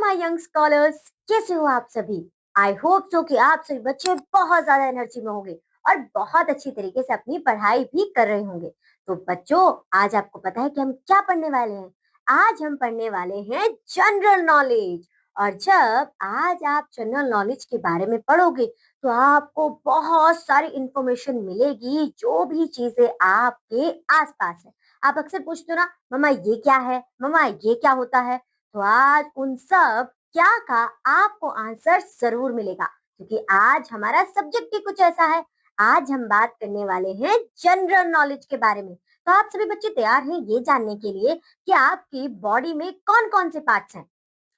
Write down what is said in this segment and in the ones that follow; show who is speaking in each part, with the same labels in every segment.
Speaker 1: My young scholars, कैसे हो आप सभी? आई होप सो कि आप सभी बच्चे बहुत ज्यादा एनर्जी में होंगे और बहुत अच्छी तरीके से अपनी पढ़ाई भी कर रहे होंगे। तो बच्चों, आज आपको पता है कि हम क्या पढ़ने वाले हैं? आज हम पढ़ने वाले हैं जनरल नॉलेज। और जब आज आप जनरल नॉलेज के बारे में पढ़ोगे तो आपको बहुत सारी इंफॉर्मेशन मिलेगी, जो भी चीजें आपके आसपास है। आप अक्सर पूछते हो ना, मम्मा ये क्या है, मम्मा ये क्या होता है। तो आज उन सब क्या का आपको आंसर जरूर मिलेगा, क्योंकि आज हमारा सब्जेक्ट ही कुछ ऐसा है। आज हम बात करने वाले हैं जनरल नॉलेज के बारे में। तो आप सभी बच्चे तैयार हैं ये जानने के लिए कि आपकी बॉडी में कौन कौन से पार्ट्स हैं,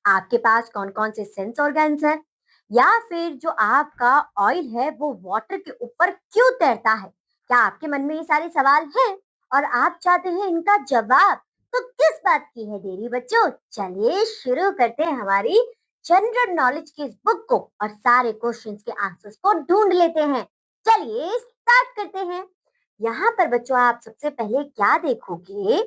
Speaker 1: आपके पास कौन कौन से सेंस ऑर्गन्स हैं, या फिर जो आपका ऑयल है वो वाटर के ऊपर क्यों तैरता है? क्या आपके मन में ये सारे सवाल हैं और आप चाहते हैं इनका जवाब? तो किस बात की है देरी बच्चों, चलिए शुरू करते हैं हमारी जनरल नॉलेज की इस बुक को और सारे क्वेश्चंस के आंसर्स को ढूंढ लेते हैं। चलिए स्टार्ट करते हैं। यहाँ पर बच्चों आप सबसे पहले क्या देखोगे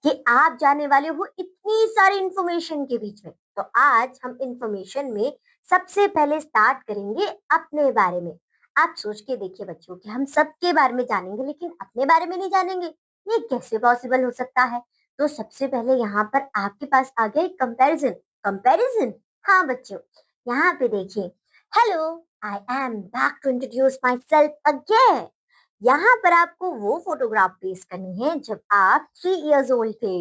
Speaker 1: कि आप जाने वाले हो इतनी सारी इंफॉर्मेशन के बीच में। तो आज हम इंफॉर्मेशन में सबसे पहले स्टार्ट करेंगे अपने बारे में। आप सोच के देखिए बच्चों कि हम सबके बारे में जानेंगे लेकिन अपने बारे में नहीं जानेंगे, ये कैसे पॉसिबल हो सकता है? तो सबसे पहले यहाँ पर आपके पास आ गया कंपैरिजन। कंपैरिजन, हाँ बच्चों, यहाँ पे देखिए। Hello, I am back to introduce my self again. यहाँ पर आपको वो फोटोग्राफ पेस्ट करनी है जब आप 3 years old थे।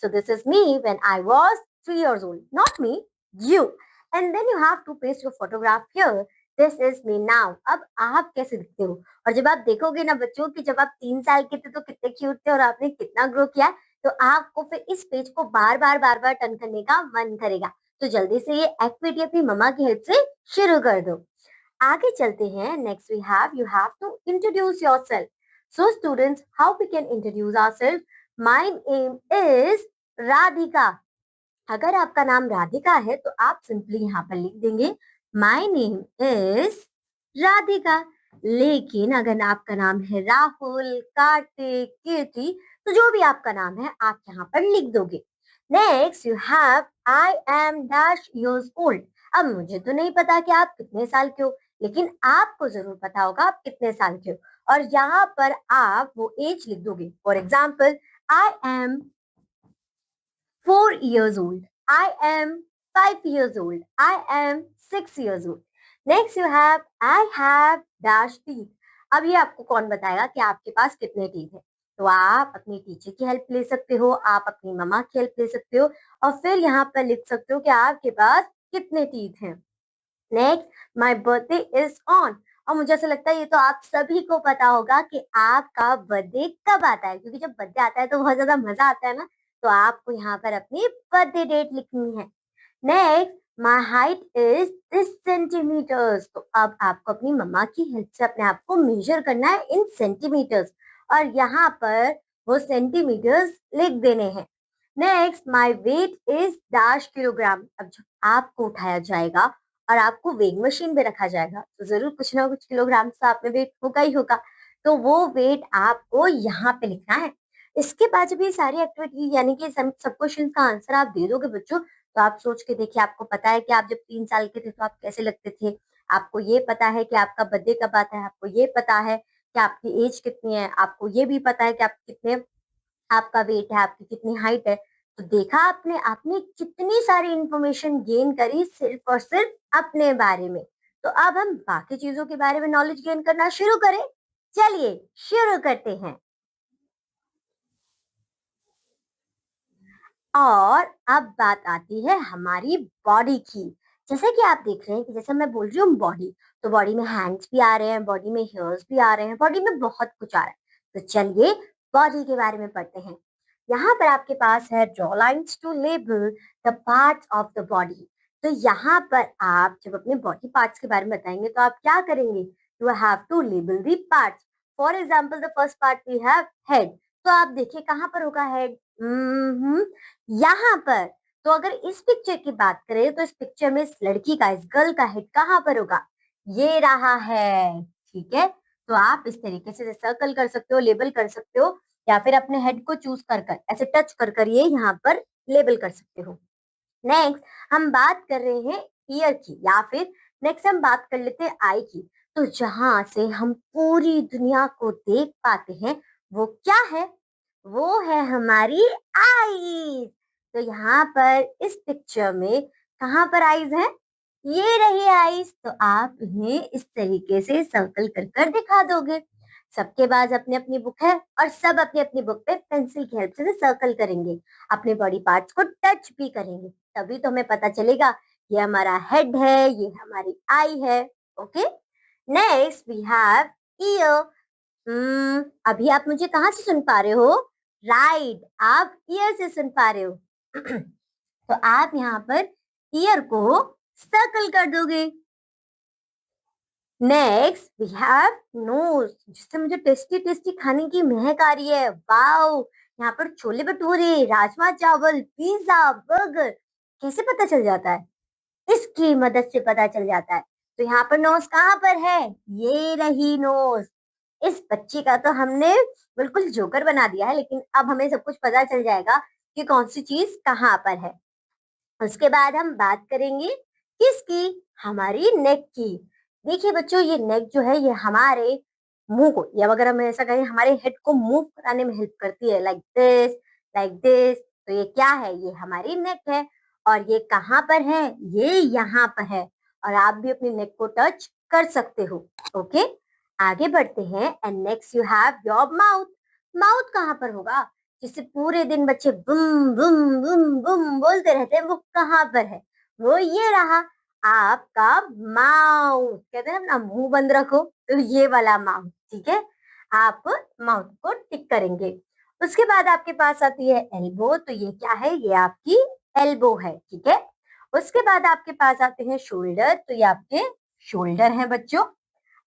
Speaker 1: So this is me when I was 3 years old, not me, you. And then you have to paste your photograph here. This is me now. अब आप कैसे दिखते हो? और जब आप देखोगे ना बच्चों कि जब आप 3 साल के थे तो कितने क्यूट थे और आपने कितना ग्रो किया, तो आपको फिर इस पेज को बार बार टर्न करने का मन करेगा। तो जल्दी से ये एक्टिविटी अपनी मम्मा की हेल्प से शुरू कर दो। आगे चलते हैं। Next we have, you have to introduce yourself. So students, how we can introduce ourself? My name is Radhika. अगर आपका नाम राधिका है तो आप सिंपली यहाँ पर लिख देंगे माय नेम इज राधिका। लेकिन अगर आपका नाम है राहुल, कार्तिक, कीर्ति, तो जो भी आपका नाम है आप यहाँ पर लिख दोगे। Next you have, I am dash years old. अब मुझे तो नहीं पता कि आप कितने साल के हो, लेकिन आपको जरूर पता होगा आप कितने साल के हो, और यहाँ पर आप वो एज लिख दोगे। For example, I am 4 years old. I am 5 years old. I am 6 years old. Next you have, I have dash teeth. अब ये आपको कौन बताएगा कि आपके पास कितने टीथ है? तो आप अपनी टीचर की हेल्प ले सकते हो, आप अपनी मम्मा की हेल्प ले सकते हो, और फिर यहाँ पर लिख सकते हो कि आपके पास कितने टीथ हैं। Next, my birthday is on. और मुझे ऐसा लगता है ये तो आप सभी को पता होगा कि आपका बर्थडे कब आता है, क्योंकि जब बर्थडे आता है तो बहुत ज्यादा मजा आता है ना। तो आपको यहाँ पर अपनी बर्थडे डेट लिखनी है। Next, my height is this centimeters. तो अब आपको अपनी मम्मा की हेल्प से अपने आप को मेजर करना है इन सेंटीमीटर्स, और यहाँ पर वो सेंटीमीटर्स लिख देने हैं। Next, my weight is dash kilogram. अब जब आपको उठाया जाएगा और आपको वेइंग मशीन पे रखा जाएगा तो जरूर कुछ ना कुछ किलोग्राम का आप में वेट होगा ही होगा। तो वो वेट आपको यहाँ पे लिखना है। इसके बाद जब ये सारी एक्टिविटी यानी कि सब क्वेश्चन का आंसर आप दे दोगे बच्चों, तो आप सोच के देखिए, आपको पता है कि आप जब 3 साल के थे तो आप कैसे लगते थे, आपको ये पता है कि आपका बर्थडे कब आता है, आपको ये पता है कि आपकी एज कितनी है, आपको ये भी पता है कि आप कितने, आपका वेट है, आपकी कितनी हाइट है। तो देखा आपने आपने कितनी सारी इंफॉर्मेशन गेन करी सिर्फ और सिर्फ अपने बारे में। तो अब हम बाकी चीजों के बारे में नॉलेज गेन करना शुरू करें। चलिए शुरू करते हैं। और अब बात आती है हमारी बॉडी की। जैसे कि आप देख रहे हैं कि जैसे मैं बोल रही हूँ बॉडी, तो बॉडी में हैंड्स भी आ रहे हैं, बॉडी में हेयर्स भी आ रहे हैं, बॉडी में बहुत कुछ आ रहा है। तो चलिए बॉडी के बारे में पढ़ते हैं। यहाँ पर आपके पास है draw lines to label the parts of the body. तो यहाँ पर आप जब अपने बॉडी पार्ट्स के बारे में बताएंगे तो आप क्या करेंगे? You have to label the parts. For example, the first part we have head. तो आप देखिए कहाँ पर होगा हेड? यहाँ पर। तो अगर इस पिक्चर की बात करें तो इस पिक्चर में इस लड़की का, इस गर्ल का हेड कहाँ पर होगा? ये रहा है। ठीक है, तो आप इस तरीके से सर्कल कर सकते हो, लेबल कर सकते हो, या फिर अपने हेड को चूज कर कर ऐसे टच कर कर ये यहाँ पर लेबल कर सकते हो। नेक्स्ट हम बात कर रहे हैं ईयर की, या फिर नेक्स्ट हम बात कर लेते हैं आई की। तो जहां से हम पूरी दुनिया को देख पाते हैं वो क्या है? वो है हमारी आईज। तो यहाँ पर इस पिक्चर में कहाँ पर आईज है? ये रही आईज। तो आप इन्हें इस तरीके से सर्कल कर कर दिखा दोगे। सबके पास अपनी अपनी बुक है और सब अपनी अपनी बुक पे पेंसिल की हेल्प से सर्कल करेंगे, अपने बॉडी पार्ट्स को टच भी करेंगे, तभी तो हमें पता चलेगा ये हमारा हेड है, ये हमारी आई है। Okay, next we have ear. अभी आप मुझे कहाँ से सुन पा रहे हो? राइट, आप ईयर से सुन पा रहे हो। तो आप यहाँ पर ईयर को सर्कल कर दोगे। नेक्स्ट वी हैव नोज, जिससे मुझे टेस्टी टेस्टी खाने की महक आ रही है। वाओ, यहाँ पर छोले भटूरे, राजमा चावल, पिज्जा, बर्गर, कैसे पता चल जाता है? इसकी मदद से पता चल जाता है। तो यहाँ पर नोज कहाँ पर है? ये रही नोज। इस बच्ची का तो हमने बिल्कुल जोकर बना दिया है, लेकिन अब हमें सब कुछ पता चल जाएगा कि कौन सी चीज कहाँ पर है। उसके बाद हम बात करेंगे किसकी? हमारी नेक की। देखिए बच्चों, ये नेक जो है ये हमारे मुंह को, या अगर हम ऐसा कहें हमारे हेड को मूव कराने में हेल्प करती है, लाइक दिस, लाइक दिस। तो ये क्या है? ये हमारी नेक है। और ये कहाँ पर है? ये यहाँ पर है। और आप भी अपनी नेक को टच कर सकते हो। ओके, आगे बढ़ते हैं। And next you have your mouth. Mouth कहाँ पर होगा? जिससे पूरे दिन बच्चे बुम बुम बुम बुम बोलते रहते हैं, वो कहाँ पर है? वो ये रहा, आपका माउथ। कहते हैं ना, मुंह बंद रखो, तो ये वाला माउथ। ठीक है, आप माउथ को टिक करेंगे। उसके बाद आपके पास आती है एल्बो। तो ये क्या है? ये आपकी एल्बो है। ठीक है, उसके बाद आपके पास आते हैं शोल्डर। तो ये आपके शोल्डर हैं बच्चों।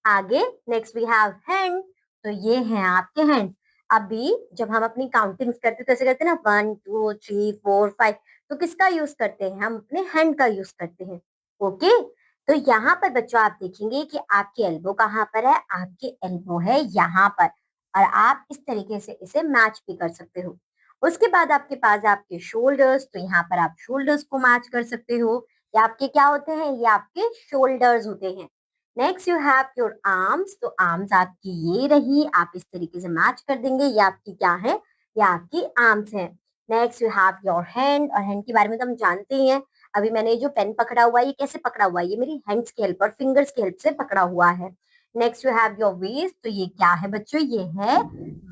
Speaker 1: आगे नेक्स्ट वी हैव हैंड। तो ये हैं आपके हैंड। अभी जब हम अपनी काउंटिंग्स करते हैं तो ऐसे करते हैं ना, 1 2 3 4 5। तो किसका यूज करते हैं? हम अपने हैंड का यूज करते हैं। ओके, तो यहाँ पर बच्चों आप देखेंगे कि आपकी एल्बो कहाँ पर है? आपकी एल्बो है यहाँ पर। और आप इस तरीके से इसे मैच भी कर सकते हो। उसके बाद आपके पास आपके शोल्डर्स। तो यहाँ पर आप शोल्डर्स को मैच कर सकते हो। ये आपके क्या होते हैं? ये आपके शोल्डर्स होते हैं। Next you have your arms. तो आर्म्स आपकी ये रही, आप इस तरीके से मैच कर देंगे। ये आपकी क्या है? ये आपकी आर्म्स है। Next you have your hand. और हैंड के बारे में तो हम जानते ही हैं। अभी मैंने जो पेन पकड़ा हुआ है, ये कैसे पकड़ा हुआ है? ये मेरी हैंड्स की हेल्प और फिंगर्स की हेल्प से पकड़ा हुआ है। Next you have your waist. तो ये क्या है बच्चों? ये है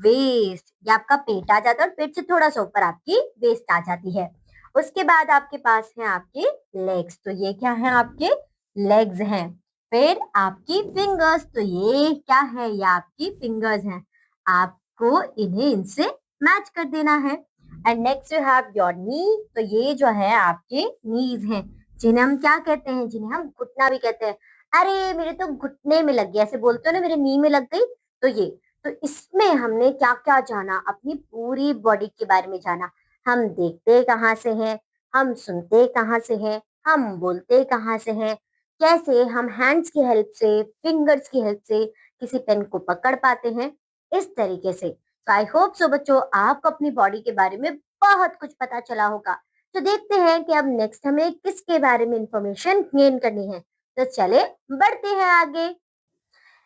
Speaker 1: वेस्ट। ये आपका पेट आ जाता है और पेट से थोड़ा सा ऊपर आपकी वेस्ट आ जाती है। उसके बाद आपके पास है आपके लेग्स। तो ये क्या है? आपके लेग्स हैं। फिर आपकी फिंगर्स। तो ये क्या है? ये आपकी फिंगर्स हैं। आपको इन्हें इनसे मैच कर देना है। And next you have your knee. तो ये जो है आपके नीज हैं, जिन्हें हम क्या कहते हैं? जिन्हें हम घुटना भी कहते हैं। अरे मेरे तो घुटने में लग गया, ऐसे बोलते हो ना, मेरे नी में लग गई। तो ये, तो इसमें हमने क्या क्या जाना? अपनी पूरी बॉडी के बारे में जाना। हम देखते कहाँ से हैं, हम सुनते कहाँ से हैं, हम बोलते कहाँ से हैं, कैसे हम हैंड्स की हेल्प से, फिंगर्स की हेल्प से किसी पेन को पकड़ पाते हैं, इस तरीके से। तो आई होप सो बच्चों, आपको अपनी बॉडी के बारे में बहुत कुछ पता चला होगा। तो देखते हैं कि अब नेक्स्ट हमें किसके बारे में इंफॉर्मेशन गेन करनी है। तो चले बढ़ते हैं आगे।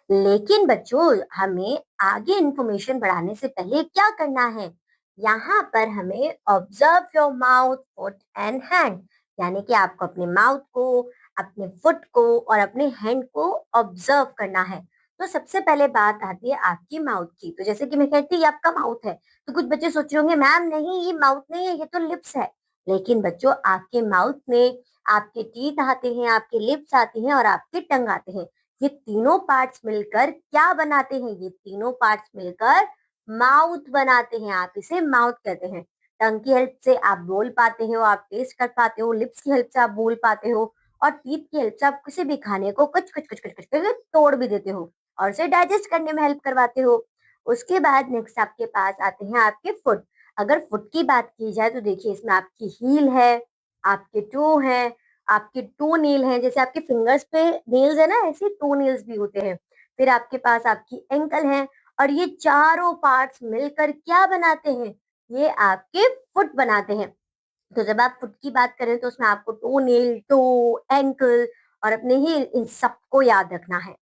Speaker 1: लेकिन बच्चों, हमें आगे इंफॉर्मेशन बढ़ाने से पहले क्या करना है? यहाँ पर हमें observe your mouth, foot and hand, यानी कि आपको अपने माउथ को, अपने फुट को और अपने हैंड को ऑब्जर्व करना है। तो सबसे पहले बात आती है आपकी माउथ की। तो जैसे कि मैं कहती ये आपका माउथ है, तो कुछ बच्चे सोच रहे होंगे मैम नहीं ये माउथ नहीं है, ये तो लिप्स है। लेकिन बच्चों, आपके माउथ में आपके टीथ आते हैं, आपके लिप्स आती हैं और आपके टंग आते हैं। ये तीनों पार्ट्स मिलकर क्या बनाते हैं? ये तीनों पार्ट्स मिलकर माउथ बनाते हैं। आप इसे माउथ कहते हैं। टंग की हेल्प से आप बोल पाते हो, आप टेस्ट कर पाते हो, लिप्स की हेल्प से आप बोल पाते हो, और टीथ की हेल्प से आप किसी भी खाने को कुछ कुछ कुछ कुछ कुछ करके तोड़ भी देते हो और उसे डाइजेस्ट करने में हेल्प करवाते हो। उसके बाद नेक्स्ट आपके पास आते हैं आपके फुट। अगर फुट की बात की जाए तो देखिए, इसमें आपकी हील है, आपके टो है, आपके टो नेल हैं। जैसे आपके फिंगर्स पे नेल्स है ना, ऐसे टो नेल्स भी होते हैं। फिर आपके पास आपकी एंकल है। और ये चारों पार्ट्स मिलकर क्या बनाते हैं? ये आपके फुट बनाते हैं। तो जब आप फुट की बात करें तो उसमें आपको टो नेल, टो, एंकल और अपने हील इन सबको याद रखना है।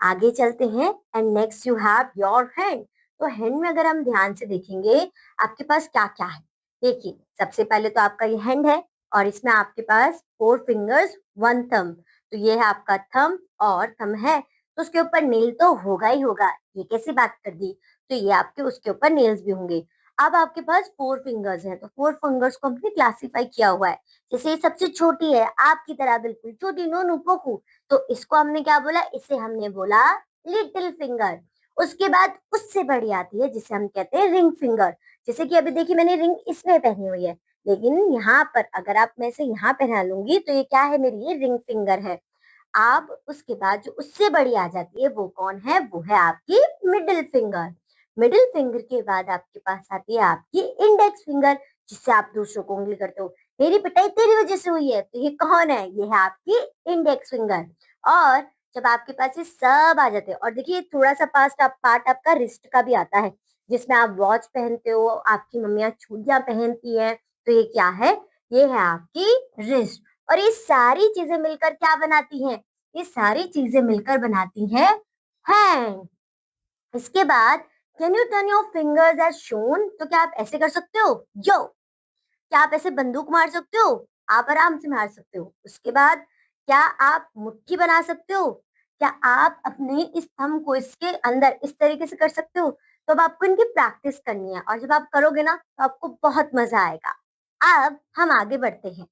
Speaker 1: आगे चलते हैं and next you have your hand. तो हैंड में अगर हम ध्यान से देखेंगे आपके पास क्या क्या है। देखिए सबसे पहले तो आपका ये हैंड है और इसमें आपके पास 4 फिंगर्स, 1 थंब। तो ये है आपका थंब और थंब है तो उसके ऊपर नेल तो होगा ही होगा। ये कैसी बात कर दी, तो ये आपके उसके ऊपर नेल्स भी होंगे। अब आपके पास 4 फिंगर्स हैं तो 4 फिंगर्स को हमने क्लासिफाई किया हुआ है। जैसे ये सबसे छोटी है आपकी तरह बिल्कुल छोटी, नोनू पोकू, तो इसको हमने क्या बोला, इसे हमने बोला लिटिल फिंगर। उसके बाद उससे बड़ी आती है जिसे हम कहते हैं रिंग फिंगर। जैसे कि अभी देखिए मैंने रिंग इसमें पहनी हुई है, लेकिन यहाँ पर अगर आप मैं से यहाँ पहना लूंगी तो ये क्या है, मेरी ये रिंग फिंगर है। अब उसके बाद जो उससे बड़ी आ जाती है वो कौन है, वो है आपकी मिडिल फिंगर। मिडिल फिंगर के बाद आपके पास आती है आपकी इंडेक्स फिंगर, जिससे आप दूसरों को उंगली करते हो। तेरी पिटाई तेरी वजह से हुई है, तो ये कौन है, ये है आपकी इंडेक्स फिंगर। और जब आपके पास ये सब आ जाते हैं, और देखिए थोड़ा सा पास्ट आप पार्ट आपका रिस्ट का भी आता है, जिसमें आप वॉच पहनते हो, आपकी मम्मियाँ चूड़ियां पहनती हैं, तो ये क्या है, ये है आपकी रिस्ट। और ये सारी चीजें मिलकर क्या बनाती हैं, ये सारी चीजें मिलकर बनाती हैं हैंड। इसके बाद can you turn your fingers as shown, तो क्या आप ऐसे कर सकते हो, यो, क्या आप ऐसे बंदूक मार सकते हो, आप आराम से मार सकते हो। उसके बाद क्या आप मुट्ठी बना सकते हो, क्या आप अपने इस थंब को इसके अंदर इस तरीके से कर सकते हो। तो अब आपको इनकी प्रैक्टिस करनी है और जब आप करोगे ना तो आपको बहुत मजा आएगा। अब हम आगे बढ़ते हैं।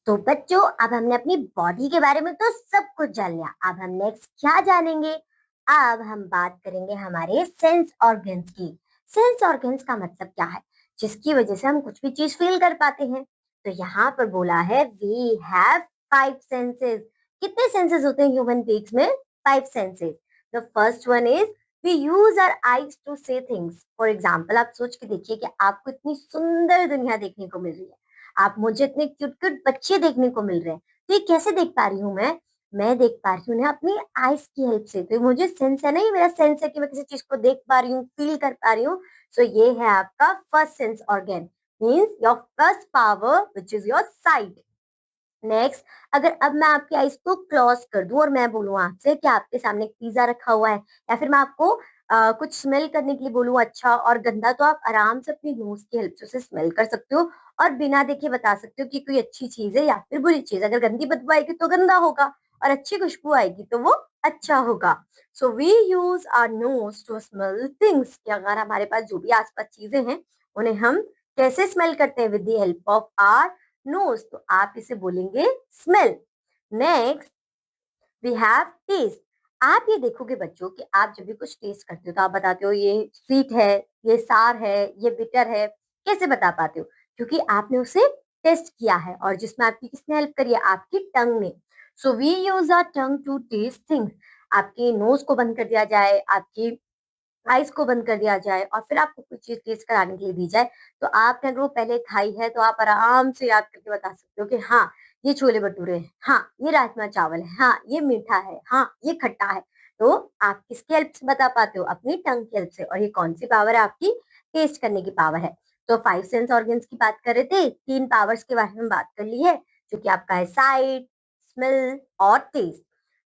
Speaker 1: तो बच्चों अब हमने अपनी बॉडी के बारे में तो सब कुछ जान लिया, अब हम नेक्स्ट क्या जानेंगे, अब हम बात करेंगे हमारे सेंस ऑर्गन्स की। सेंस ऑर्गन्स का मतलब क्या है, जिसकी वजह से हम कुछ भी चीज फील कर पाते हैं। तो यहाँ पर बोला है वी हैव 5 सेंसेस। कितने सेंसेस होते हैं ह्यूमन बीइंग्स में, 5 senses. The first one is we use our eyes to see things. For example आप सोच के देखिए कि आपको इतनी सुंदर दुनिया देखने को मिल रही है, आप मुझे इतने क्यूट क्यूट बच्चे देखने को मिल रहे हैं, तो ये कैसे देख पा रही हूँ मैं देख पा रही हूँ ना अपनी आईज की हेल्प से। तो मुझे सेंस है, नहीं मेरा सेंस है कि मैं किसी चीज को देख पा रही हूँ, फील कर पा रही हूँ। सो ये है आपका first sense organ, means your first power which is your site. Next, अगर अब मैं आपकी आईज को क्लोज कर दूं और मैं बोलूं आपसे कि आपके सामने एक पिज्जा रखा हुआ है, या फिर मैं आपको कुछ स्मेल करने के लिए बोलूं अच्छा और गंदा, तो आप आराम से अपनी नोज की हेल्प से उसे स्मेल कर सकते हो और बिना देखे बता सकते हो कि कोई अच्छी चीज है या फिर बुरी चीज। अगर गंदी बदबू आएगी तो गंदा होगा और अच्छी खुशबू आएगी तो वो अच्छा होगा। So we use our nose to smell things, कि अगर हमारे पास जो भी आसपास चीजें हैं उन्हें हम कैसे स्मेल करते हैं, with the help of our nose, तो आप इसे बोलेंगे smell. Next we have taste. आप ये देखोगे बच्चों कि आप जब भी कुछ टेस्ट करते हो तो आप बताते हो ये स्वीट है, ये सार है, ये बिटर है। कैसे बता पाते हो, क्योंकि आपने उसे टेस्ट किया है, और जिसमें आपकी किसने हेल्प करी है, आपकी टंग ने। So we use our tongue to taste things. आपके नोज को बंद कर दिया जाए, आपकी आइस को बंद कर दिया जाए और फिर आपको कोई चीज टेस्ट कराने के लिए दी जाए, तो आपने अगर वो पहले खाई है तो आप आराम से याद करके बता सकते हो कि हाँ ये छोले भटूरे हैं, हाँ ये राजमा चावल है, हाँ ये मीठा है, हाँ ये खट्टा है। तो आप किसकी हेल्प से बता पाते हो, अपनी टंग की हेल्प से। और ये कौन सी पावर है, आपकी टेस्ट करने की पावर है। तो 5 सेंस ऑर्गन्स की बात कर रहे थे, 3 पावर्स के बारे में बात कर ली है, जो कि आपका है साइट, स्मेल और टेस्ट।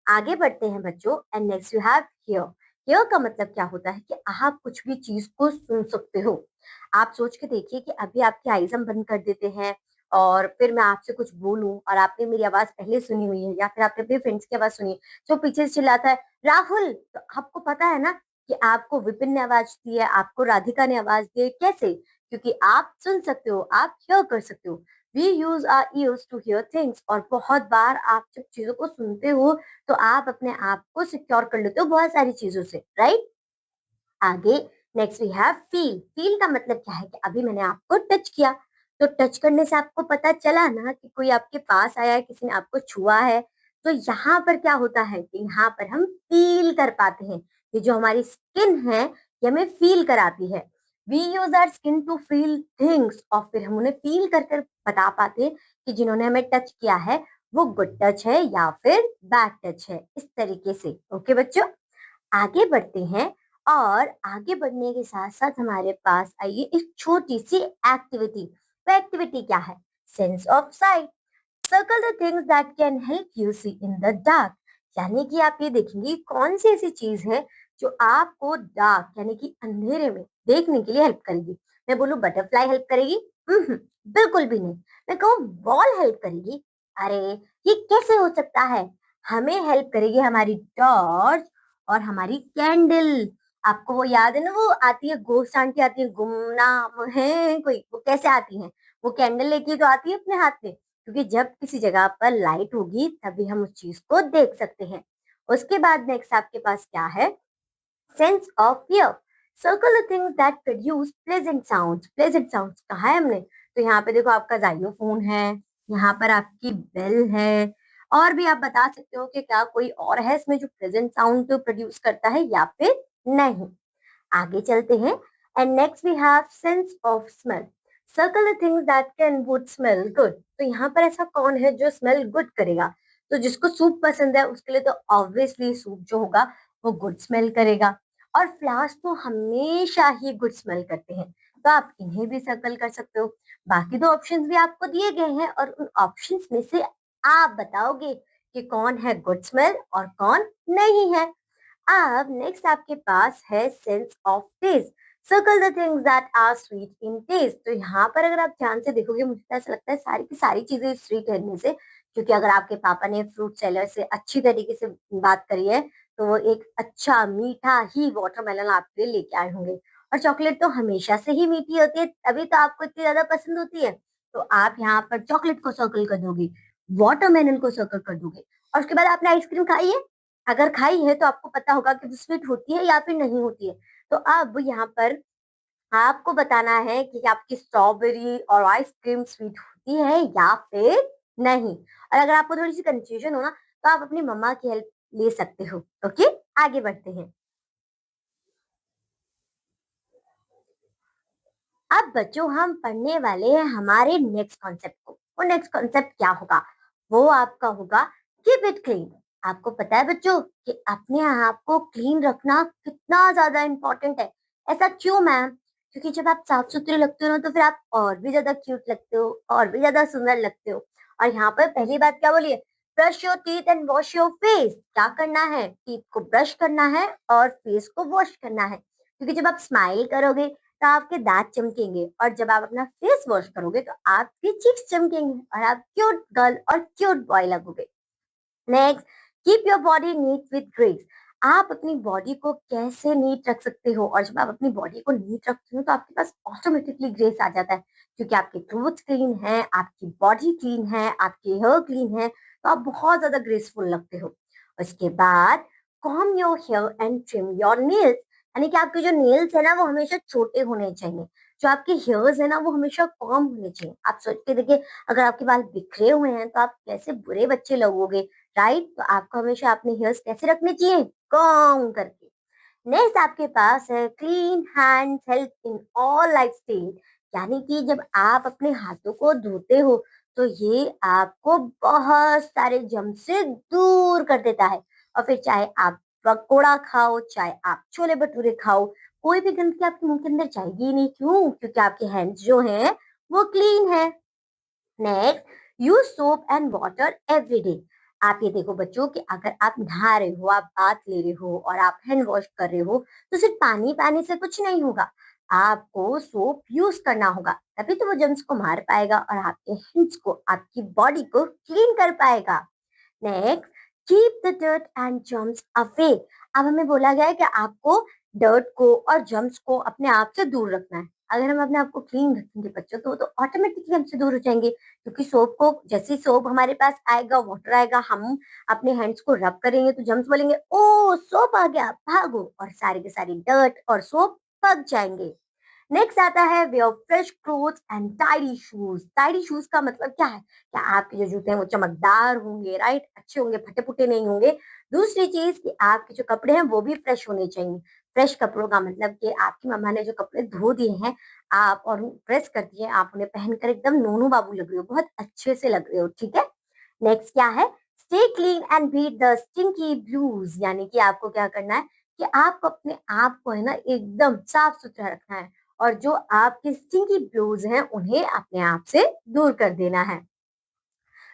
Speaker 1: आगे बढ़ते हैं बच्चों and next you have here. Here का मतलब क्या होता है कि आप कुछ भी चीज को सुन सकते हो। आप सोच के देखिए कि अभी आपकी आईज हम बंद कर देते हैं और फिर मैं आपसे कुछ बोलूं और आपने मेरी आवाज पहले सुनी हुई है या फिर आपने अपने फ्रेंड्स की आवाज सुनी जो पीछे से चिल्लाता है राहुल, तो आपको पता है ना कि आपको विपिन ने आवाज दी है, आपको राधिका ने आवाज दी है। कैसे, क्योंकि आप सुन सकते हो, आप हियर कर सकते हो। We use our ears to hear things, और बहुत बार आप जब चीजों को सुनते हो तो आप अपने आप को सिक्योर कर लेते हो बहुत सारी चीजों से, राइट। आगे next we have feel. Feel का मतलब क्या है कि अभी मैंने आपको टच किया, तो टच करने से आपको पता चला ना कि कोई आपके पास आया है, किसी ने आपको छुआ है। तो यहाँ पर क्या होता है कि यहाँ पर हम फील कर पाते हैं, ये जो हमारी स्किन है ये हमें फील कराती है। We use our skin to feel things, और फिर हम उन्हें फील कर कर बता पाते हैं कि जिन्होंने हमें टच किया है वो गुड टच है या फिर बैड टच है, इस तरीके से। ओके बच्चों, आगे बढ़ते हैं। और आगे बढ़ने के साथ साथ हमारे पास आइए एक छोटी सी एक्टिविटी। वो एक्टिविटी क्या है, sense of sight, circle the things that can help you see in the dark, यानी कि आप ये देखेंगे कौन सी ऐसी चीज है जो आपको डार्क यानी कि अंधेरे में देखने के लिए हेल्प करेगी। मैं बोलूं बटरफ्लाई हेल्प करेगी? हम्म, बिल्कुल भी नहीं। मैं कहूँ बॉल हेल्प करेगी? अरे ये कैसे हो सकता है? हमें हेल्प करेगी हमारी टॉर्च और हमारी कैंडल। आपको वो याद है ना, वो आती है गोस्ट आंटी, आती है, गुमनाम है कोई, वो कैसे आती है? वो कैंडल लेके तो आती है अपने हाथ में, क्योंकि जब किसी जगह पर लाइट होगी तभी हम उस चीज को देख सकते हैं। उसके बाद नेक्स्ट आपके पास क्या है? Sense of here, circle the things that produce pleasant sounds. Pleasant sounds कहा है हमने? तो यहाँ पे देखो आपका जाइलोफोन है, यहाँ पर आपकी बेल है, और भी आप बता सकते हो कि क्या कोई और है इसमें जो प्लेजेंट साउंड प्रोड्यूस करता है या फिर नहीं। आगे चलते हैं। And next we have sense of smell, circle the things that can would smell good. तो यहाँ पर ऐसा कौन है जो स्मेल गुड करेगा? तो जिसको सूप पसंद है उसके लिए तो ऑब्वियसली सूप जो होगा वो गुड स्मेल करेगा। और फ्लावर्स तो हमेशा ही गुड स्मेल करते हैं, तो आप इन्हें भी सर्कल कर सकते हो। बाकी दो ऑप्शंस भी आपको दिए गए हैं और उन ऑप्शंस में से आप बताओगे कि कौन है गुड स्मेल और कौन नहीं है। अब नेक्स्ट आपके पास है sense of taste, circle the things that are sweet in taste. तो यहाँ पर अगर आप ध्यान से देखोगे मुझे तो ऐसा लगता है सारी की सारी चीजें स्वीट है इनमें से, क्योंकि अगर आपके पापा ने फ्रूट सेलर से अच्छी तरीके से बात करी है तो वो एक अच्छा मीठा ही वाटरमेलन आपके लिए लेके आए होंगे। और चॉकलेट तो हमेशा से ही मीठी होती है, तभी तो आपको इतनी ज्यादा पसंद होती है। तो आप यहाँ पर चॉकलेट को सर्कल कर दोगे, वाटरमेलन को सर्कल कर दोगे, और उसके बाद आपने आइसक्रीम खाई है? अगर खाई है तो आपको पता होगा कि वो स्वीट होती है या फिर नहीं होती है। तो अब यहाँ पर आपको बताना है कि आपकी स्ट्रॉबेरी और आइसक्रीम स्वीट होती है या फिर नहीं। और अगर आपको थोड़ी सी कंफ्यूजन हो ना, तो आप अपनी मम्मा की हेल्प ले सकते हो। ओके, आगे बढ़ते हैं। अब बच्चों हम पढ़ने वाले हैं हमारे नेक्स्ट कॉन्सेप्ट को। वो नेक्स्ट कॉन्सेप्ट क्या होगा? वो आपका होगा कीप इट क्लीन। आपको पता है बच्चों कि अपने आप को क्लीन रखना कितना ज्यादा इंपॉर्टेंट है? ऐसा क्यों मैम? क्योंकि जब आप साफ सुथरे लगते हो ना तो फिर आप और भी ज्यादा क्यूट लगते हो, और भी ज्यादा सुंदर लगते हो। और यहाँ पर पहली बात क्या बोलिए? Brush your teeth and wash your face. क्या करना है? टीथ को ब्रश करना है और फेस को वॉश करना है, क्योंकि जब आप स्माइल करोगे तो आपके दांत चमकेंगे, और जब आप अपना फेस वॉश करोगे तो आपके चीक्स चमकेंगे और आप क्यूट गर्ल और क्यूट बॉय लगोगे। Next, keep your body neat with grace. आप अपनी बॉडी को कैसे नीट रख सकते हो? और जब आप अपनी बॉडी को नीट रखते हो तो आपके पास ऑटोमेटिकली ग्रेस आ जाता है, क्योंकि आपके क्लोथ्स क्लीन है, आपकी बॉडी क्लीन है, आपके हेयर क्लीन है, तो आप बहुत ज्यादा ग्रेसफुल लगते हो। उसके बाद comb your hair and trim your nails, यानी कि आपके जो नेल्स है ना वो हमेशा छोटे होने चाहिए, जो आपके हेयर्स है ना वो हमेशा कॉम होने चाहिए। आप सोच के देखिए, अगर आपके बाल बिखरे हुए हैं तो आप कैसे बुरे बच्चे लगोगे, राइट? तो आपको हमेशा अपने हेयर्स कैसे रखने चाहिए? कॉम करके। नेक्स्ट आपके पास है clean hands help in all life stage, यानी कि जब आप अपने हाथों को धोते हो तो ये आपको बहुत सारे जर्म से दूर कर देता है। और फिर चाहे आप पकोड़ा खाओ, चाहे आप छोले भटूरे खाओ, कोई भी गंदगी आपके मुंह के अंदर जाएगी ही नहीं। क्यों? क्योंकि आपके हैंड्स जो हैं वो क्लीन है। Next, use soap and water every day. आप ये देखो बच्चों कि अगर आप नहा रहे हो, आप बात ले रहे हो और आप हैंड वॉश कर रहे हो, तो सिर्फ पानी पाने से कुछ नहीं होगा, आपको सोप यूज करना होगा, तभी तो वो जर्म्स को मार पाएगा और आपके हैंड्स को, आपकी बॉडी को क्लीन कर पाएगा। Next, keep the dirt and germs away. अब हमें बोला गया है कि आपको डर्ट को और जर्म्स को अपने आप से दूर रखना है। अगर हम अपने आप को क्लीन रखेंगे बच्चों तो ऑटोमेटिकली हमसे दूर हो जाएंगे, क्योंकि सोप को, जैसे ही सोप हमारे पास आएगा, वाटर आएगा, हम अपने हैंड्स को रब करेंगे तो जर्म्स बोलेंगे ओ सोप आ गया, भागो, और सारे के सारे डर्ट और सोप पक जाएंगे। नेक्स्ट आता है wear fresh clothes and tidy shoes. Tidy shoes का मतलब क्या है? क्या आपके जो जूते हैं वो चमकदार होंगे, राइट, अच्छे होंगे, फटे फुटे नहीं होंगे। दूसरी चीज कि आपके जो कपड़े हैं वो भी फ्रेश होने चाहिए। फ्रेश कपड़ों का मतलब कि आपकी मम्मा ने जो कपड़े धो दिए हैं, आप और प्रेस कर दिए, आप उन्हें पहनकर एकदम नोनू बाबू लग रहे हो, बहुत अच्छे से लग रहे हो, ठीक है। नेक्स्ट क्या है? Stay clean and beat the stinky blues, यानी कि आपको क्या करना है कि आपको अपने आप को है ना एकदम साफ सुथरा रखना है, और जो आपके स्टिंकी ब्लूज हैं उन्हें अपने आप से दूर कर देना है।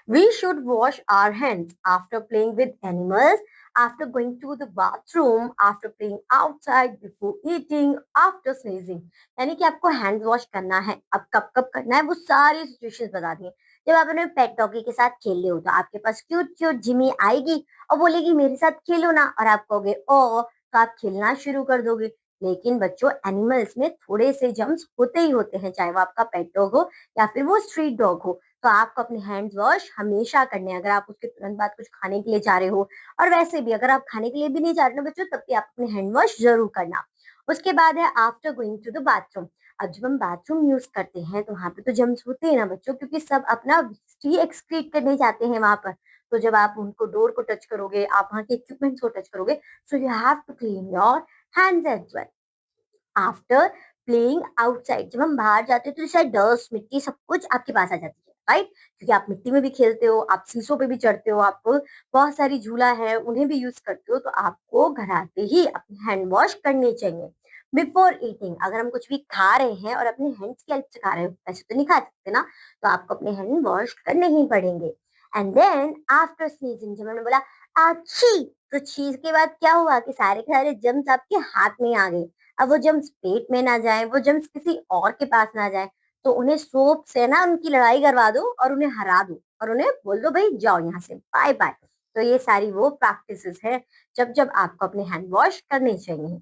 Speaker 1: We should wash our hands after playing with animals, after going to the bathroom, after playing outside, before eating, after sneezing. यानी कि आपको हैंड वॉश करना है। अब कब कब करना है वो सारी सिचुएशंस बता दी हैं। जब आप अपने पेट डॉगी के साथ खेल रहे हो तो आपके पास क्यूट क्यूट जिमी आएगी और बोलेगी मेरे साथ खेलो ना, और आप कहोगे ओ, तो आप खेलना शुरू कर दोगे। लेकिन बच्चों, एनिमल्स में थोड़े से जम्स होते ही होते हैं, चाहे वो आपका पेट डॉग हो या फिर वो स्ट्रीट डॉग हो। तो आपको अपने हैंड्स वॉश हमेशा करने हैं। अगर आप उसके तुरंत बाद कुछ खाने के लिए जा रहे हो, और वैसे भी अगर आप खाने के लिए भी नहीं जा रहे हो बच्चों, तब भी आप अपने हैंड वॉश जरूर करना। उसके बाद है after going to the bathroom. अब जब हम बाथरूम यूज करते हैं तो वहां पे तो जम्स होते हैं ना बच्चों, क्योंकि सब अपना ही एक्सक्रीट करने जाते हैं वहां पर। तो जब आप उनको डोर को टच करोगे, आप वहां के इक्विपमेंट्स को टच करोगे, so you have to clean your hands as well. After playing outside, जब हम बाहर जाते हैं तो शायद डस्ट मिट्टी सब कुछ आपके पास आ जाती है, राइट? क्योंकि आप मिट्टी में भी खेलते हो, आप शीशों पे भी चढ़ते हो, आप बहुत सारी झूला है उन्हें भी यूज करते हो, तो आपको घर आते ही अपने हैंड वॉश करने चाहिए। बिफोर ईटिंग, अगर हम कुछ भी खा रहे हैं और अपने हैंड्स की हेल्प से खा रहे हो, ऐसे तो नहीं खा सकते ना, तो आपको अपने हैंड वॉश करने ही पड़ेंगे। एंड देन आफ्टर स्नीजिंग, जब हमने बोला अच्छी, तो छीज के बाद क्या हुआ कि सारे के सारे जम्स आपके हाथ में आ गए। अब वो जम्स पेट में ना जाए, वो जम्स किसी और के पास ना जाए, तो उन्हें सोप से ना उनकी लड़ाई करवा दो और उन्हें हरा दो और उन्हें बोल दो भाई जाओ यहाँ से, बाय बाय। तो ये सारी वो प्रैक्टिसेस है जब जब आपको अपने हैंड वॉश करने चाहिए।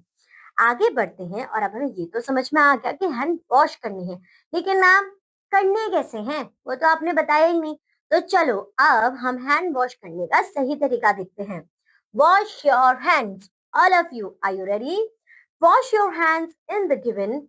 Speaker 1: आगे बढ़ते हैं, और अब हमें ये तो समझ में आ गया कि हैंड वॉश करनी है, लेकिन आप करने कैसे हैं वो तो आपने बताया ही नहीं। तो चलो अब हम हैंड वॉश करने का सही तरीका देखते हैं। Wash your hands, all of you, are you ready? Wash your hands in the given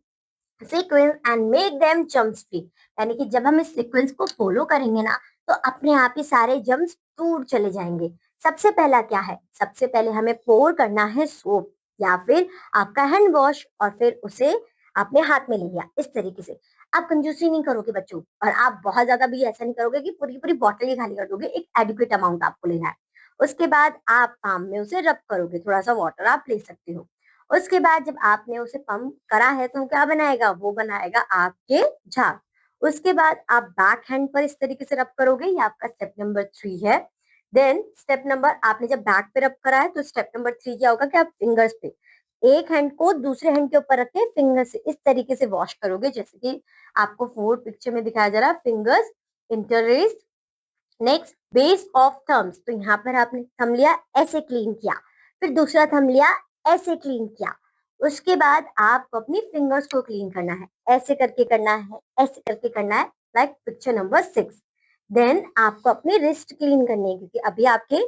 Speaker 1: sequence and make them germs free. यानी कि जब हम इस सीक्वेंस को फॉलो करेंगे ना, तो अपने आप ही सारे जम्स दूर चले जाएंगे। सबसे पहला क्या है? सबसे पहले हमें पोर करना है सोप या फिर आपका हैंड वॉश, और फिर उसे अपने हाथ में ले लिया इस तरीके से। आप कंजूसी नहीं करोगे बच्चों, और आप बहुत ज्यादा भी ऐसा नहीं करोगे कि पूरी पूरी बॉटल ही खाली कर दोगे। एक एडिक्वेट अमाउंट आपको लेना है। उसके बाद आप पाम में उसे रब करोगे, थोड़ा सा वाटर आप ले सकते हो। उसके बाद जब आपने उसे पंप करा है तो क्या बनाएगा? वो बनाएगा आपके झाग। उसके बाद आप बैक हैंड पर इस तरीके से रब करोगे, ये आपका स्टेप नंबर 3 है। देन स्टेप नंबर, आपने जब बैक पे रब करा है तो स्टेप नंबर 3 क्या होगा कि आप फिंगर्स पे एक हैंड को दूसरे हैंड के ऊपर रख के फिंगर से इस तरीके से वॉश करोगे, जैसे कि आपको फोर्थ पिक्चर में दिखाया जा रहा है, fingers interlaced. Next, base of thumbs, तो यहाँ पर आपने थंब लिया, ऐसे क्लीन किया, फिर दूसरा थंब लिया, ऐसे क्लीन किया। उसके बाद आपको अपनी फिंगर्स को क्लीन करना है, ऐसे करके करना है, ऐसे करके करना है, लाइक पिक्चर नंबर 6। देन आपको अपनी रिस्ट क्लीन करनी है, क्योंकि अभी आपके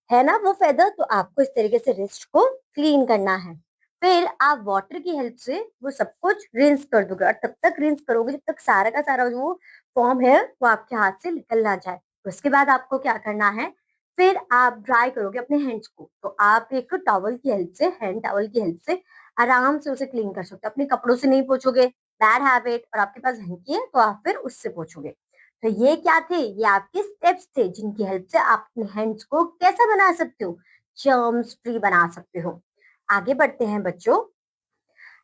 Speaker 1: है ना वो फेदर, तो आपको इस तरीके से रिस्ट को क्लीन करना है। फिर आप वाटर की हेल्प से वो सब कुछ रिंस कर दोगे, और तब तक रिंस करोगे जब तक सारा का सारा जो फॉर्म है वो आपके हाथ से निकल ना जाए। उसके बाद आपको क्या करना है? फिर आप ड्राई करोगे अपने हैंड्स को, तो आप एक टॉवल की हेल्प से, हैंड टॉवल की हेल्प से आराम से उसे क्लीन कर सकते हो। अपने कपड़ों से नहीं पोछोगे, बैड हैबिट, और आपके पास हैंकी है तो आप फिर उससे पोछोगे। तो ये क्या थे? ये आपके स्टेप्स थे जिनकी हेल्प से आप अपने हैंड्स को कैसा बना सकते हो? जर्म्स फ्री बना सकते हो। आगे बढ़ते हैं बच्चों।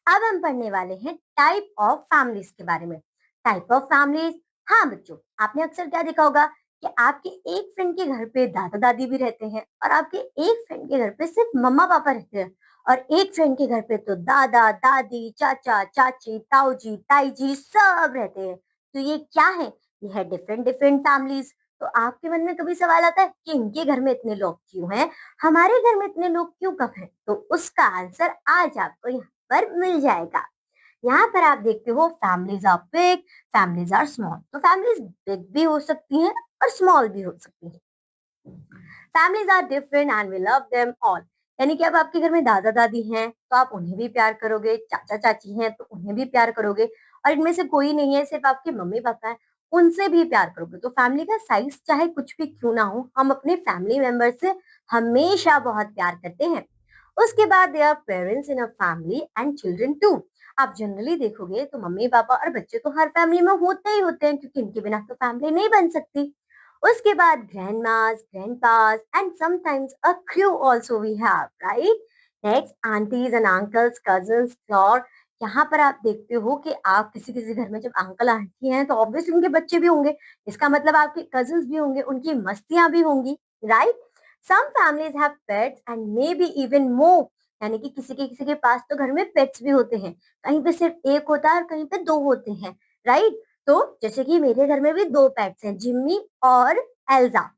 Speaker 1: अब हम पढ़ने वाले हैं टाइप ऑफ फैमिलीज के बारे में। टाइप ऑफ फैमिलीज, हाँ बच्चों, आपने अक्सर क्या देखा होगा कि आपके एक फ्रेंड के घर पे दादा दादी भी रहते हैं, और आपके एक फ्रेंड के घर पे सिर्फ मम्मा पापा रहते हैं, और एक फ्रेंड के घर पे तो दादा दादी चाचा चाची ताऊ जी ताई जी सब रहते हैं। तो ये क्या है? ये है डिफरेंट डिफरेंट फैमिलीज। तो आपके मन में कभी सवाल आता है कि इनके घर में इतने लोग क्यों हैं, हमारे घर में इतने लोग क्यों कम हैं? तो उसका आंसर आज आपको यहाँ पर मिल जाएगा। यहाँ पर आप देखते हो families are big, families are small. तो फैमिलीज बिग भी हो सकती हैं और स्मॉल भी हो सकती हैं। Families are different and we love them all. यानी कि अब आपके घर में दादा दादी हैं तो आप उन्हें भी प्यार करोगे, चाचा चाची हैं तो उन्हें भी प्यार करोगे, और इनमें से कोई नहीं है सिर्फ आपके मम्मी पापा हैं, उनसे भी प्यार करोगे। तो फैमिली का साइज चाहे कुछ भी क्यों ना हो, हम अपने फैमिली मेंबर से हमेशा बहुत प्यार करते हैं। उसके बाद there are parents in a family and children too. आप जनरली देखोगे तो मम्मी पापा और बच्चे तो हर फैमिली में होते ही होते हैं, क्योंकि इनके बिना तो फैमिली नहीं बन सकती। उसके बाद grandmas, grandpas, and sometimes a crew also we have, right? Next, aunties and uncles, cousins, और यहाँ पर आप देखते हो कि आप किसी-किसी घर में जब अंकल-आंटी हैं तो ऑब्वियसली उनके बच्चे भी होंगे। इसका मतलब आपके कज़िन्स भी होंगे, उनकी मस्तियाँ भी होंगी, right? Some families have pets and may be even more, यानी कि किसी के पास तो घर में पेट्स भी होते हैं। कहीं पे सिर्फ 1 होता है और कहीं पे 2 होते हैं, राइट? तो जैसे कि मेरे घर में भी 2 पेट्स हैं, जिम्मी और Elsa.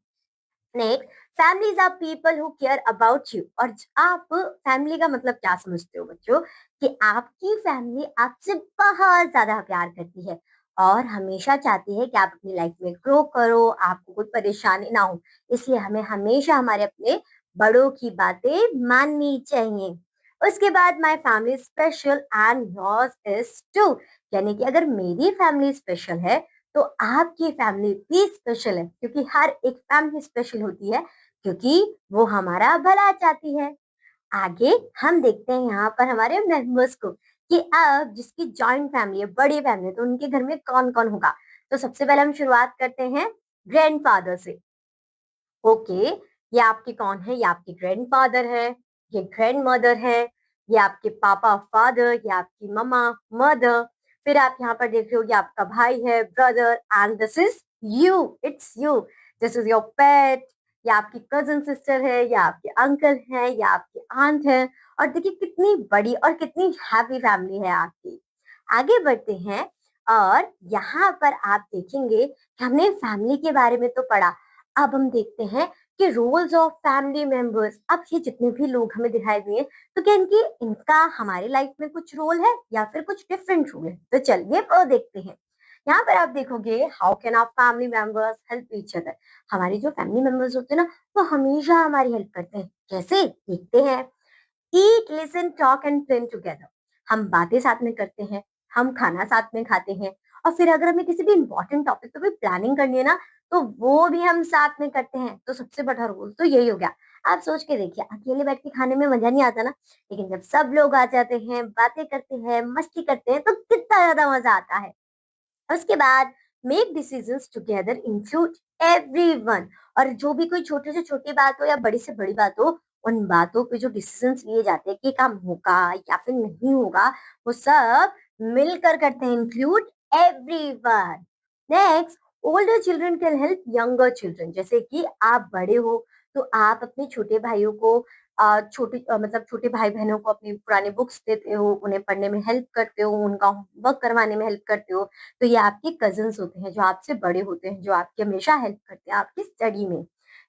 Speaker 1: Next, families are people who care about you. और आप फैमिली का मतलब क्या समझते हो बच्चों? कि आपकी फैमिली आपसे बहुत ज्यादा प्यार करती है और हमेशा चाहती है कि आप अपनी लाइफ में ग्रो करो, आपको कोई परेशानी ना हो। इसलिए हमें हमेशा हमारे अपने बड़ों की बातें माननी चाहिए। उसके बाद my family special and yours is too, यानी कि अगर मेरी फैमिली स्पेशल है तो आपकी फैमिली भी स्पेशल है, क्योंकि हर एक फैमिली स्पेशल होती है क्योंकि वो हमारा भला चाहती है। आगे हम देखते हैं यहाँ पर हमारे मेंबर्स को कि अब जिसकी जॉइंट फैमिली है, बड़ी फैमिली है, तो उनके घर में कौन कौन होगा। तो सबसे पहले हम शुरुआत करते हैं ग्रैंडफादर से। ओके, ये आपके कौन है? ये आपके ग्रैंडफादर है, ये ग्रैंडमदर है, ये आपके पापा फादर, ये आपकी मम्मा मदर। फिर आप यहाँ पर देख रहे हो ये आपका भाई है, brother, and this is you, it's you, this is your पेट। ये आपकी कजन सिस्टर है, या आपके अंकल है, या आपके आंट है। और देखिए कितनी बड़ी और कितनी हैप्पी फैमिली है आपकी। आगे बढ़ते हैं और यहाँ पर आप देखेंगे कि हमने फैमिली के बारे में तो पढ़ा। अब हम देखते हैं कि रोल्स ऑफ फैमिली मेंबर्स। अब ये जितने भी लोग हमें दिखाई दिए, तो क्या इनका हमारी लाइफ में कुछ रोल है या फिर कुछ डिफरेंट रोल है? तो चलिए वो देखते हैं। यहाँ पर आप देखोगे how can our family members help each other. हमारे जो फैमिली मेंबर्स होते हैं ना, वो हमेशा हमारी हेल्प करते हैं। कैसे? देखते हैं। Eat, listen, talk and plan together. हम बातें साथ में करते हैं, हम खाना साथ में खाते हैं, और फिर अगर हमें किसी भी इम्पोर्टेंट टॉपिक पे कोई प्लानिंग करनी है ना, तो वो भी हम साथ में करते हैं। तो सबसे बड़ा रोल तो यही हो गया। आप सोच के देखिए, अकेले बैठ के खाने में मजा नहीं आता ना, लेकिन जब सब लोग आ जाते हैं, बातें करते हैं, मस्ती करते हैं, तो कितना ज्यादा मजा आता है। उसके बाद make decisions together include everyone. और जो भी कोई छोटे से छोटी बात हो या बड़ी से बड़ी बात हो, उन बातों पे जो डिसीजंस लिए जाते हैं कि काम होगा या फिर नहीं होगा, वो सब मिलकर करते हैं, include everyone. Next, older children can help younger children. जैसे कि आप बड़े हो तो आप अपने छोटे भाइयों को मतलब छोटे भाई बहनों को अपनी पुरानी बुक्स देते हो, उन्हें पढ़ने में हेल्प करते हो, उनका होमवर्क करवाने में हेल्प करते हो। तो ये आपके कजिन्स होते हैं जो आपसे बड़े होते हैं, जो आपकी हमेशा हेल्प करते हैं आपकी स्टडी में।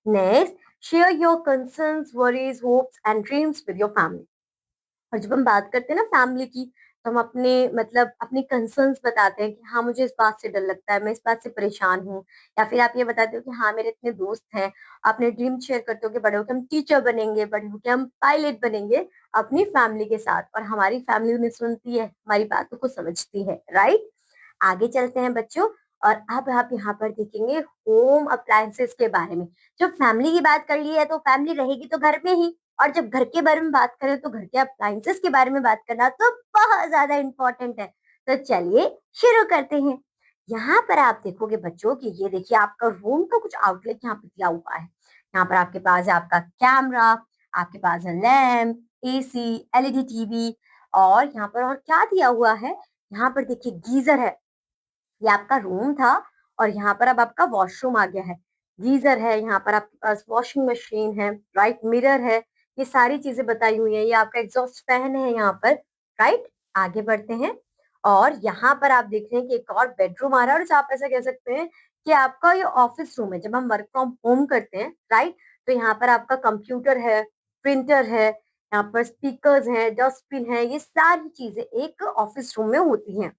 Speaker 1: Next, share your concerns, worries, hopes and dreams with your family. और जब हम बात करते हैं ना फैमिली की, तो हम अपने मतलब अपने कंसर्न्स बताते हैं कि हाँ मुझे इस बात से डर लगता है, मैं इस बात से परेशान हूँ। या फिर आप ये बताते हो कि हाँ मेरे इतने दोस्त हैं। अपने ड्रीम शेयर करते हो कि बड़े होकर हम टीचर बनेंगे, बड़े होकर हम पायलट बनेंगे, अपनी फैमिली के साथ। और हमारी फैमिली उन्हें सुनती है, हमारी बातों को समझती है, राइट? आगे चलते हैं बच्चों। और अब आप यहाँ पर देखेंगे होम अप्लायंसेस के बारे में। जब फैमिली की बात कर ली है तो फैमिली रहेगी तो घर में ही, और जब घर के बारे में बात करें तो घर के अप्लायंसेस के बारे में बात करना तो बहुत ज्यादा इम्पोर्टेंट है। तो चलिए शुरू करते हैं। यहाँ पर आप देखोगे बच्चों कि ये देखिए आपका रूम का कुछ आउटलेट यहाँ पे दिया हुआ है। यहाँ पर आपके पास है आपका कैमरा, आपके पास है लैम्प, एसी, एलईडी टीवी, और यहाँ पर और क्या दिया हुआ है? यहाँ पर देखिए गीजर है। ये आपका रूम था और यहाँ पर अब आपका वॉशरूम आ गया है। गीजर है, यहाँ पर आपके पास वॉशिंग मशीन है, राइट, मिरर है। ये सारी चीजें बताई हुई है। ये आपका एग्जॉस्ट फैन है यहाँ पर, राइट। आगे बढ़ते हैं और यहाँ पर आप देख रहे हैं कि एक और बेडरूम आ रहा है, और आप ऐसा कह सकते हैं कि आपका ये ऑफिस रूम है। जब हम वर्क फ्रॉम होम करते हैं, राइट, तो यहाँ पर आपका कंप्यूटर है, प्रिंटर है, यहाँ पर स्पीकर्स हैं, डस्टबिन है, ये सारी चीजें एक ऑफिस रूम में होती हैं।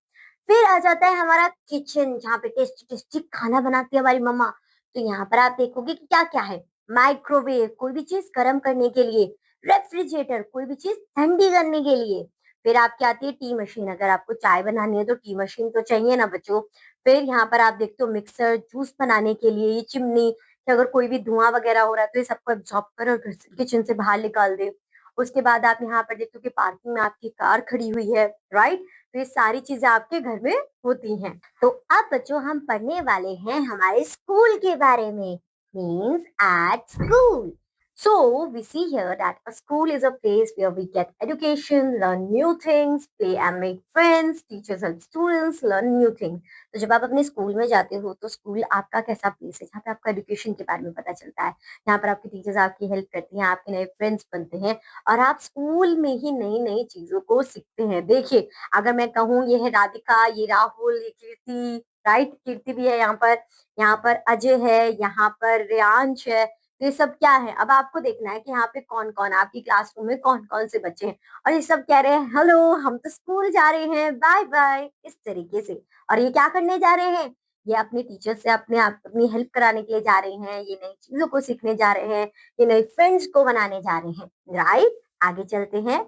Speaker 1: फिर आ जाता है हमारा किचन, जहाँ पे टेस्टी टेस्टी खाना बनाती है हमारी मम्मा। तो यहाँ पर आप देखोगे कि क्या क्या है। माइक्रोवेव, कोई भी चीज गर्म करने के लिए। रेफ्रिजरेटर, कोई भी चीज ठंडी करने के लिए। फिर आपकी आती है टी मशीन, अगर आपको चाय बनानी है तो टी मशीन तो चाहिए ना बच्चों। फिर यहाँ पर आप देखते हो मिक्सर, जूस बनाने के लिए ये चिमनी, कि अगर कोई भी धुआं वगैरह हो रहा है तो ये सबको एब्जॉर्ब कर और किचन से बाहर निकाल दे। उसके बाद आप यहाँ पर देखते हो कि पार्किंग में आपकी कार खड़ी हुई है, राइट। तो ये सारी चीजें आपके घर में होती हैं। तो अब बच्चों हम पढ़ने वाले हैं हमारे स्कूल के बारे में, means at school. So we see here that a school is a place where we get education, learn new things, play and make friends, teachers and students learn new things. तो जब आप अपने school में जाते हो तो school आपका कैसा प्लेस है जहाँ पे आपको एजुकेशन के बारे में पता चलता है, यहाँ पर आपकी टीचर्स आपकी हेल्प करती हैं, आपके नए फ्रेंड्स बनते हैं और आप स्कूल में ही नई नई चीजों को सीखते हैं। देखिए, अगर मैं कहूँ ये है राधिका, ये राहुल, ये कीर्ति, राइट, कीर्ति भी है यहाँ पर अजय है, यहाँ पर रेयांश है। तो ये सब क्या है? अब आपको देखना है कि यहाँ पे कौन-कौन आपकी क्लासरूम में कौन-कौन से बच्चे हैं और ये सब कह रहे हैं, "हेलो, हम तो स्कूल जा रहे हैं, बाय-बाय" इस तरीके से। और ये क्या करने जा रहे हैं? ये अपने टीचर से अपने आप अपनी हेल्प कराने के लिए जा रहे हैं, ये नई चीज़ों को सीखने जा रहे हैं, ये नए फ्रेंड्स को बनाने जा रहे हैं, राइट? आगे चलते हैं।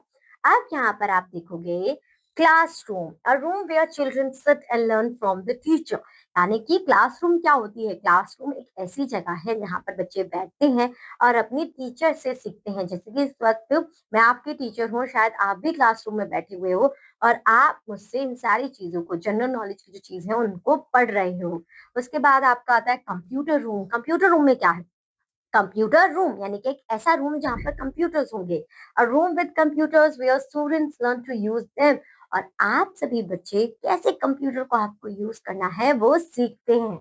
Speaker 1: अब यहाँ पर आप देखोगे classroom, a room where children sit and learn from the teacher. यानी कि क्लासरूम क्या होती है? क्लासरूम एक ऐसी जगह है जहाँ पर बच्चे बैठते हैं और अपनी टीचर से सीखते हैं। जैसे कि इस वक़्त मैं आपकी टीचर हूँ, शायद आप भी क्लासरूम में बैठे हुए हो और आप मुझसे इन सारी चीज़ों को, जनरल नॉलेज की जो चीज़ है, उनको पढ़ रहे हो। उसके बाद आपका आता है कंप्यूटर रूम। कंप्यूटर रूम में क्या है? कंप्यूटर रूम यानी कि एक ऐसा रूम जहाँ पर कंप्यूटर्स होंगे। A room with computers where students learn to use them. और आप सभी बच्चे कैसे कंप्यूटर को आपको यूज़ करना है वो सीखते हैं।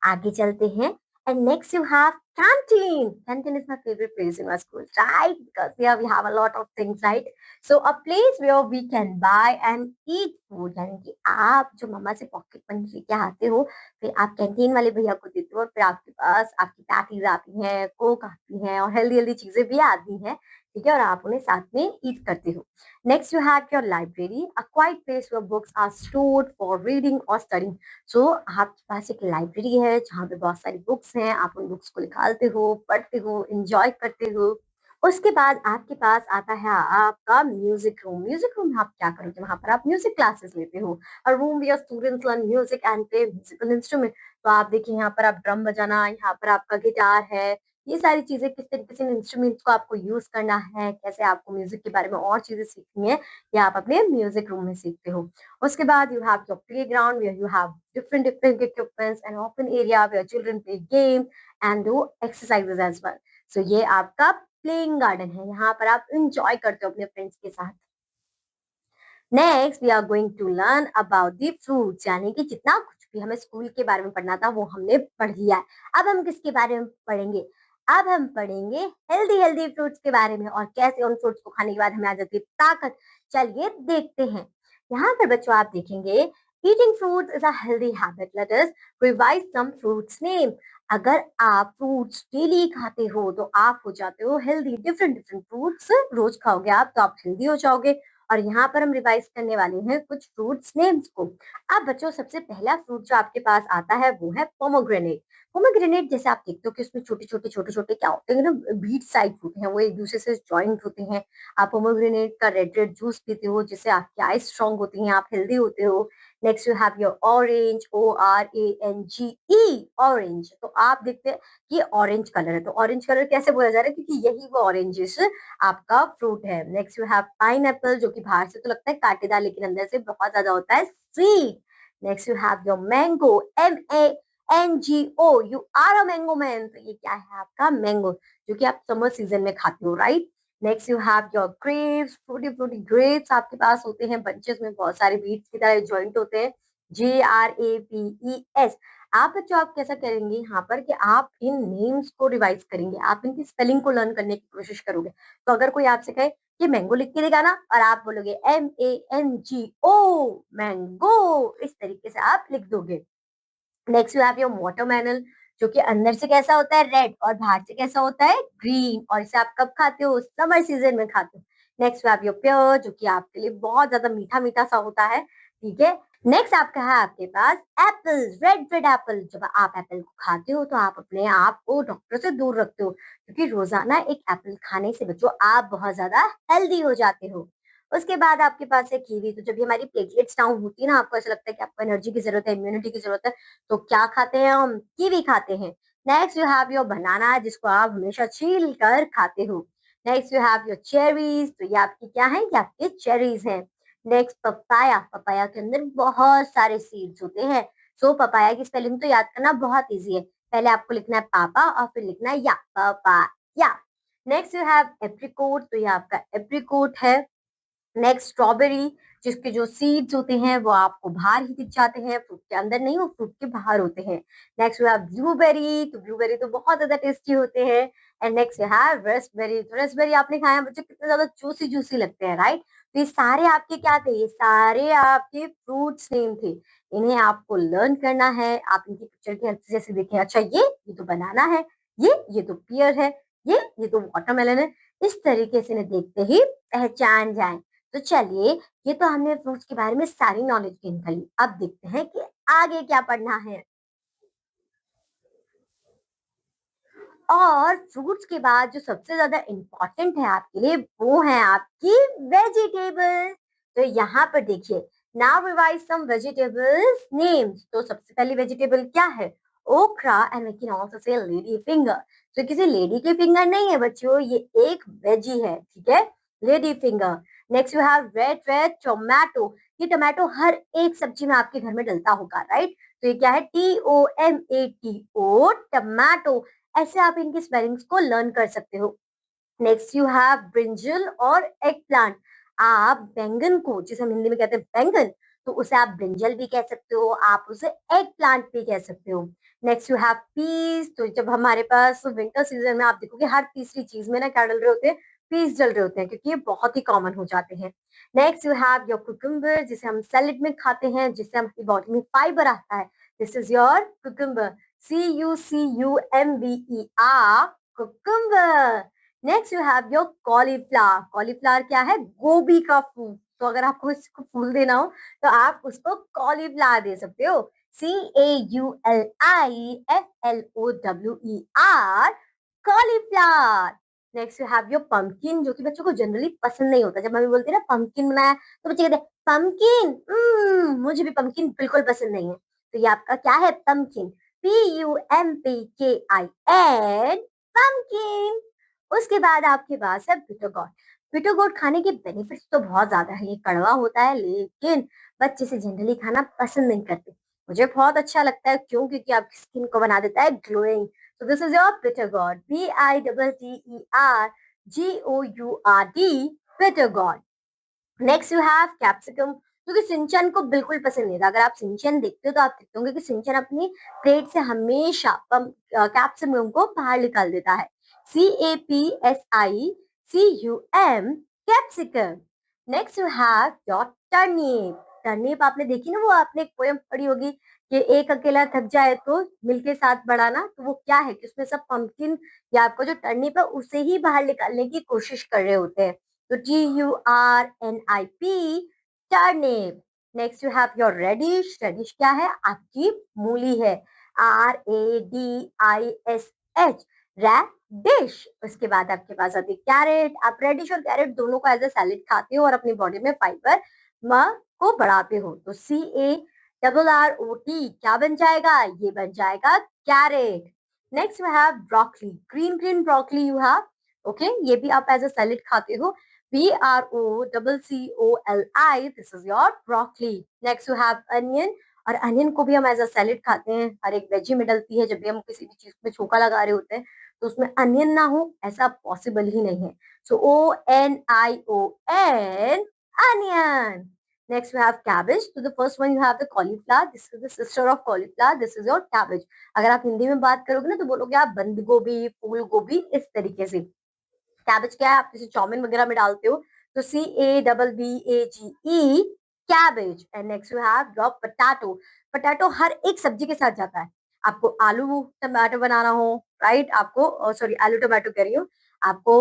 Speaker 1: आगे चलते हैं and next you have canteen. Canteen is my favourite place in my school, right? Because here we have a lot of things, right? So a place where we can buy and eat food. यानी कि आप जो मम्मा से pocket money लेके आते हो, फिर आप कैंटीन वाले भैया को देते हो और फिर आपके पास आपकी पैटीज़ आती हैं, कोक आती हैं और हेल्दी-हेल्दी चीज़ें भी आती हैं, ठीक है? और आप उन्हें साथ में ईट करते हो। Next you have your library, a quiet place where books are stored for reading और स्टडिंग। सो आपके पास एक लाइब्रेरी है जहाँ पे बहुत सारी बुक्स हैं, आप उन बुक्स को निकालते हो, पढ़ते हो, एन्जॉय करते हो। उसके बाद आपके पास आता है आपका म्यूज़िक रूम। म्यूज़िक रूम में आप क्या करोगे? वहाँ पर आप म्यूज़िक क्लासेस लेते हो। A room where students learn music and play musical instrument। तो आप देखिए यहाँ पर आप ड्रम बजाना, यहाँ पर आपका गिटार है, ये सारी चीज़ें किस तरीके से इन इंस्ट्रूमेंट्स को आपको यूज़ करना है, कैसे आपको म्यूज़िक के बारे में और चीज़ें सीखनी है, ये आप अपने म्यूज़िक रूम में सीखते हो। उसके बाद you have your playground where you have different equipments and open area where children play game and do exercises as well. So ये आपका प्लेइंग गार्डन है, यहाँ पर आप एन्जॉय करते हो अपने फ्रेंड्स के साथ। Next we are going to learn about the fruits. यानी कि जितना कुछ भी हमें स्कूल के बारे में पढ़ना था वो हमने पढ़ लिया है। अब हम किसके बारे में पढ़ेंगे? अब हम पढ़ेंगे हेल्दी हेल्दी फ्रूट्स के बारे में और कैसे उन फ्रूट्स को खाने के बाद हमें आ जाती है ताकत। चलिए देखते हैं। यहाँ पर बच्चों आप देखेंगे eating fruits is a healthy habit. Let us revise some fruits name. अगर आप फ्रूट्स डेली खाते हो तो आप हो जाते हो हेल्दी। डिफरेंट डिफरेंट फ्रूट्स रोज खाओगे आप तो आप हेल्दी हो जाओगे। और यहाँ पर हम रिवाइज करने वाले हैं कुछ फ्रूट्स नेम्स को। अब बच्चों सबसे पहला फ्रूट जो आपके पास आता है वो है पोमोग्रेनेट। पोमोग्रेनेट जैसे आप देखते हो कि उसमें छोटे-छोटे क्या होते हैं ना, बीट साइड होते हैं, वो एक दूसरे से जॉइंट होते हैं। आप पोमोग्रेनेट का रेड रेड जूस पीते हो जिससे आपकी आईज स्ट्रांग होती हैं, आप हेल्दी होते हो। Next you have your orange, ORANGE, orange. तो आप देखते हैं कि ऑरेंज कलर है, तो ऑरेंज कलर कैसे बोला जा रहा है क्योंकि यही वो ऑरेंजिश आपका फ्रूट है। नेक्स्ट यू हैव पाइनएप्पल जो कि बाहर से तो लगता है कांटेदार लेकिन अंदर से बहुत ज्यादा होता है sweet. Next you have your mango, MANGO, you are a mango man. तो ये क्या है आपका मैंगो जो कि आप समर सीजन में खाते हो, right? Next you have your grapes, fruity fruity grapes आपके पास होते हैं बंचेस में, बहुत सारे बीट्स की तरह जॉइंट होते हैं। GRAPES। आप बच्चों आप कैसा करेंगे यहाँ पर कि आप इन नेम्स को रिवाइज करेंगे, आप इनकी स्पेलिंग को लर्न करने की कोशिश करोगे। तो अगर कोई आपसे कहे कि मैंगो लिख के दिखाना और आप बोलोगे MANGO, मैंगो, इस तरीके से आप लिख दोगे। Next you have your watermelon जो कि अंदर से कैसा होता है रेड और बाहर से कैसा होता है ग्रीन, और इसे आप कब खाते हो? समर सीजन में खाते हो। Next you have your pair जो कि आपके लिए बहुत ज्यादा मीठा मीठा सा होता है, ठीक है? नेक्स्ट आपका है आपके पास एप्पल, रेड रेड एप्पल। जब आप एप्पल को खाते हो तो आप अपने आप को डॉक्टर से दूर रखते हो क्योंकि रोजाना एक एप्पल खाने से बच्चों आप बहुत ज्यादा हेल्दी हो जाते हो। उसके बाद आपके पास है कीवी। तो जब भी हमारी प्लेटलेट्स डाउन होती है ना, आपको ऐसा लगता है कि आपको एनर्जी की जरूरत है, इम्यूनिटी की जरूरत है, तो क्या खाते हैं हम? कीवी खाते हैं। नेक्स्ट यू हैव योर बनाना जिसको आप हमेशा छील कर खाते हो। Next you have your cherries. तो ये आपकी क्या है? ये आपके चेरीज हैं। Next papaya. पपाया के अंदर बहुत सारे सीड्स होते हैं। सो पपाया की स्पेलिंग तो याद करना बहुत इजी है। पहले आपको लिखना है पापा और फिर लिखना है या, पापा या। नेक्स्ट यू हैव एप्रिकोट, तो ये आपका एप्रिकोट है। नेक्स्ट स्ट्रॉबेरी, जिसके जो सीड्स होते हैं वो आपको बाहर ही दिख जाते हैं, फ्रूट के अंदर नहीं, वो फ्रूट के बाहर होते हैं। नेक्स्ट यू हैव ब्लूबेरी, तो ब्लूबेरी तो बहुत ज्यादा टेस्टी होते हैं। And next you have Raspberry, तो रेस्पबेरी आपने खाया है बच्चों, कितने ज्यादा जूसी जूसी लगते हैं, राइट। तो ये सारे आपके क्या थे, ये सारे आपके फ्रूट्स नेम थे। इन्हें आपको लर्न करना है, आप इनकी पिक्चर की हेल्प से जैसे देखें, अच्छा ये तो बनाना है, ये तो पियर है, ये तो वाटरमेलन है, इस तरीके से इन्हें देखते ही पहचान जाए। तो चलिए, ये तो हमने फ्रूट्स के बारे में सारी नॉलेज गेन कर ली। अब देखते हैं कि आगे क्या पढ़ना है। और फ्रूट्स के बाद जो सबसे ज्यादा इम्पोर्टेंट है आपके लिए, वो है आपकी वेजिटेबल्स। तो यहाँ पर देखिए, now revise some vegetables names. तो सबसे पहली वेजिटेबल क्या है, okra, and we can also say lady finger. तो किसी लेडी के फिंगर नहीं है बच्चों, ये एक वेजी है, ठीक है, lady finger. Next you have read red tomato. ये टोमेटो हर एक सब्जी में आपके घर में डलता होगा, राइट। तो ये क्या है, TOMATO, टमाटो। ऐसे आप इनकी स्पेलिंग्स को लर्न कर सकते हो। नेक्स्ट यू हैव ब्रिंजल और एग प्लांट। आप बैंगन को, जिसे हम हिंदी में कहते हैं बैंगन, तो उसे आप ब्रिंजल भी कह सकते हो, आप उसे एग प्लांट भी कह सकते हो। Next you have piece. तो जब हमारे पास विंटर सीजन में आप देखोगे हर तीसरी चीज में ना क्या डल रहे होते हैं, पीस डल रहे होते हैं, क्योंकि ये बहुत ही कॉमन हो जाते हैं। Next you have your cucumber, जिसे हम सैलेड में खाते हैं, जिससे हमारी बॉडी में फाइबर आता है। This is your cucumber, CUCUMBER, cucumber. Next you have your cauliflower. Cauliflower क्या है, गोभी का फूल। तो अगर आपको इसको फूल देना हो तो आप उसको कॉलीफ्लावर दे सकते हो, CAULIFLOWER, cauliflower. Next you have your pumpkin, जो कि बच्चों को जनरली पसंद नहीं होता। जब मम्मी बोलती है ना पंपकिन बनाया, तो बच्चे कहते हैं पंपकिन, मुझे भी पंपकिन बिल्कुल पसंद नहीं है। तो ये आपका क्या है, पंपकिन, PUMPKIN, पंपकिन। उसके बाद आपके पास है बिटर गोट। बिटर गोट खाने के बेनिफिट्स तो बहुत ज्यादा है, ये कड़वा होता है, लेकिन बच्चे से जनरली खाना पसंद नहीं करते। मुझे बहुत अच्छा लगता है, क्यों, क्योंकि आपकी स्किन को बना देता है glowing. So this is your bitter gourd, BITTERGOURD, bitter gourd. Next you have capsicum, क्योंकि सिंचन को बिल्कुल पसंद नहीं था। अगर आप सिंचन देखते हो तो आप देखते होंगे कि सिंचन अपनी प्लेट से हमेशा कैप्सिकम को बाहर निकाल देता है, CAPSICUM, capsicum. Next you have your turnip. Turnip आपने देखी ना, वो आपने एक पोयम पढ़ी होगी कि एक अकेला थक जाए तो मिलके साथ बढ़ाना। तो वो क्या है कि उसमें सब पंपकिन या आपको जो टर्निप है उसे ही बाहर निकालने की कोशिश कर रहे होते हैं। तो TURNIP, turnip. Next you have your radish. Radish क्या है, आपकी मूली है, RADISH, रेडिश। उसके बाद आपके पास आती है कैरेट। आप रेडिश और कैरेट दोनों को एज ए सैलेड खाते हो और अपनी बॉडी में फाइबर को बढ़ाते हो। तो CARROT क्या बन जाएगा, ये बन जाएगा carrot. Next you have broccoli, green green broccoli you have, okay, ये भी आप एज अ सैलेड खाते हो, BROCCOLI, this is your broccoli. Next you have onion, और अनियन को भी हम एज अ सैलेड खाते हैं, हर एक वेजी में डलती है। जब भी हम किसी भी चीज में छोका लगा रहे होते हैं तो उसमें अनियन ना हो ऐसा पॉसिबल ही नहीं है। सो ONION, onion. Next we have cabbage. So the first one you have the cauliflower. This is the sister of cauliflower. This is your cabbage. अगर आप हिंदी में बात करोगे ना तो बोलोगे आप बंद गोभी, फूल गोभी, इस तरीके से। कैबेज क्या है, आप जैसे चाउमीन वगैरह में डालते हो, तो CABBAGE, cabbage. And next you have your potato. Potato हर एक सब्जी के साथ जाता है। आपको आलू टमाटर बनाना हो, राइट, आपको सॉरी आलू टमाटो कह रही हूँ, आपको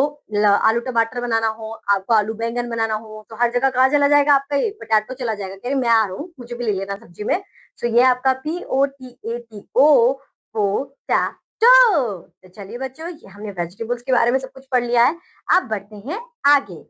Speaker 1: आलू टमाटर बनाना हो, आपको आलू बैंगन बनाना हो, तो हर जगह कहाँ चला जाएगा आपका, ये पोटैटो चला जाएगा। कह रही मैं आ रहा हूँ, मुझे भी ले लेना सब्जी में। सो ये आपका POTATO, पोटैटो। तो चलिए बच्चों, ये हमने वेजिटेबल्स के बारे में सब कुछ पढ़ लिया है। अब बढ़ते हैं आगे।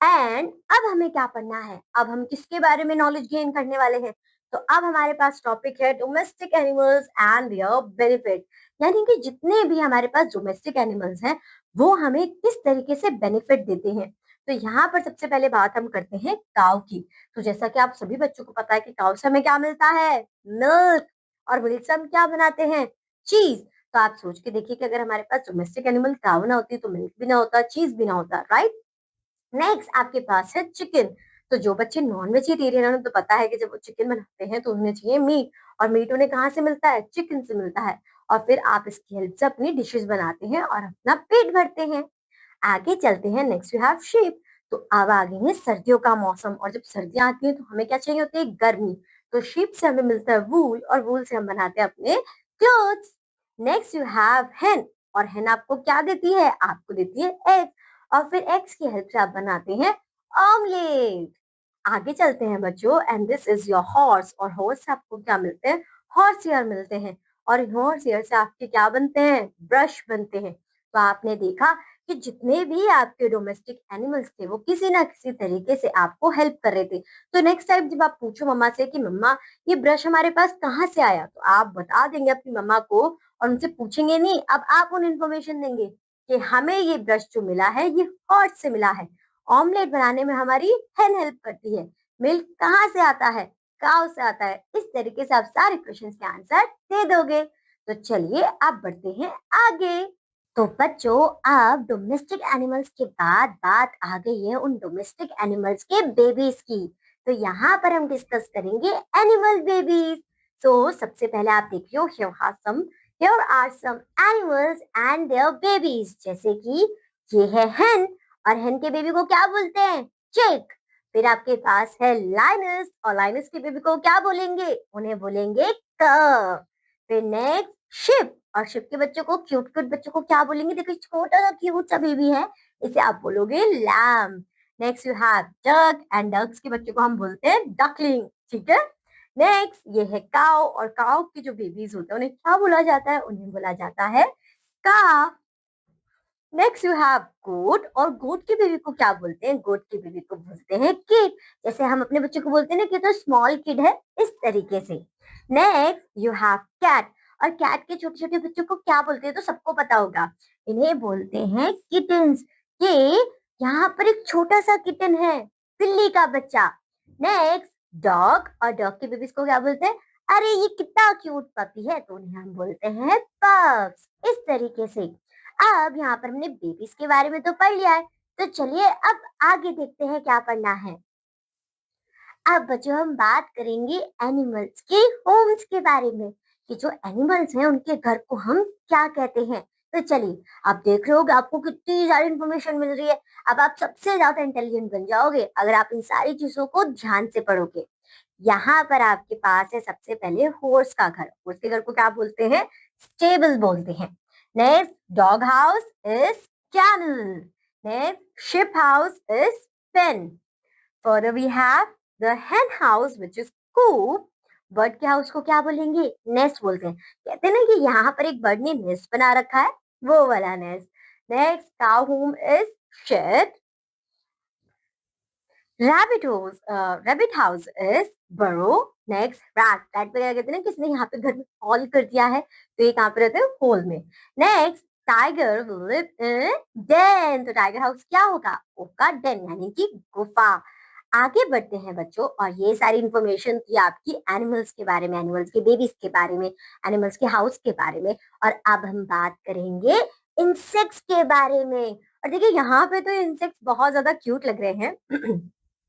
Speaker 1: एंड अब हमें क्या पढ़ना है, अब हम किसके बारे में नॉलेज गेन करने वाले हैं। तो अब हमारे पास टॉपिक है domestic animals and their benefit. यानी कि जितने भी हमारे पास डोमेस्टिक एनिमल्स हैं वो हमें किस तरीके से बेनिफिट देते हैं। तो यहाँ पर सबसे पहले बात हम करते हैं काऊ की। तो जैसा कि आप सभी बच्चों को पता है कि काऊ से हमें क्या मिलता है, मिल्क। और मिल्क से हम क्या बनाते हैं, चीज। तो आप सोच के देखिए कि अगर हमारे पास डोमेस्टिक एनिमल काऊ ना होती तो मिल्क भी ना होता, चीज़ भी ना होता, राइट? नेक्स्ट आपके पास है चिकन। तो जो बच्चे नॉन वेजिटेरियन है उन्हें तो पता है कि जब वो चिकन बनाते हैं तो उन्हें चाहिए मीट, और मीट उन्हें कहाँ से मिलता है? चिकन से मिलता है। और फिर आप इसकी हेल्प से अपनी डिशेस बनाते हैं और अपना पेट भरते हैं। आगे चलते हैं, नेक्स्ट यू हैव शीप। तो अब आ गई है सर्दियों का मौसम, और जब सर्दियां आती है तो हमें क्या चाहिए होती है? गर्मी। तो शीप से हमें मिलता है वूल, और वूल से हम बनाते हैं अपने क्लोथ्स। नेक्स्ट यू हैव हेन, और हेन आपको क्या देती है? आपको देती है एग, और फिर एग्स की हेल्प से आप बनाते हैं ऑमलेट। आगे चलते हैं बच्चों, and this is your horse, और हॉर्स से आपको क्या मिलते हैं? हॉर्स हेयर मिलते हैं, और इन हॉर्स हेयर से आपके क्या बनते हैं? ब्रश बनते हैं। तो आपने देखा कि जितने भी आपके डोमेस्टिक एनिमल्स थे वो किसी ना किसी तरीके से आपको हेल्प कर रहे थे। तो नेक्स्ट टाइम जब आप पूछो मम्मा से कि मम्मा ये ब्रश हमारे पास कहाँ से आया, तो आप बता देंगे अपनी मम्मा को, और उनसे पूछेंगे नहीं, अब आप उन्हें इन्फॉर्मेशन देंगे कि हमें ये ब्रश जो मिला है ये हॉर्स से मिला है। ऑमलेट बनाने में हमारी हेन हेल्प करती है। मिल्क कहाँ से आता है? काउ से आता है। इस तरीके से आप सारे क्वेश्चंस के आंसर दे दोगे। तो चलिए आप बढ़ते हैं आगे। तो बच्चों, अब डोमेस्टिक एनिमल्स के बाद बात आ गई है उन डोमेस्टिक एनिमल्स के बेबीज की। तो यहाँ पर हम डिस्कस करेंगे एनिमल बेबीज। तो सबसे पहले आप देखियो, here are some animals and their babies, जैसे कि ये है hen, और hen के बेबी को क्या बोलते हैं? चिक। फिर आपके पास है लाइनस, और लाइनस के बेबी को क्या बोलेंगे? उन्हें बोलेंगे कव। फिर नेक्स्ट शिप, और शिप के बच्चों को, क्यूट क्यूट बच्चों को क्या बोलेंगे? देखो छोटा सा क्यूट सा बेबी है, इसे आप बोलोगे lamb. Next you have duck, and ducks के बच्चों को हम बोलते हैं डकलिंग, ठीक है। नेक्स्ट ये है काउ, और काउ के जो बेबीज होते हैं उन्हें क्या बोला जाता है? उन्हें बोला जाता है काफ। नेक्स्ट यू हैव गोट, और गोट के बेबी को क्या बोलते हैं? गोट के बेबी को बोलते हैं किड, जैसे हम अपने बच्चों को बोलते हैं ना कि तो स्मॉल किड है, इस तरीके से। नेक्स्ट यू हैव कैट, और कैट के छोटे छोटे बच्चों को क्या बोलते हैं? तो सबको पता होगा, इन्हें बोलते हैं किटन्स। ये यहाँ पर एक छोटा सा किटन है, बिल्ली का बच्चा। नेक्स्ट डॉग, और डॉग के बेबीज को क्या बोलते हैं? अरे ये कितना क्यूट पपी है, तो उन्हें हम बोलते हैं पप्स, इस तरीके से। अब यहाँ पर हमने बेबीज के बारे में तो पढ़ लिया है, तो चलिए अब आगे देखते हैं क्या पढ़ना है। अब बच्चों हम बात करेंगे एनिमल्स के होम्स के बारे में, कि जो एनिमल्स हैं उनके घर को हम क्या कहते हैं। तो चलिए, आप देख रहे होगे आपको कितनी सारी इंफॉर्मेशन मिल रही है। अब आप सबसे ज्यादा इंटेलिजेंट बन जाओगे अगर आप इन सारी चीजों को ध्यान से पढ़ोगे। यहाँ पर आपके पास है सबसे पहले हॉर्स का घर। हॉर्स के घर को क्या बोलते हैं? स्टेबल बोलते हैं। Next dog house is kennel. Next sheep house is pen. Further we have the hen house which is coop. Bird के हाउस को क्या बोलेंगे? नेस्ट बोलते हैं। कहते हैं ना कि यहाँ पर एक बर्ड ने नेस्ट बना रखा है, वो वाला nest. Next cow home is shed. Rabbit house is burrow. Next rat, rat पे क्या कहते हैं ना, किसने यहाँ पे घर में हॉल कर दिया है, तो ये कहाँ पे रहते हैं? होल में। Next tiger will live in den. तो टाइगर हाउस क्या होगा? उसका डेन यानी कि गुफा। आगे बढ़ते हैं बच्चों, और ये सारी इंफॉर्मेशन थी आपकी एनिमल्स के बारे में, एनिमल्स के बेबीज के बारे में, एनिमल्स के हाउस के बारे में। और अब हम बात करेंगे इंसेक्ट्स के बारे में। और देखिए यहाँ पे तो इंसेक्ट्स बहुत ज्यादा क्यूट लग रहे हैं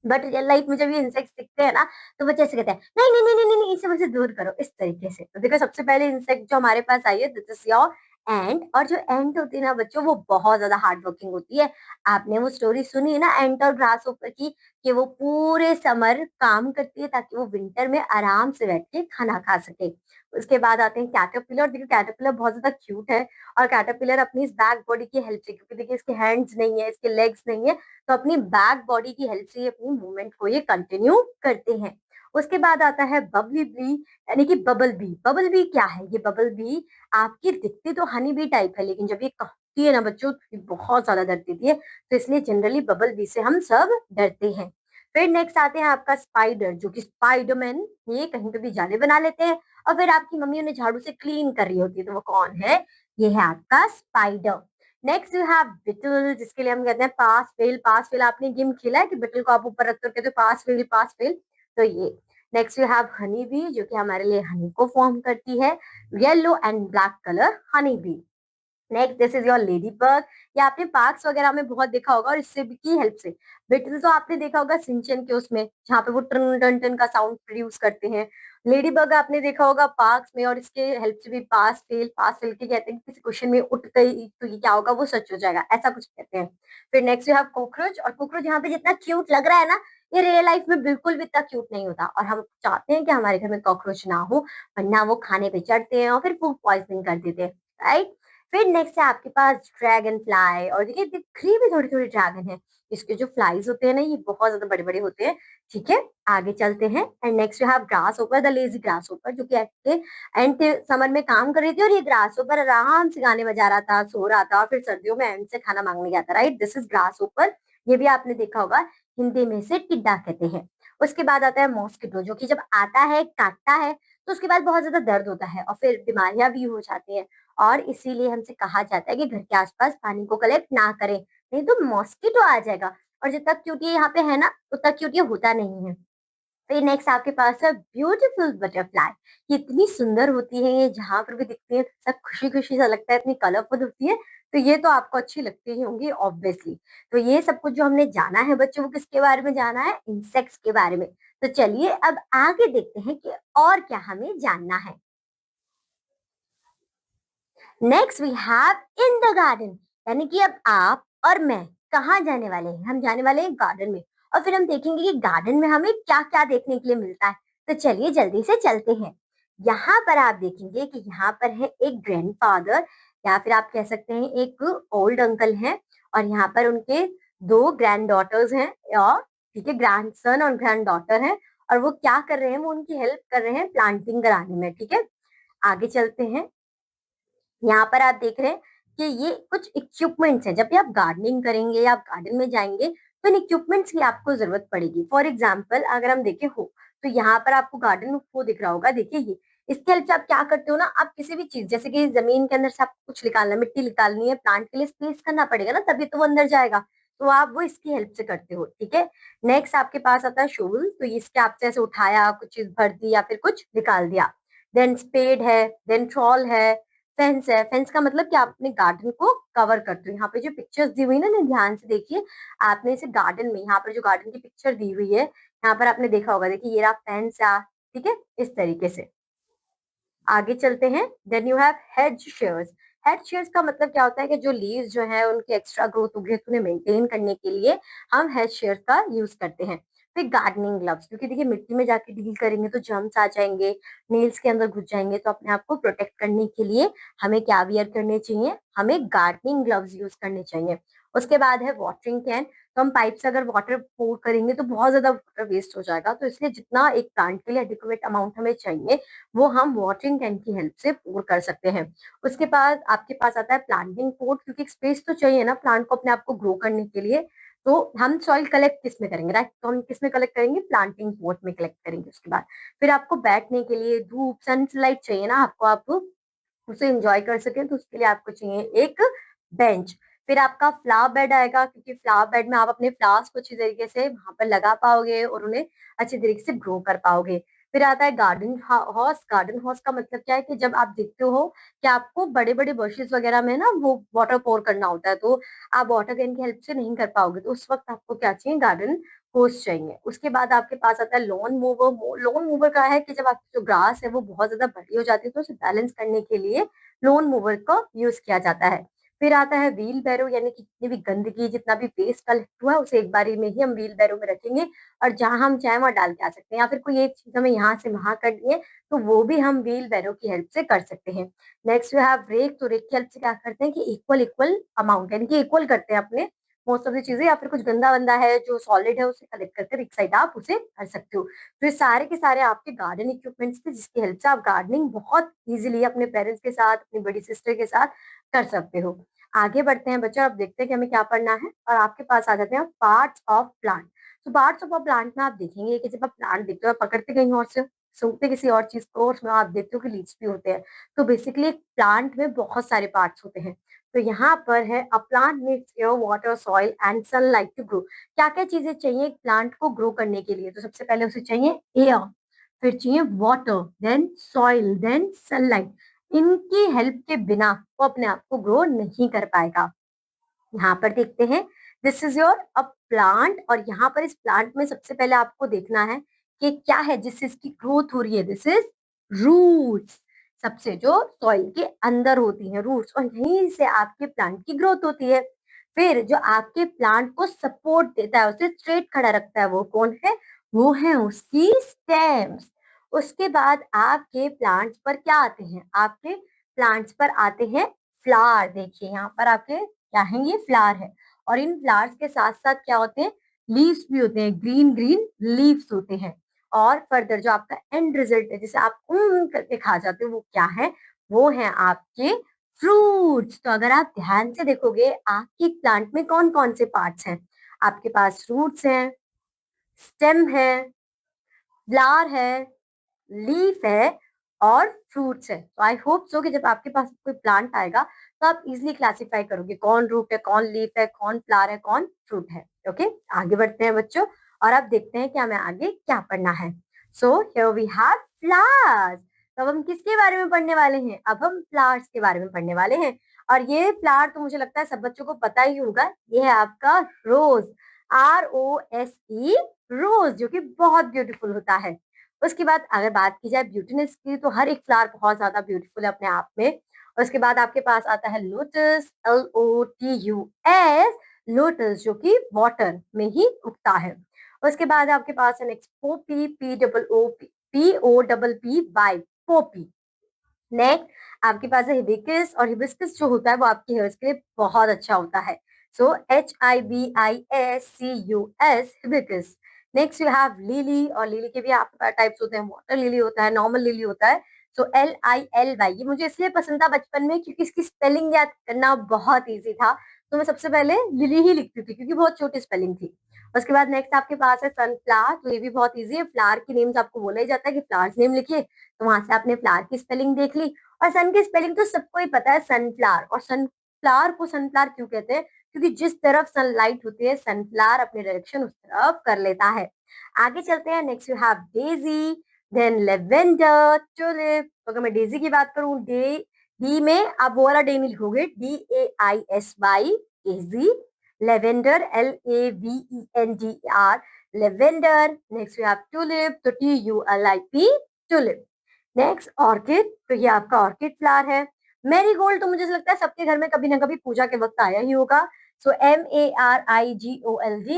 Speaker 1: बट रियल लाइफ में जब ये इंसेक्ट्स दिखते हैं ना, तो बच्चे ऐसे कहते हैं नहीं नहीं नहीं नहीं नहीं, इसे मुझसे दूर करो, इस तरीके से। तो देखो सबसे पहले इंसेक्ट जो हमारे पास आई है, दिस इज योर एंट। और जो एंट होती है ना बच्चों, वो बहुत ज्यादा हार्ड वर्किंग होती है। आपने वो स्टोरी सुनी है ना एंट और ग्रास ऊपर की, कि वो पूरे समर काम करती है ताकि वो विंटर में आराम से बैठ के खाना खा सके। उसके बाद आते हैं कैटरपिलर। देखिए कैटरपिलर बहुत ज्यादा क्यूट है, और कैटरपिलर अपनी इस बैक बॉडी की हेल्प से, क्योंकि देखिए इसके हैंड्स नहीं है, इसके लेग्स नहीं है, तो अपनी बैक बॉडी की हेल्प से अपनी मूवमेंट को ये कंटिन्यू करते हैं। उसके बाद आता है बबली बी, यानी कि बबल बी। बबल बी क्या है? ये बबल बी आपकी दिखती तो हनी बी टाइप है, लेकिन जब ये कहती है ना बच्चों, तो ये बहुत ज्यादा डर देती है, तो इसलिए जनरली बबल बी से हम सब डरते हैं। फिर नेक्स्ट आते हैं आपका स्पाइडर, जो कि स्पाइडरमैन, ये कहीं पे भी जाले बना लेते हैं, और फिर आपकी मम्मी उन्हें झाड़ू से क्लीन कर रही होती है, तो वो कौन है? ये है आपका spider. Next you have beetle, जिसके लिए हम कहते हैं पास फेल। पास फेल आपने गेम खेला है कि बिटल को आप ऊपर रखते हो कहते हो पास फेल पास फेल, तो ये। Next we have honey bee जो कि हमारे लिए हनी को फॉर्म करती है, yellow and black colour honey bee. Next this is your lady bug. ये आपने पार्क्स वगैरह में बहुत देखा होगा और इससे भी की हेल्प से। बिटल तो आपने देखा होगा सिंचन के उसमें, जहाँ पे वो टन टन टन का साउंड प्रोड्यूस करते हैं। लेडी बग आपने देखा होगा पार्क्स में, और इसके हेल्प से भी पास फेल के कहते हैं कि किसी क्वेश्चन में उठ गई तो ये क्या होगा, वो सच हो जाएगा, ऐसा कुछ कहते हैं। फिर नेक्स्ट यू हैव कॉकरोच। और कॉकरोच यहाँ पे जितना क्यूट लग रहा है ना, ये रियल लाइफ में बिल्कुल भी इतना क्यूट नहीं होता, और हम चाहते हैं कि हमारे घर में कॉकरोच ना हो, वरना वो खाने पे चढ़ते हैं और फिर फूड पॉइजनिंग कर देते हैं, राइट। फिर नेक्स्ट है आपके पास ड्रैगन फ्लाई। और देखिए दिखरी भी थोड़ी थोड़ी ड्रैगन है। इसके जो फ्लाइज होते हैं ना, ये बहुत ज्यादा बड़े बड़े होते हैं। ठीक है, आगे चलते हैं। And next you have grass ओपर, द लेजी ग्रास ओपर, जो कि आपके एंड समर में काम कर रही थी, और ये ग्रास ओपर आराम से गाने बजा रहा था, सो रहा था, और फिर सर्दियों में एंड से खाना मांगने गया था, राइट। दिस इज ग्रास ओपर। ये भी आपने देखा होगा, हिंदी में इसे टिड्डा कहते हैं। उसके बाद आता है मॉस्किटो, जो कि जब आता है काटता है तो उसके बाद बहुत ज्यादा दर्द होता है और फिर बीमारियां भी हो जाती है। और इसीलिए हमसे कहा जाता है कि घर के आसपास पानी को कलेक्ट ना करें, नहीं तो मॉस्किटो आ जाएगा। और जितना क्यूट ये यहाँ पे है ना, उतना क्यूट ये होता नहीं है। फिर नेक्स्ट आपके पास है ब्यूटीफुल बटरफ्लाई। ये इतनी सुंदर होती है, ये जहां पर भी दिखती है सब खुशी खुशी सा लगता है, इतनी कलरफुल होती है। तो ये तो आपको अच्छी लगती ही होंगी ऑब्वियसली। तो ये सब कुछ जो हमने जाना है बच्चों को, किसके बारे में जाना है, इंसेक्ट्स के बारे में। तो चलिए अब आगे देखते हैं कि और क्या हमें जानना है। Next we have in the garden, यानी कि अब आप और मैं कहाँ जाने वाले हैं, हम जाने वाले हैं गार्डन में। और फिर हम देखेंगे कि गार्डन में हमें क्या क्या देखने के लिए मिलता है। तो चलिए जल्दी से चलते हैं। यहाँ पर आप देखेंगे कि यहाँ पर है एक ग्रैंडफादर, या फिर आप कह सकते हैं एक ओल्ड अंकल हैं। और यहाँ पर उनके दो ग्रैंड डॉटर्स हैं, और ठीक है ग्रैंडसन और ग्रैंड डॉटर हैं। और वो क्या कर रहे हैं, वो उनकी हेल्प कर रहे हैं प्लांटिंग कराने में। ठीक है, आगे चलते हैं। यहाँ पर आप देख रहे हैं कि ये कुछ इक्विपमेंट्स हैं। जब भी आप गार्डनिंग करेंगे या आप गार्डन में जाएंगे तो इन इक्विपमेंट्स की आपको जरूरत पड़ेगी। फॉर एग्जाम्पल अगर हम देखें हो, तो यहाँ पर आपको गार्डन में वो दिख रहा होगा, देखिए ये। इसके हेल्प से आप क्या करते हो ना, आप किसी भी चीज जैसे कि जमीन के अंदर से आप कुछ निकालना, मिट्टी निकालनी है, प्लांट के लिए स्पेस करना पड़ेगा ना, तभी तो वो अंदर जाएगा। तो आप वो इसकी हेल्प से करते हो। ठीक है, नेक्स्ट आपके पास आता है शोवल। तो इसके आपसे ऐसे उठाया, कुछ चीज भर दी या फिर कुछ निकाल दिया। देन स्पेड है, देन ट्रॉल है, फेंस है। फेंस का मतलब कि आप अपने गार्डन को कवर करते हो। यहाँ पे जो पिक्चर्स दी हुई ना ध्यान से देखिए। आपने इसे गार्डन में, यहाँ पर जो गार्डन की पिक्चर दी हुई है, यहाँ पर आपने देखा होगा, देखिए ये रहा फेंस आ। ठीक है, इस तरीके से आगे चलते हैं। Then you have hedge shears. Hedge shears का मतलब क्या होता है कि जो लीव्स जो है उनकी एक्स्ट्रा ग्रोथ वगैरह उन्हें मेंटेन करने के लिए हम हेज शेयर्स का यूज करते हैं। फिर गार्डनिंग ग्लव्स, क्योंकि देखिए मिट्टी में जाके डील करेंगे तो जर्म्स आ जाएंगे, नेल्स के अंदर घुस जाएंगे। तो अपने आप को प्रोटेक्ट करने के लिए हमें क्या वियर करने चाहिए, हमें गार्डनिंग ग्लव्स यूज करने चाहिए। उसके बाद है वाटरिंग कैन। तो हम पाइप से अगर वाटर पोर करेंगे तो बहुत ज्यादा वाटर वेस्ट हो जाएगा, तो इसलिए जितना एक प्लांट के लिए एडिक्वेट अमाउंट हमें चाहिए, वो हम वाटरिंग कैन की हेल्प से पोर कर सकते हैं। उसके बाद आपके पास आता है प्लांटिंग पॉट, क्योंकि स्पेस तो चाहिए ना प्लांट को अपने आप को ग्रो करने के लिए। तो हम सॉइल कलेक्ट किस में करेंगे, राइट, तो हम किस में कलेक्ट करेंगे, प्लांटिंग पॉट में कलेक्ट करेंगे। उसके बाद फिर आपको बैठने के लिए धूप सनलाइट चाहिए ना आपको, आप उसे एंजॉय कर सकें, तो उसके लिए आपको चाहिए एक बेंच। फिर आपका फ्लावर बेड आएगा, क्योंकि फ्लावर बेड में आप अपने फ्लावर्स को अच्छी तरीके से वहां पर लगा पाओगे और उन्हें अच्छी तरीके से ग्रो कर पाओगे। फिर आता है गार्डन हॉर्स। गार्डन हॉर्स का मतलब क्या है कि जब आप देखते हो कि आपको बड़े बड़े बर्शेस वगैरह में ना वो वाटर पोर करना होता है, तो आप वाटर कैन की हेल्प से नहीं कर पाओगे, तो उस वक्त आपको क्या चाहिए, गार्डन होस चाहिए। उसके बाद आपके पास आता है लॉन मूवर। लॉन मूवर का है कि जब आपकी जो ग्रास है वो बहुत ज्यादा बड़ी हो जाती है, तो उसे बैलेंस करने के लिए लॉन मूवर का यूज किया जाता है। फिर आता है व्हील बैरो, यानी कि जितनी भी गंदगी, जितना भी वेस्ट कलेक्ट हुआ है उसे एक बारी में ही हम व्हील बैरो में रखेंगे, और जहां हम चाहे वहां डाल के आ सकते हैं। या फिर कोई एक चीज हमें यहाँ से वहां करनी है, तो वो भी हम व्हील बैरो की हेल्प से कर सकते हैं। Next we have rake. तो रेक की हेल्प से क्या करते हैं कि इक्वल इक्वल अमाउंट, यानी कि इक्वल करते हैं अपने मोस्ट ऑफ द चीजें, या फिर कुछ गंदा वंदा है जो सॉलिड है उसे कलेक्ट करके एक साइड आप उसे कर सकते हो। तो ये सारे के सारे आपके गार्डन इक्विपमेंट्स थे, जिसकी हेल्प से आप गार्डनिंग बहुत इजीली अपने पेरेंट्स के साथ, अपनी बड़ी सिस्टर के साथ कर सकते हो। आगे बढ़ते हैं बच्चों, अब देखते हैं कि हमें क्या पढ़ना है, और आपके पास आ जाते हैं पार्ट्स ऑफ प्लांट। तो पार्ट्स ऑफ अ प्लांट में आप देखेंगे कि जब आप प्लांट देखते हो, आप पकड़ते कहीं और से, सूंघते किसी और चीज को, और उसमें आप देखते हो कि लीव्स भी होते हैं। तो बेसिकली एक प्लांट में बहुत सारे पार्ट्स होते हैं। तो यहाँ पर है a plant needs air water soil and sunlight to grow. क्या क्या चीजें चाहिए एक प्लांट को ग्रो करने के लिए, तो सबसे पहले उसे चाहिए एयर। फिर चाहिए water, then soil, then sunlight. इनकी हेल्प के बिना वो अपने आप को ग्रो नहीं कर पाएगा। यहाँ पर देखते हैं, this is your a plant, और यहाँ पर इस प्लांट में सबसे पहले आपको देखना है कि क्या है जिससे इसकी ग्रोथ हो रही है। दिस इज रूट्स, सबसे जो सॉइल के अंदर होती हैं रूट्स, और यहीं से आपके प्लांट की ग्रोथ होती है। फिर जो आपके प्लांट को सपोर्ट देता है, उसे स्ट्रेट खड़ा रखता है, वो कौन है? वो है उसकी स्टेम्स। उसके बाद आपके प्लांट्स पर क्या आते हैं? आपके प्लांट्स पर आते हैं फ्लावर। देखिए यहाँ पर आपके क्या है? ये फ्लावर है। और इन फ्लावर्स के साथ साथ क्या होते हैं? लीव्स भी होते हैं, ग्रीन ग्रीन लीव्स होते हैं। और फर्दर जो आपका एंड रिजल्ट है, जिसे आप करके खा जाते हो, वो क्या है? वो है आपके फ्रूट्स। तो अगर आप ध्यान से देखोगे, आपके प्लांट में कौन कौन से पार्ट्स हैं? आपके पास रूट्स हैं, स्टेम है, फ्लावर है, लीफ है, और फ्रूट्स है। तो आई होप सो कि जब आपके पास कोई प्लांट आएगा तो आप इजिली क्लासिफाई करोगे कौन रूट है, कौन लीफ है, कौन फ्लावर है, कौन फ्रूट है। ओके, आगे बढ़ते हैं बच्चों, और अब देखते हैं कि हमें आगे क्या पढ़ना है। So here we have flowers. तो अब हम किसके बारे में पढ़ने वाले हैं? अब हम फ्लावर्स के बारे में पढ़ने वाले हैं। और ये फ्लावर तो मुझे लगता है सब बच्चों को पता ही होगा, ये है आपका रोज, ROSE, रोज, जो कि बहुत ब्यूटीफुल होता है। उसके बाद अगर बात की जाए ब्यूटीनेस की, तो हर एक फ्लावर बहुत ज्यादा ब्यूटीफुल है अपने आप में। उसके बाद आपके पास आता है लोटस, LOTUS, लोटस, जो कि वाटर में ही उगता है। उसके बाद आपके पास है next Poppy, POOPY, Poppy. Next आपके पास है हिबिस्कस, और हिबिस्कस जो होता है वो आपके हेयर्स के लिए बहुत अच्छा होता है। सो HIBISCUS, hibiscus. Next you have lily, और लिली के भी आपके पास टाइप्स होते हैं, वाटर लिली होता है, नॉर्मल लिली होता है। सो LILY, ये मुझे इसलिए पसंद था बचपन में क्योंकि इसकी स्पेलिंग याद करना बहुत ईजी था। तो मैं सबसे पहले लिली ही लिखती थी क्योंकि बहुत छोटी स्पेलिंग थी। उसके बाद नेक्स्ट आपके पास है सनफ्लावर, तो ये भी बहुत ईजी है। फ्लावर की नेम्स आपको बोला ही जाता है कि फ्लावर्स नेम लिखिए, तो वहां से आपने फ्लावर की स्पेलिंग देख ली। और सन की स्पेलिंग तो सबको ही पता है, सनफ्लावर। और सनफ्लावर को सनफ्लावर क्यों कहते हैं? क्योंकि जिस तरफ सनलाइट होती है, सनफ्लावर अपने डायरेक्शन उस तरफ कर लेता है। आगे चलते हैं, next you have daisy, then lavender, tulip. अगर मैं डेजी की बात करूं, डे, डी में आप वो वाला डे नहीं लिखोगे, DAISY, Daisy. Lavender, LAVENDR, lavender. Next you have tulip, तो TULIP, टुलिप। नेक्स्ट ऑर्किड, तो ये आपका ऑर्किड फ्लावर है। मैरीगोल्ड तो मुझे लगता है सबके घर में कभी ना कभी पूजा के वक्त आया ही होगा। So MARIGOLD,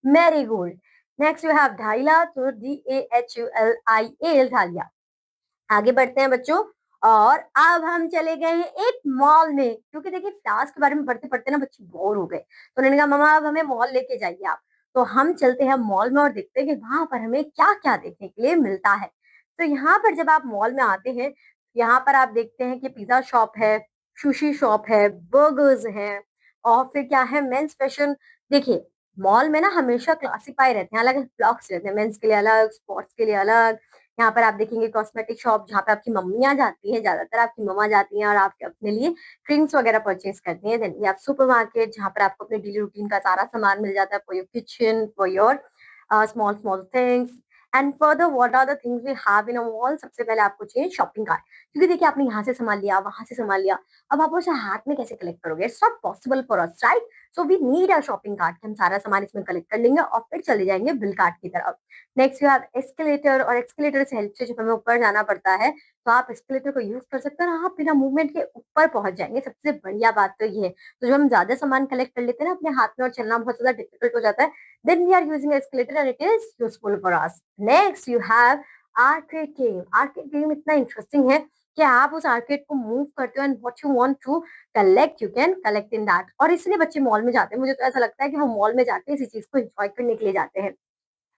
Speaker 1: marigold. Next you have dahlia, तो DAHULIA, ढालिया। आगे बढ़ते हैं बच्चों, और अब हम चले गए हैं एक मॉल में, क्योंकि देखिए फ्लावर्स के बारे में पढ़ते पढ़ते ना बच्चे बोर हो गए, तो उन्होंने कहा मम्मा अब हमें मॉल लेके जाइए आप। तो हम चलते हैं मॉल में और देखते हैं कि वहां पर हमें क्या क्या देखने के लिए मिलता है। तो यहाँ पर जब आप मॉल में आते हैं, यहाँ पर आप देखते हैं कि पिज्जा शॉप है, सुशी शॉप है, बर्गर्स हैं, और फिर क्या है, मेंस फैशन। देखिए मॉल में ना हमेशा क्लासिफाई रहते हैं, अलग अलग ब्लॉक्स रहते हैं, मेंस के लिए अलग, स्पोर्ट्स के लिए अलग। यहाँ पर आप देखेंगे कॉस्मेटिक शॉप, जहाँ पे आपकी मम्मियाँ जाती हैं, ज्यादातर आपकी मम्मा जाती हैं और आपके अपने लिए क्रीम्स वगैरह परचेज करती हैं। देन ये आप सुपर मार्केट, जहाँ पर आपको अपने डेली रूटीन का सारा सामान मिल जाता है, for your kitchen, for your small small things. And further what are the things we have in a mall? सबसे पहले आपको चाहिए शॉपिंग कार्ट, क्योंकि देखिए आपने यहाँ से सामान लिया, वहां से सामान लिया, अब आप उसे हाथ में कैसे कलेक्ट करोगे? It's not possible for us, right? So we need a shopping cart, हम सारा सामान इसमें कलेक्ट कर लेंगे और फिर चले जाएंगे बिल कार्ट की तरफ। नेक्स्ट यू हैव एस्केलेटर, और एस्केलेटर से हेल्प से जब हमें ऊपर जाना पड़ता है, तो आप एस्केलेटर को यूज कर सकते हैं और आप बिना मूवमेंट के ऊपर पहुंच जाएंगे। सबसे बढ़िया बात तो ये है। तो जब हम ज्यादा सामान कलेक्ट कर लेते हैं ना अपने हाथ में और चलना बहुत ज्यादा डिफिकल्ट हो जाता है, then we are using escalator and it is useful for us. Next you have arcade game. Arcade game इतना इंटरेस्टिंग है कि आप उस आर्केड को मूव करते हो and what you want to collect you can collect in that. और इसलिए बच्चे मॉल में जाते हैं, मुझे तो ऐसा लगता है कि वो मॉल में जाके इसी चीज को एंजॉय करने के लिए जाते हैं।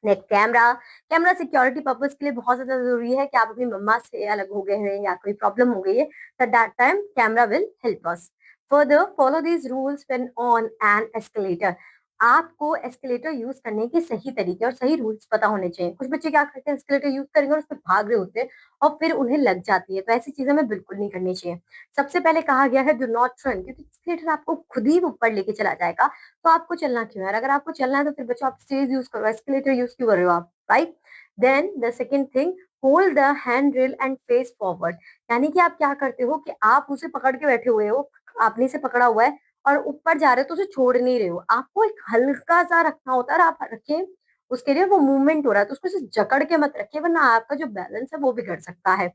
Speaker 1: Next camera. Camera security purpose के लिए बहुत ज्यादा जरूरी है कि आप अपनी मम्मा से अलग हो गए हैं या कोई प्रॉब्लम हो गई है, तो that time camera will help us. Further follow these rules when on an escalator. आपको एस्केलेटर यूज करने के सही तरीके और सही रूल्स पता होने चाहिए। कुछ बच्चे क्या करते हैं, एस्केलेटर यूज करेंगे और उस पर भाग रहे होते हैं और फिर उन्हें लग जाती है, तो ऐसी चीजें हमें बिल्कुल नहीं करनी चाहिए। सबसे पहले कहा गया है डू नॉट रन, क्योंकि एस्केलेटर आपको खुद ही ऊपर लेके चला जाएगा, तो आपको चलना क्यों है? अगर आपको चलना है तो फिर बच्चों आप स्टेज यूज करो, एस्केलेटर यूज क्यों कर रहे हो आप, right? Then the second thing, hold the hand rail and face forward, यानी कि आप क्या करते हो कि आप उसे पकड़ के बैठे हुए हो, आपने इसे पकड़ा हुआ है और ऊपर जा रहे हो तो उसे छोड़ नहीं रहे हो, आपको एक हल्का सा रखना होता है और आप रखें, उसके लिए वो मूवमेंट हो रहा है तो उसको सिर्फ जकड़ के मत रखिए वरना आपका जो बैलेंस है वो बिगड़ सकता है।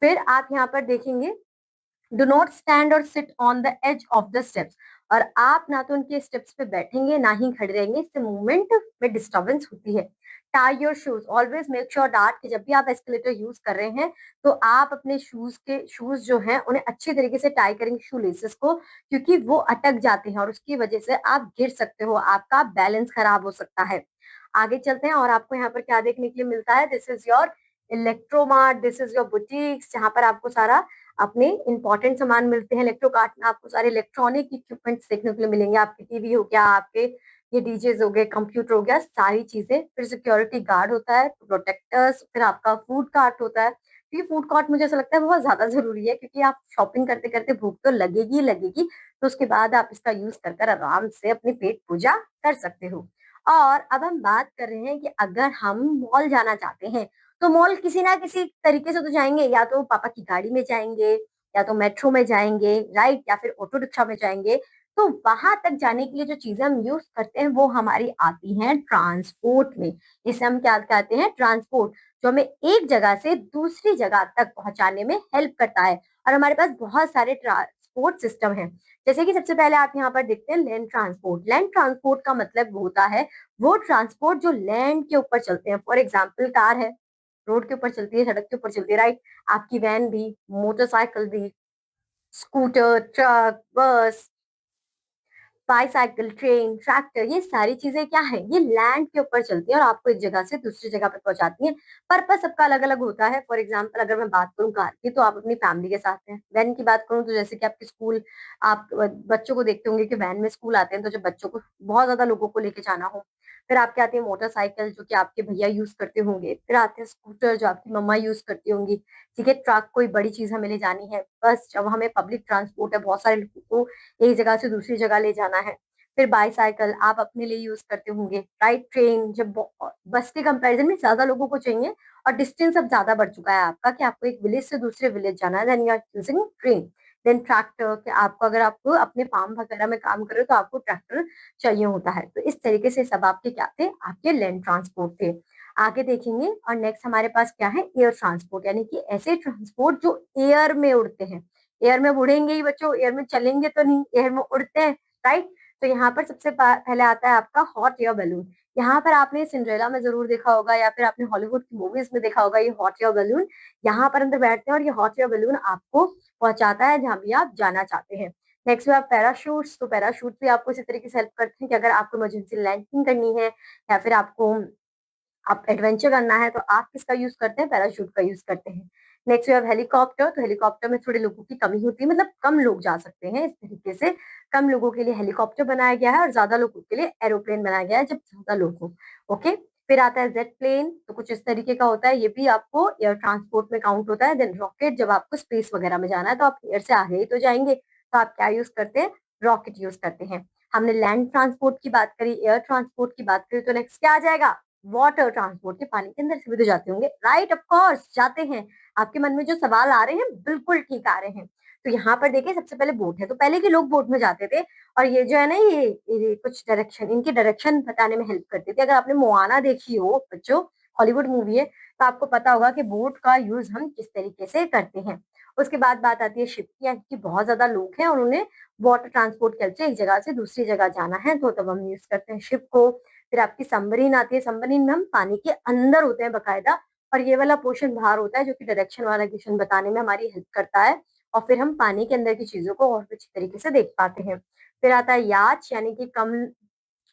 Speaker 1: फिर आप यहाँ पर देखेंगे, डू नॉट स्टैंड और sit on the edge of the steps, और आप ना तो उनके स्टेप्स पे बैठेंगे ना ही खड़े रहेंगे, इससे मूवमेंट में डिस्टर्बेंस होती है। Tie your shoes, always make sure that कि जब भी आप एस्केलेटर यूज कर रहे हैं तो आप अपने शूज जो हैं उन्हें अच्छी तरीके से टाई करेंगे शू लेसेस को, क्योंकि वो अटक जाते हैं और उसकी वजह से आप गिर सकते हो, आपका बैलेंस खराब हो सकता है। आगे चलते हैं और आपको यहाँ पर क्या देखने के लिए मिलता है, this is your Electromart, this is your boutiques, जहाँ पर आपको सारा अपने इंपॉर्टेंट सामान मिलते हैं। इलेक्ट्रो कार्ट में आपको सारे इलेक्ट्रॉनिक इक्विपमेंट्स देखने के लिए मिलेंगे, आपके टीवी हो गया, आपके ये डीजेज हो गए, कंप्यूटर हो गया, सारी चीजें। फिर सिक्योरिटी गार्ड होता है, प्रोटेक्टर्स, फिर आपका फूड कार्ट होता है। तो ये फूड कार्ट मुझे ऐसा लगता है बहुत ज्यादा जरूरी है, क्योंकि आप शॉपिंग करते करते भूख तो लगेगी ही लगेगी, तो उसके बाद आप इसका यूज कर कर आराम से अपनी पेट पूजा कर सकते हो। और अब हम बात कर रहे हैं कि अगर हम मॉल जाना चाहते हैं तो मॉल किसी ना किसी तरीके से तो जाएंगे, या तो पापा की गाड़ी में जाएंगे, या तो मेट्रो में जाएंगे, राइट, या फिर ऑटो रिक्शा में जाएंगे। तो वहां तक जाने के लिए जो चीजें हम यूज करते हैं वो हमारी आती हैं ट्रांसपोर्ट में। इसे हम क्या कहते हैं, ट्रांसपोर्ट, जो हमें एक जगह से दूसरी जगह तक पहुंचाने में हेल्प करता है। और हमारे पास बहुत सारे ट्रांसपोर्ट सिस्टम है, जैसे कि सबसे पहले आप यहाँ पर देखते हैं लैंड ट्रांसपोर्ट। लैंड ट्रांसपोर्ट का मतलब होता है वो ट्रांसपोर्ट जो लैंड के ऊपर चलते हैं। फॉर एग्जाम्पल कार है, रोड के ऊपर चलती है, सड़क के ऊपर चलती है, राइट। आपकी वैन भी, मोटरसाइकिल भी, स्कूटर, ट्रक, बस, बाईसाइकिल, ट्रेन, ट्रैक्टर, ये सारी चीजें क्या है, ये लैंड के ऊपर चलती है और आपको एक जगह से दूसरी जगह पे पहुंचाती हैं। पर्पस सबका अलग अलग होता है। फॉर एग्जाम्पल अगर मैं बात करूँ कार की तो आप अपनी फैमिली के साथ हैं, वैन की बात करूँ तो जैसे कि आपके स्कूल, आप बच्चों को देखते होंगे कि वैन में स्कूल आते हैं, तो जब बच्चों को बहुत ज्यादा लोगों को लेके जाना हो। फिर आपके आते हैं मोटरसाइकिल जो कि आपके भैया यूज करते होंगे, फिर आते हैं स्कूटर जो आपकी मम्मा यूज करती होंगी, ठीक है, ट्रक कोई बड़ी चीज हमें ले जानी है, बस जब हमें पब्लिक ट्रांसपोर्ट है, बहुत सारे लोगों को एक जगह से दूसरी जगह ले जाना है। फिर बाईसाइकिल आप अपने लिए यूज करते होंगे, राइट। ट्रेन जब बस के कंपैरिजन में ज्यादा लोगों को चाहिए और डिस्टेंस अब ज्यादा बढ़ चुका है आपका कि आपको एक विलेज से दूसरे विलेज जाना है, then you are using train. Then tractor, कि आपको अगर आपको अपने फार्म वगैरह में काम कर रहे हो तो आपको ट्रैक्टर चाहिए होता है। तो इस तरीके से सब आपके क्या थे, आपके लैंड ट्रांसपोर्ट थे। आगे देखेंगे और नेक्स्ट हमारे पास क्या है, एयर ट्रांसपोर्ट, यानी कि ऐसे ट्रांसपोर्ट जो एयर में उड़ते हैं। एयर में उड़ेंगे ही बच्चों, एयर में चलेंगे तो नहीं, एयर में उड़ते हैं, राइट। तो यहाँ पर सबसे पहले आता है आपका हॉट एयर बैलून। यहाँ पर आपने सिंड्रेला में जरूर देखा होगा या फिर आपने हॉलीवुड की मूवीज में देखा होगा, ये हॉट एयर बैलून यहाँ पर अंदर बैठते हैं और ये हॉट एयर बैलून आपको पहुंचाता है जहां भी आप जाना चाहते हैं। नेक्स्ट में आप पैराशूट्स, तो पैराशूट भी आपको इसी तरीके से हेल्प करते हैं कि अगर आपको इमरजेंसी लैंडिंग करनी है या फिर आपको आप एडवेंचर करना है तो आप किसका यूज करते हैं, पैराशूट का यूज करते हैं। नेक्स्ट वी हैव हेलीकॉप्टर, तो हेलीकॉप्टर में थोड़े लोगों की कमी होती है, मतलब कम लोग जा सकते हैं, इस तरीके से कम लोगों के लिए हेलीकॉप्टर बनाया गया है और ज्यादा लोगों के लिए एरोप्लेन बनाया गया है जब ज्यादा लोग हो। ओके। फिर आता है जेट प्लेन, तो कुछ इस तरीके का होता है, ये भी आपको एयर ट्रांसपोर्ट में काउंट होता है। देन रॉकेट, जब आपको स्पेस वगैरह में जाना है तो आप एयर से आगे ही तो जाएंगे, तो आप क्या यूज करते हैं, रॉकेट यूज करते हैं। हमने लैंड ट्रांसपोर्ट की बात करी, एयर ट्रांसपोर्ट की बात करी, तो नेक्स्ट क्या आ जाएगा, वाटर ट्रांसपोर्ट, के पानी के अंदर से भी तो जाते होंगे, राइट, ऑफ कोर्स जाते हैं। आपके मन में जो सवाल आ रहे हैं बिल्कुल ठीक आ रहे हैं। तो यहाँ पर देखिए सबसे पहले बोट है, तो पहले के लोग बोट में जाते थे और ये जो है ना ये कुछ डायरेक्शन, इनकी डायरेक्शन बताने में हेल्प करती थी। अगर आपने मोआना देखी हो बच्चों, हॉलीवुड मूवी है, तो आपको पता होगा कि बोट का यूज हम किस तरीके से करते हैं। उसके बाद बात आती है शिप की, यानी कि बहुत ज्यादा लोग हैं और उन्हें वाटर ट्रांसपोर्ट के help से एक जगह से दूसरी जगह जाना है, तो तब हम यूज करते हैं शिप को। फिर आपकी सबमरीन आती है, सबमरीन में हम पानी के अंदर होते हैं बकायदा, और ये वाला पोर्शन बाहर होता है जो कि डायरेक्शन वाला डिरेक्शन बताने में हमारी हेल्प करता है, और फिर हम पानी के अंदर की चीजों को और अच्छी तरीके से देख पाते हैं। फिर आता है याच, यानी कि कम,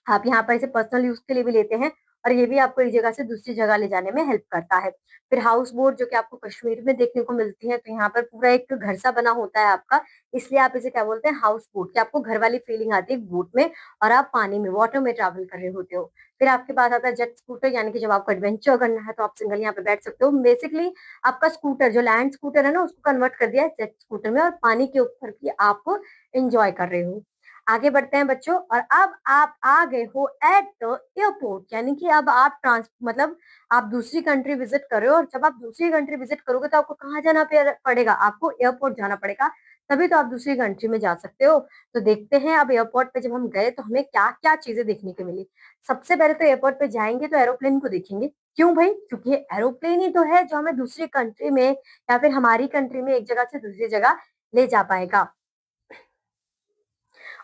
Speaker 1: आप यहाँ पर इसे पर्सनल यूज के लिए भी लेते हैं और ये भी आपको एक जगह से दूसरी जगह ले जाने में हेल्प करता है। फिर हाउस बोट, जो कि आपको कश्मीर में देखने को मिलती है, तो यहाँ पर पूरा एक घर सा बना होता है आपका, इसलिए आप इसे क्या बोलते हैं, हाउस बोट, कि आपको घर वाली फीलिंग आती है बोट में और आप पानी में, वाटर में ट्रैवल कर रहे होते हो। फिर आपके पास आता है जेट स्कूटर, यानी कि जब आपको एडवेंचर करना है तो आप सिंगल यहाँ पे बैठ सकते हो। बेसिकली आपका स्कूटर, जो लैंड स्कूटर है ना, उसको कन्वर्ट कर दिया है जेट स्कूटर में और पानी के ऊपर भी आप इंजॉय कर रहे हो। आगे बढ़ते हैं बच्चों और अब आप आ गए हो एट द एयरपोर्ट, यानी कि अब आप मतलब आप दूसरी कंट्री विजिट कर रहे हो और जब आप दूसरी कंट्री विजिट करोगे तो आपको कहाँ जाना पड़ेगा, आपको एयरपोर्ट जाना पड़ेगा, तभी तो आप दूसरी कंट्री में जा सकते हो। तो देखते हैं अब एयरपोर्ट पे जब हम गए तो हमें क्या क्या चीजें देखने को मिली। सबसे पहले तो एयरपोर्ट पे जाएंगे तो एरोप्लेन को देखेंगे। क्यों भाई? क्योंकि ये एरोप्लेन ही तो है जो हमें दूसरी कंट्री में या फिर हमारी कंट्री में एक जगह से दूसरी जगह ले जा पाएगा।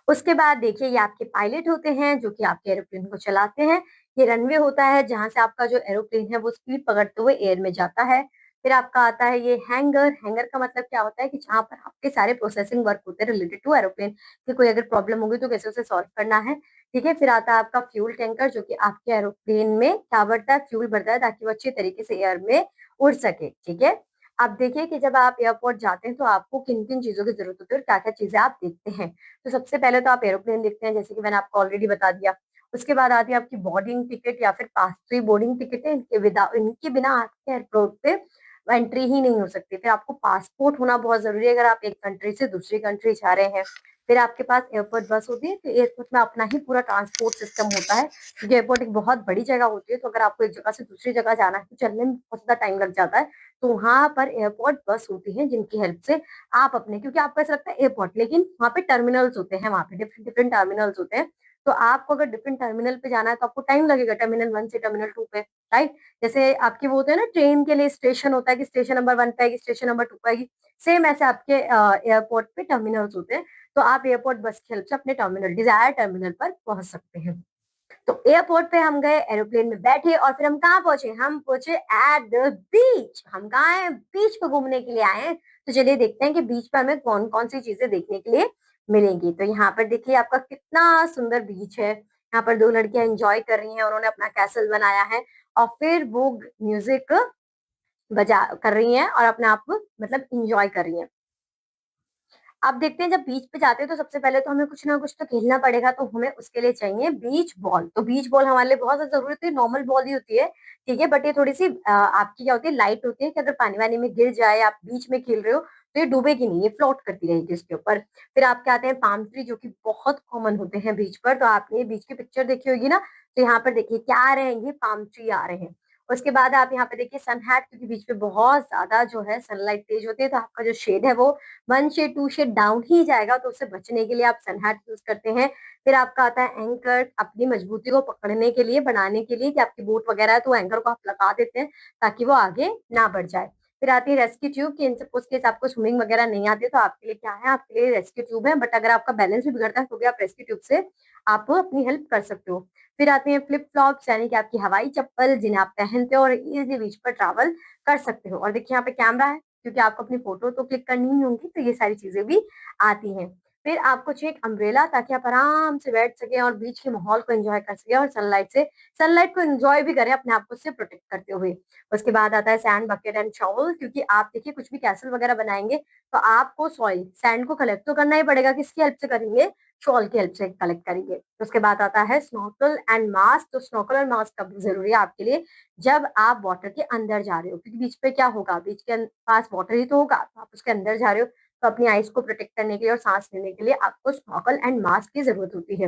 Speaker 1: उसके बाद देखिए ये आपके पायलट होते हैं जो कि आपके एरोप्लेन को चलाते हैं। ये रनवे होता है जहां से आपका जो एरोप्लेन है वो स्पीड पकड़ते हुए एयर में जाता है। फिर आपका आता है ये हैंगर। हैंगर का मतलब क्या होता है कि जहां पर आपके सारे प्रोसेसिंग वर्क होते हैं रिलेटेड टू एरोप्लेन, कि कोई अगर प्रॉब्लम होगी तो कैसे उसे सॉल्व करना है। ठीक है, फिर आता है आपका फ्यूल टैंकर जो कि आपके एरोप्लेन में क्या बढ़ता है, फ्यूल भरता है ताकि वो अच्छी तरीके से एयर में उड़ सके। ठीक है, अब देखिए कि जब आप एयरपोर्ट जाते हैं तो आपको किन किन चीजों की जरूरत होती है और क्या क्या चीजें आप देखते हैं। तो सबसे पहले तो आप एरोप्लेन देखते हैं जैसे कि मैंने आपको ऑलरेडी बता दिया। उसके बाद आती है आपकी बोर्डिंग टिकट या फिर पास थ्री बोर्डिंग टिकट है, इनके बिना आपके एयरपोर्ट पे एंट्री ही नहीं हो सकती। फिर आपको पासपोर्ट होना बहुत जरूरी है अगर आप एक कंट्री से दूसरी कंट्री जा रहे हैं। फिर आपके पास एयरपोर्ट बस होती है, तो एयरपोर्ट में अपना ही पूरा ट्रांसपोर्ट सिस्टम होता है क्योंकि एयरपोर्ट एक बहुत बड़ी जगह होती है। तो अगर आपको एक जगह से दूसरी जगह जाना है तो चलने में बहुत ज्यादा टाइम लग जाता है। तो वहां पर एयरपोर्ट बस होती है जिनकी हेल्प से आप अपने, क्योंकि आपको ऐसा लगता है एयरपोर्ट, लेकिन वहाँ पे टर्मिनल्स होते हैं, वहाँ पे डिफरेंट डिफरेंट टर्मिनल्स होते हैं। तो आपको अगर डिफरेंट टर्मिनल पे जाना है तो आपको टाइम लगेगा टर्मिनल 1 से टर्मिनल 2 पे। राइट, जैसे आपके वो होते हैं ना ट्रेन के लिए स्टेशन होता है कि स्टेशन नंबर 1 पे आएगी, स्टेशन नंबर 2 पे आएगी, सेम ऐसे आपके एयरपोर्ट पे टर्मिनल्स होते हैं। तो आप एयरपोर्ट बस की हेल्प से अपने टर्मिनल, डिजायर टर्मिनल पर पहुंच सकते हैं। तो एयरपोर्ट पे हम गए, एरोप्लेन में बैठे और फिर हम कहाँ पहुंचे, हम पहुंचे एट द बीच। हम कहाँ हैं, बीच पे घूमने के लिए आए हैं। तो चलिए देखते हैं कि बीच पे हमें कौन कौन सी चीजें देखने के लिए मिलेंगी। तो यहाँ पर देखिए आपका कितना सुंदर बीच है। यहाँ पर दो लड़कियां एंजॉय कर रही हैं, उन्होंने अपना कैसल बनाया है और फिर वो म्यूजिक बजा कर रही हैं और अपने आप मतलब इंजॉय कर रही हैं। अब देखते हैं जब बीच पे जाते हैं तो सबसे पहले तो हमें कुछ ना कुछ तो खेलना पड़ेगा, तो हमें उसके लिए चाहिए बीच बॉल। तो बीच बॉल हमारे लिए बहुत ज्यादा जरूरी होती है, नॉर्मल बॉल ही होती है। ठीक है, बट ये थोड़ी सी आपकी क्या होती है, लाइट होती है कि अगर पानी वानी में गिर जाए, आप बीच में खेल रहे हो तो ये डूबेगी नहीं, ये फ्लोट करती रहेगी उसके ऊपर। फिर आपके आते हैं पाम ट्री जो कि बहुत कॉमन होते हैं बीच पर। तो आपने बीच की पिक्चर देखी होगी ना, तो यहाँ पर देखिए क्या आ रहे हैं, ये पाम ट्री आ रहे हैं। उसके बाद आप यहाँ पे देखिए सन हैट, क्योंकि बीच पे बहुत ज्यादा जो है सनलाइट तेज होती है, तो आपका जो शेड है वो 1 शेड 2 शेड डाउन ही जाएगा। तो उससे बचने के लिए आप सन हैट यूज करते हैं। फिर आपका आता है एंकर, अपनी मजबूती को पकड़ने के लिए, बनाने के लिए कि आपकी बोट वगैरह है तो एंकर को आप लगा देते हैं ताकि वो आगे ना बढ़ जाए। फिर आती है रेस्क्यू ट्यूब, कि इन सपोज केस आपको स्विमिंग वगैरह नहीं आती है तो आपके लिए क्या है, आपके लिए रेस्क्यू ट्यूब है। बट अगर आपका बैलेंस भी बिगड़ता है तो भी आप रेस्क्यू ट्यूब से आप अपनी हेल्प कर सकते हो। फिर आते हैं फ्लिप फ्लॉप्स, यानी कि आपकी हवाई चप्पल जिन्हें आप पहनते हो और इजिली बीच पर ट्रैवल कर सकते हो। और देखिए यहाँ पे कैमरा है क्योंकि आपको अपनी फोटो तो क्लिक करनी ही होगी, तो ये सारी चीजें भी आती हैं। फिर आपको चाहिए एक अम्ब्रेला ताकि आप आराम से बैठ सके और बीच के माहौल को एंजॉय कर सके और सनलाइट को एंजॉय भी करें अपने आप को उससे प्रोटेक्ट करते हुए। उसके बाद आता है सैंड बकेट एंड शॉवल, क्योंकि आप देखिए कुछ भी कैसल वगैरह बनाएंगे तो आपको सॉइल सैंड को कलेक्ट तो करना ही पड़ेगा, किसकी हेल्प से करेंगे, शॉल की हेल्प से कलेक्ट करेंगे। उसके बाद आता है स्नॉर्कल एंड मास्क। तो स्नॉर्कल और मास्क कब जरूरी है आपके लिए, जब आप वाटर के अंदर जा रहे हो, क्योंकि बीच पे क्या होगा, बीच के पास वाटर ही तो होगा, तो आप उसके अंदर जा रहे हो तो अपनी आइस को प्रोटेक्ट करने के लिए और सांस लेने के लिए आपको स्नॉर्कल एंड मास्क की जरूरत होती है।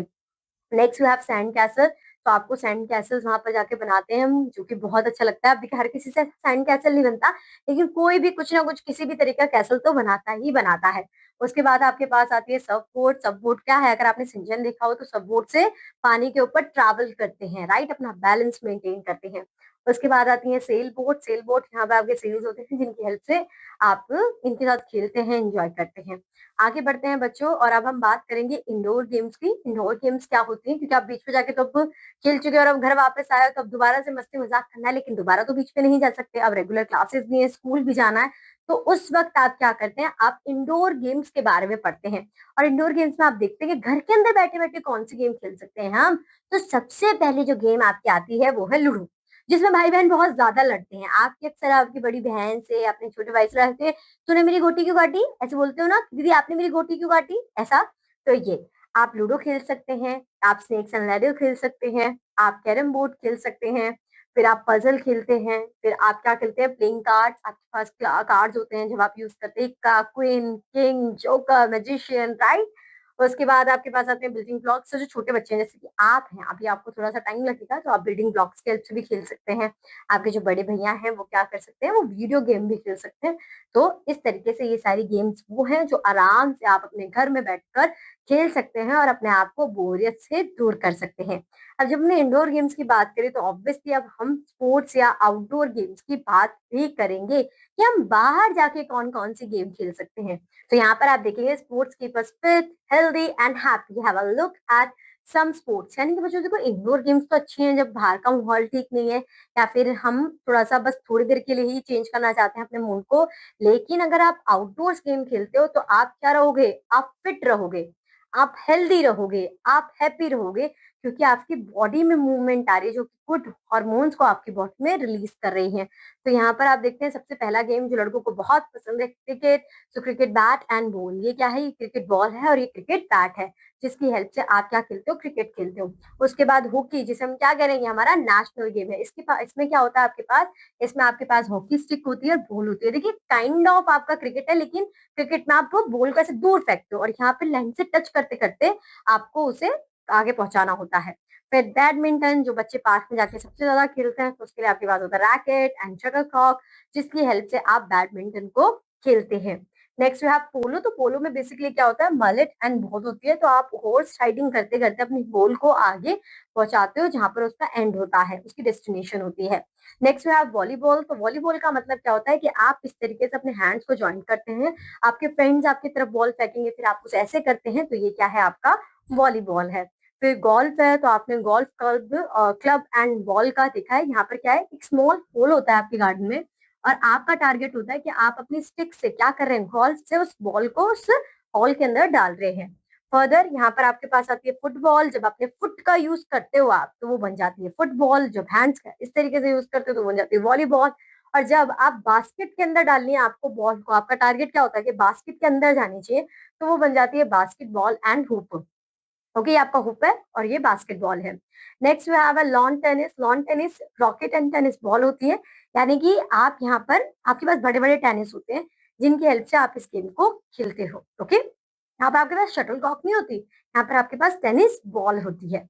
Speaker 1: Next you have sand castle. तो आपको सैंड कैसल्स वहां पर जाके बनाते हैं हम, जो कि बहुत अच्छा लगता है। अब देखिए हर किसी से सैंड कैसल नहीं बनता, लेकिन कोई भी कुछ ना कुछ किसी भी तरीका कैसल तो बनाता ही बनाता है। उसके बाद आपके पास आती है सब बोट। सब बोट क्या है, अगर आपने सिंचन देखा हो तो सब बोट से पानी के ऊपर ट्रैवल करते हैं, राइट, अपना बैलेंस मेंटेन करते हैं। उसके बाद आती है सेल बोट। सेल बोट यहाँ पे आपके सेल्स होते हैं जिनकी हेल्प से आप इनके साथ खेलते हैं, एंजॉय करते हैं। आगे बढ़ते हैं बच्चों और अब हम बात करेंगे इंडोर गेम्स की। इंडोर गेम्स क्या होती हैं, क्योंकि आप बीच पे जाके तो अब खेल चुके और अब घर वापस आए हो तो अब दोबारा से मस्ती मजाक करना है, लेकिन दोबारा तो बीच पे नहीं जा सकते, अब रेगुलर क्लासेस भी है, स्कूल भी जाना है। तो उस वक्त आप क्या करते हैं, आप इंडोर गेम्स के बारे में पढ़ते हैं। और इंडोर गेम्स में आप देखते हैं कि घर के अंदर बैठे बैठे कौन सी गेम खेल सकते हैं हम। तो सबसे पहले जो गेम आपकी आती है वो है लूडो, जिसमें भाई बहन बहुत ज्यादा लड़ते हैं। आपके अक्सर आपकी बड़ी बहन से अपने छोटे भाई से लड़ते हैं, तूने मेरी गोटी क्यों काटी, ऐसे बोलते हो ना, दीदी आपने मेरी गोटी क्यों काटी, ऐसा। तो ये आप लूडो खेल सकते हैं, आप स्नेक्स एंड लैडर खेल सकते हैं, आप कैरम बोर्ड खेल सकते हैं, फिर आप पजल खेलते हैं, फिर आप क्या खेलते हैं, प्लेइंग कार्ड्स। आपके पास कार्ड्स होते हैं जब आप यूज करते हैं, का queen king joker magician, right. उसके बाद आपके पास आते हैं बिल्डिंग ब्लॉक्स। तो जो छोटे बच्चे हैं जैसे कि आप हैं, अभी आपको थोड़ा-सा टाइम लगेगा तो आप बिल्डिंग ब्लॉक्स की हेल्प से भी खेल सकते हैं। आपके जो बड़े भैया हैं वो क्या कर सकते हैं, वो वीडियो गेम भी खेल सकते हैं। तो इस तरीके से ये सारी गेम्स वो हैं जो आराम से आप अपने घर में बैठकर खेल सकते हैं और अपने आप को बोरियत से दूर कर सकते हैं। अब जब हमने इंडोर गेम्स की बात करें तो ऑब्वियसली अब हम स्पोर्ट्स या आउटडोर गेम्स की बात भी करेंगे कि हम बाहर जाके कौन-कौन सी गेम खेल सकते हैं। तो यहाँ पर आप देखेंगे sports keep us fit, healthy and happy. Have a look at some sports. यानी कि बच्चों देखो इंडोर गेम्स तो अच्छी हैं जब बाहर का माहौल ठीक नहीं है या फिर हम थोड़ा-सा बस थोड़ी देर के लिए ही चेंज करना चाहते हैं अपने मूड को। लेकिन अगर आप आउटडोर्स गेम खेलते हो तो आप क्या रहोगे? आप फिट रहोगे, आप हेल्दी रहोगे, आप हैप्पी रहोगे क्योंकि आपकी बॉडी में मूवमेंट आ रही है जो कि गुड हार्मोन्स को आपकी बॉडी में रिलीज कर रही है। तो यहाँ पर आप देखते हैं सबसे पहला गेम जो लड़कों को बहुत पसंद है क्रिकेट। तो क्रिकेट बैट एंड बॉल, ये क्या है? ये क्रिकेट बॉल है और ये क्रिकेट बैट है जिसकी हेल्प से आप क्या खेलते हो? क्रिकेट खेलते हो। उसके बाद हॉकी, जिसे हम क्या करेंगे, हमारा नेशनल गेम है। इसमें क्या होता है आपके पास? इसमें आपके पास हॉकी स्टिक होती है और बॉल होती है। देखिए काइंड ऑफ आपका क्रिकेट है लेकिन क्रिकेट में आप वो बॉल को ऐसे दूर फेंकते हो और यहाँ पे लाइन से टच करते करते आपको उसे आगे पहुंचाना होता है। फिर बैडमिंटन जो बच्चे पार्क में जाके सबसे ज्यादा खेलते हैं, तो उसके लिए आपके पास होता है रैकेट एंड शटलकॉक जिसकी हेल्प से आप बैडमिंटन को खेलते हैं। नेक्स्ट वी हैव पोलो। तो पोलो में बेसिकली क्या होता है, मलेट एंड बॉल होती है। तो आप हॉर्स राइडिंग करते करते अपनी बॉल को आगे पहुंचाते हो जहां पर उसका एंड होता है, उसकी डेस्टिनेशन होती है। Next we have volleyball. तो वॉलीबॉल का मतलब क्या होता है कि आप इस तरीके से अपने हैंड्स को ज्वाइन करते हैं, आपके फ्रेंड्स आपकी तरफ बॉल फेंकेंगे फिर आप कुछ ऐसे करते हैं, तो ये क्या है? आपका वॉलीबॉल है। फिर गोल्फ है। तो आपने golf club club and ball का देखा है। यहाँ पर क्या है, एक स्मॉल होल होता है आपके गार्डन में और आपका टारगेट होता है कि आप अपनी स्टिक से क्या कर रहे हैं, गोल्फ से उस बॉल को उस हॉल के अंदर डाल रहे हैं। फर्दर यहाँ पर आपके पास आती है फुटबॉल। जब अपने फुट का यूज करते हो आप तो वो बन जाती है फुटबॉल। जब हैंड्स का इस तरीके से यूज करते हो तो बन जाती है वॉलीबॉल। और जब आप बास्केट के अंदर डालनी है आपको बॉल को, आपका टारगेट क्या होता है कि बास्केट के अंदर जानी चाहिए, तो वो बन जाती है बास्केटबॉल एंड हुप। ओके, ये आपका हुप है और ये बास्केटबॉल है। Next we have a lawn tennis. Lawn tennis racket and tennis ball होती है। यानी कि आप यहाँ पर आपके पास बड़े बड़े टेनिस होते हैं जिनकी हेल्प से आप इस गेम को खेलते हो। ओके, यहाँ पर आपके पास शटल कॉक नहीं होती, यहाँ पर आपके पास टेनिस बॉल होती है।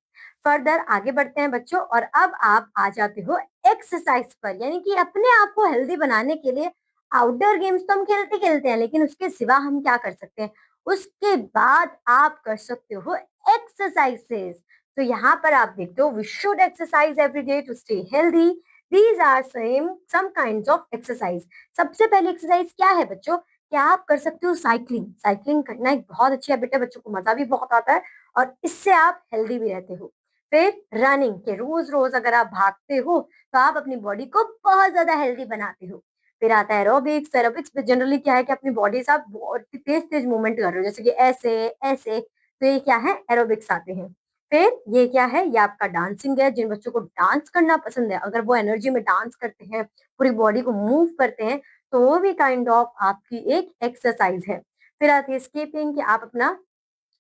Speaker 1: फर्दर आगे बढ़ते हैं बच्चों और अब आप आ जाते हो एक्सरसाइज पर। यानी कि अपने आप को हेल्दी बनाने के लिए आउटडोर गेम्स तो हम खेलते खेलते हैं लेकिन उसके सिवा हम क्या कर सकते हैं? उसके बाद आप कर सकते हो एक्सरसाइजेस। तो यहाँ पर आप देखते हो we should exercise every day to stay healthy. These are same some kinds of exercise. सबसे पहले एक्सरसाइज क्या है बच्चों? क्या आप कर सकते हो साइकिलिंग। साइकिलिंग करना एक बहुत अच्छी हैबिट है, बच्चों को मजा भी बहुत आता है और इससे आप हेल्दी भी रहते हो। फिर रनिंग के रोज रोज अगर आप भागते हो तो आप अपनी बॉडी को बहुत ज्यादा हेल्दी बनाते हो। फिर आता है एरोबिक्स। एरोबिक्स में जनरली क्या है कि अपनी बॉडी से आप बहुत तेज तेज मूवमेंट कर रहे हो जैसे कि ऐसे ऐसे। तो ये क्या है? एरोबिक्स आते हैं। फिर ये क्या है? ये आपका डांसिंग है। जिन बच्चों को डांस करना पसंद है, अगर वो एनर्जी में डांस करते हैं, पूरी बॉडी को मूव करते हैं, तो वो भी काइंड ऑफ आपकी एक एक्सरसाइज है। फिर आती है स्कीपिंग कि आप अपना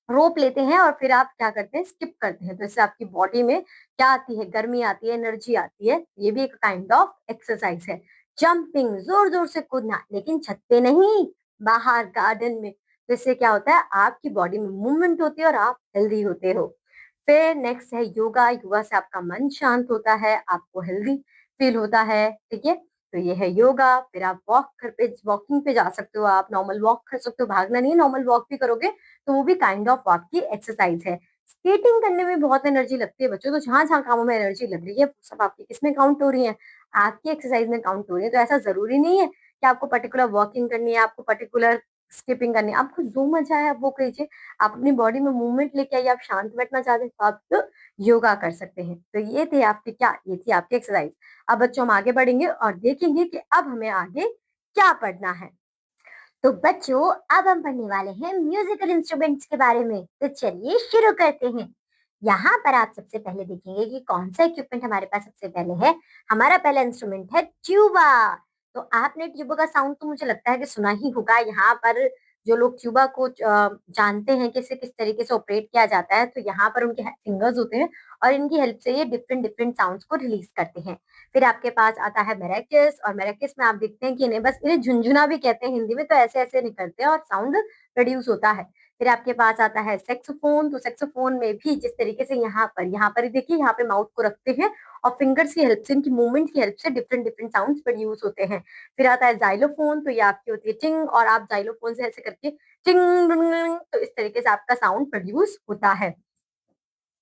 Speaker 1: रोप लेते हैं और फिर आप क्या करते हैं? स्किप करते हैं। तो इससे आपकी बॉडी में क्या आती है? गर्मी आती है, एनर्जी आती है। ये भी एक काइंड ऑफ एक्सरसाइज है। जंपिंग, जोर जोर से कूदना लेकिन छत पे नहीं, बाहर गार्डन में। तो इससे क्या होता है? आपकी बॉडी में मूवमेंट होती है और आप हेल्दी होते हो। फिर नेक्स्ट है योगा। योगा से आपका मन शांत होता है, आपको हेल्दी फील होता है। ठीक है, तो ये है योगा। फिर आप वॉकिंग पे जा सकते हो, आप नॉर्मल वॉक कर सकते हो, भागना नहीं, नॉर्मल वॉक भी करोगे तो वो भी काइंड ऑफ आपकी एक्सरसाइज है। स्केटिंग करने में बहुत एनर्जी लगती है बच्चों। तो जहां जहां कामों में एनर्जी लग रही है वो सब आपकी किसमें काउंट हो रही है? आपकी एक्सरसाइज में काउंट हो रही है। तो ऐसा जरूरी नहीं है कि आपको पर्टिकुलर वॉकिंग करनी है, आपको पर्टिकुलर स्किपिंग करनी है। आपको जो मजा है आप वो कीजिए। आप अपनी बॉडी में मूवमेंट लेके आइए। आप शांत बैठना चाहते हैं तो आप योगा कर सकते हैं। तो ये थे आपके क्या? ये थी आपकी एक्सरसाइज। अब बच्चों हम आगे बढ़ेंगे और देखेंगे कि अब हमें आगे क्या पढ़ना है। तो बच्चों अब हम पढ़ने वाले हैं म्यूजिकल इंस्ट्रूमेंट्स के बारे में। तो चलिए शुरू करते हैं। यहाँ पर आप सबसे पहले देखेंगे कि कौन सा इक्विपमेंट हमारे पास सबसे पहले है। हमारा पहला इंस्ट्रूमेंट है ट्यूबा। तो आपने ट्यूबा का साउंड तो मुझे लगता है कि सुना ही होगा। यहाँ पर जो लोग ट्यूबा को जानते हैं कि इसे किस तरीके से ऑपरेट किया जाता है, तो यहाँ पर उनके फिंगर्स होते हैं और इनकी हेल्प से ये डिफरेंट डिफरेंट साउंड्स को रिलीज करते हैं। फिर आपके पास आता है मैराकिस, और मैराकिस में आप देखते हैं कि इन्हें बस इन्हें झुनझुना भी कहते हैं हिंदी में, तो ऐसे ऐसे निकलते हैं और साउंड प्रोड्यूस होता है। फिर आपके पास आता है सेक्सोफोन, तो सेक्सोफोन में भी जिस तरीके से यहाँ पर ही देखिए, यहाँ पे माउथ को रखते हैं और फिंगर्स की हेल्प से, इनकी मूवमेंट की हेल्प से डिफरेंट डिफरेंट साउंड्स प्रोड्यूस होते हैं। फिर आता है जाइलोफोन, तो ये आपकी होती है टिंग, और आप जाइलोफोन से ऐसे करके टिंग, तो इस तरीके से आपका साउंड प्रोड्यूस होता है।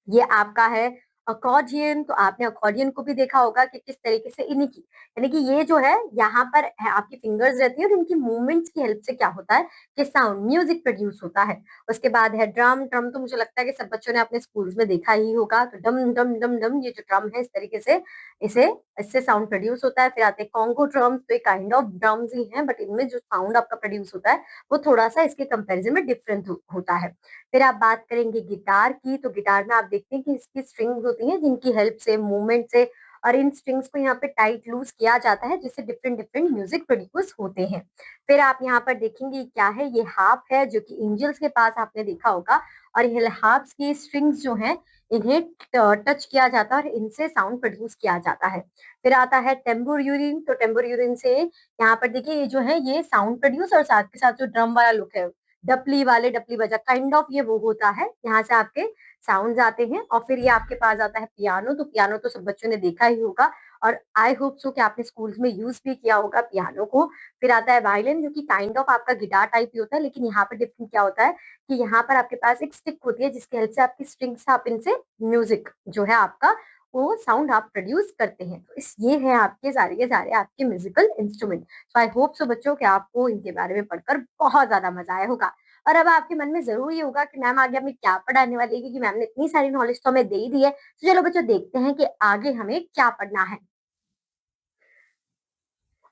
Speaker 1: ये आपका है अकॉर्डियन, तो आपने अकॉर्डियन को भी देखा होगा कि किस तरीके से इन्हीं की, यानी कि ये जो है यहाँ पर है आपकी फिंगर्स रहती है और इनकी मूवमेंट्स की हेल्प से क्या होता है कि साउंड म्यूजिक प्रोड्यूस होता है। उसके बाद है ड्रम। ड्रम तो मुझे लगता है कि सब बच्चों ने अपने स्कूल्स में देखा ही होगा, तो डम डम डम डम, ये जो ड्रम है इस तरीके से इसे इससे साउंड प्रोड्यूस होता है। फिर आते हैं कॉन्गो ड्रम्स, तो एक काइंड ऑफ ड्रम्स ही है, बट इनमें जो साउंड आपका प्रोड्यूस होता है वो थोड़ा सा इसके कंपेरिजन में डिफरेंट होता है। फिर आप बात करेंगे गिटार की, तो गिटार में आप देखते हैं कि इसकी स्ट्रिंग्स होती हैं जिनकी हेल्प से, मूवमेंट से, और इन स्ट्रिंग्स को यहाँ पे टाइट लूज किया जाता है जिससे डिफरेंट डिफरेंट म्यूजिक प्रोड्यूस होते हैं। फिर आप यहाँ पर देखेंगे क्या है, ये हार्प है जो कि एंजल्स के पास आपने देखा होगा, और ये हार्प्स की स्ट्रिंग्स जो हैं इन्हें टच किया जाता है और इनसे साउंड प्रोड्यूस किया जाता है। फिर आता है टेम्बोरिन, तो टेम्बोरिन से यहाँ पर देखिए ये जो है ये साउंड प्रोड्यूस, और साथ के साथ जो ड्रम वाला लुक है, डपली वाले डपली बजा काइंड ऑफ ये वो होता है, यहाँ से आपके साउंड्स आते हैं। और फिर ये आपके पास आता है पियानो, तो पियानो तो सब बच्चों ने देखा ही होगा, और आई होप सो कि आपने स्कूल्स में यूज भी किया होगा पियानो को। फिर आता है वायलिन, जो कि काइंड ऑफ आपका गिटार टाइप ही होता है, लेकिन यहाँ पर डिफरेंट क्या होता है कि यहाँ पर आपके पास एक स्टिक होती है जिसकी हेल्प से आपकी स्ट्रिंग्स, आप इनसे म्यूजिक जो है आपका वो साउंड आप प्रोड्यूस करते हैं। तो इस ये है आपके सारे के सारे आपके म्यूजिकल इंस्ट्रूमेंट। तो आई होप सो बच्चों कि आपको इनके बारे में पढ़कर बहुत ज्यादा मजा आया होगा। और अब आपके मन में जरूर ये होगा कि मैम आगे हमें क्या पढ़ाने वाली है, क्योंकि मैम ने इतनी सारी नॉलेज तो हमें दे ही दी है। तो चलो बच्चों देखते हैं कि आगे हमें क्या पढ़ना है।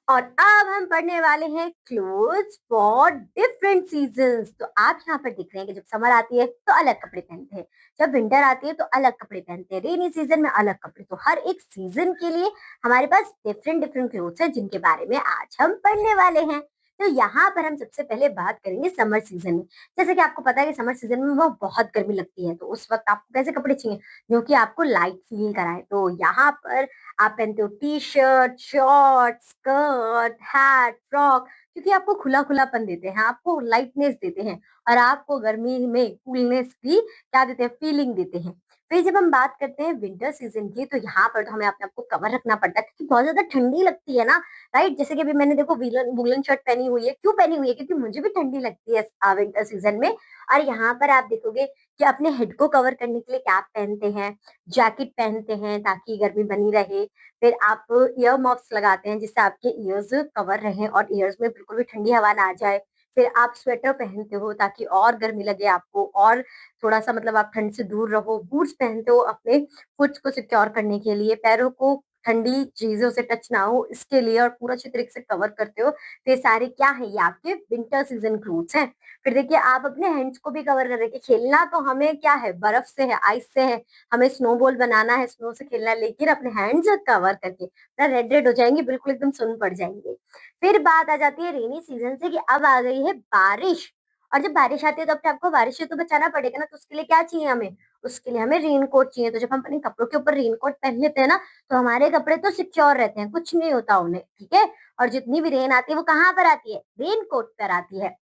Speaker 1: और अब हम पढ़ने वाले हैं क्लोथ्स फॉर डिफरेंट सीजन्स। तो आप यहाँ पर दिख रहे हैं कि जब समर आती है तो अलग कपड़े पहनते हैं, जब विंटर आती है तो अलग कपड़े पहनते हैं, रेनी सीजन में अलग कपड़े। तो हर एक सीजन के लिए हमारे पास डिफरेंट डिफरेंट क्लोथ्स है जिनके बारे में आज हम पढ़ने वाले हैं। तो यहाँ पर हम सबसे पहले बात करेंगे समर सीजन में। जैसे कि आपको पता है कि समर सीजन में वो बहुत गर्मी लगती है, तो उस वक्त आपको कैसे कपड़े चाहिए जो कि आपको लाइट फील कराए। तो यहाँ पर आप पहनते हो T shirt, short, skirt, hat, frock, क्योंकि आपको खुला खुलापन देते हैं, आपको लाइटनेस देते हैं, और आपको गर्मी में कूलनेस की क्या देते हैं, फीलिंग देते हैं। फिर जब हम बात करते हैं विंटर सीजन की, तो यहाँ पर तो हमें अपने आप को कवर रखना पड़ता है क्योंकि बहुत ज्यादा ठंडी लगती है ना, राइट। जैसे कि अभी मैंने देखो वुलन वुलन शर्ट पहनी हुई है, क्यों पहनी हुई है, क्योंकि मुझे भी ठंडी लगती है विंटर सीजन में। और यहाँ पर आप देखोगे कि अपने हेड को कवर करने के लिए कैप पहनते हैं, जैकेट पहनते हैं ताकि गर्मी बनी रहे। फिर आप ईयर मफ्स लगाते हैं जिससे आपके ईयर्स कवर रहे और ईयर्स में बिल्कुल भी ठंडी हवा ना जाए। फिर आप स्वेटर पहनते हो ताकि और गर्मी लगे आपको, और थोड़ा सा मतलब आप ठंड से दूर रहो। बूट्स पहनते हो अपने फुट्स को सिक्योर करने के लिए, पैरों को ठंडी चीजों से टच ना हो इसके लिए, और पूरा अच्छी तरीके से कवर करते हो। तो ये सारे क्या है, ये आपके विंटर सीजन क्लोथ्स हैं। फिर देखिए आप अपने हैंड्स को भी कवर कर रहे हैं। खेलना तो हमें क्या है, बर्फ से है, आइस से है, हमें स्नोबॉल बनाना है, स्नो से खेलना है, लेकिन अपने हैंड्स कवर करके ना रेड रेड हो जाएंगे, बिल्कुल एकदम सुन पड़ जाएंगे। फिर बात आ जाती है रेनी सीजन से कि अब आ गई है बारिश। और जब बारिश आती है तो अपने आपको बारिश से तो बचाना पड़ेगा ना, तो उसके लिए क्या चाहिए हमें, उसके लिए हमें रेन कोट चाहिए। तो जब हम अपने कपड़ों के ऊपर रेन कोट पहन लेते हैं ना, तो हमारे कपड़े तो सिक्योर रहते हैं, कुछ नहीं होता उन्हें, ठीक है। और जितनी भी रेन आती है वो कहाँ पर आती है, रेन कोट पर आती है।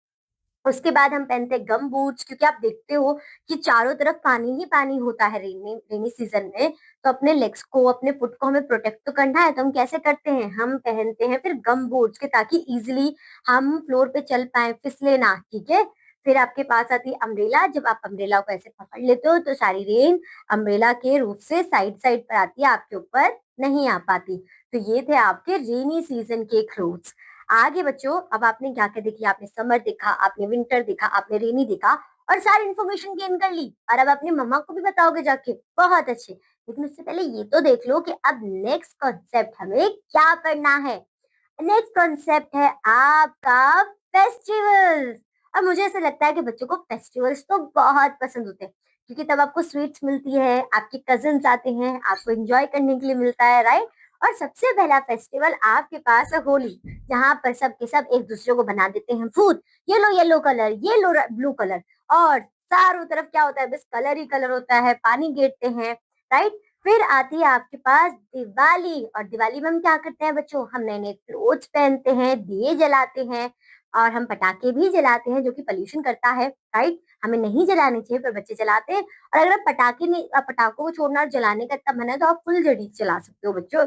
Speaker 1: उसके बाद हम पहनते हैं गम बूट्स, क्योंकि आप देखते हो कि चारों तरफ पानी ही पानी होता है रेनी रेनी सीजन में। तो अपने लेग्स को, अपने फुट को हमें प्रोटेक्ट तो करना है, तो हम कैसे करते हैं, हम पहनते हैं फिर गम बूट्स के, ताकि इजिली हम फ्लोर पे चल पाए, फिसले ना, ठीक है। फिर आपके पास आती है अम्ब्रेला। जब आप अम्ब्रेला को ऐसे पकड़ लेते हो तो सारी रेन अम्ब्रेला के रूप से साइड साइड पर आती है, आपके ऊपर नहीं आ पाती। तो ये थे आपके रेनी सीजन के क्लोथ्स। आगे बच्चों, अब आपने क्या क्या देखी, आपने समर देखा, आपने विंटर देखा, आपने रेनी देखा, और सारी इन्फॉर्मेशन गेन कर ली, और अब अपनी मम्मा को भी बताओगे जाके, बहुत अच्छे। लेकिन उससे पहले ये तो देख लो कि अब नेक्स्ट कॉन्सेप्ट हमें क्या पढ़ना है। नेक्स्ट कॉन्सेप्ट है आपका फेस्टिवल्स। और मुझे ऐसा लगता है कि बच्चों को फेस्टिवल्स तो बहुत पसंद होते हैं, क्योंकि तब आपको स्वीट्स मिलती है, आपके कजिन्स आते हैं, आपको एंजॉय करने के लिए मिलता है, राइट। और सबसे पहला फेस्टिवल आपके पास है होली, जहाँ पर सब के सब एक दूसरे को बना देते हैं भूत। Yellow yellow colour, yellow blue colour, और चारों तरफ क्या होता है, बस कलर ही कलर होता है, पानी गिरते हैं, राइट। फिर आती है आपके पास दिवाली, और दिवाली में हम क्या करते हैं बच्चों, हम नए नए क्लोथ्स पहनते हैं, दिए जलाते हैं, और हम पटाखे भी जलाते हैं जो कि पोल्यूशन करता है, राइट। हमें नहीं जलाने चाहिए पर बच्चे जलाते हैं। और अगर आप पटाखे नहीं, पटाखों को छोड़ना और जलाने का इतना मन है तो आप फुलझड़ी चला सकते हो बच्चों।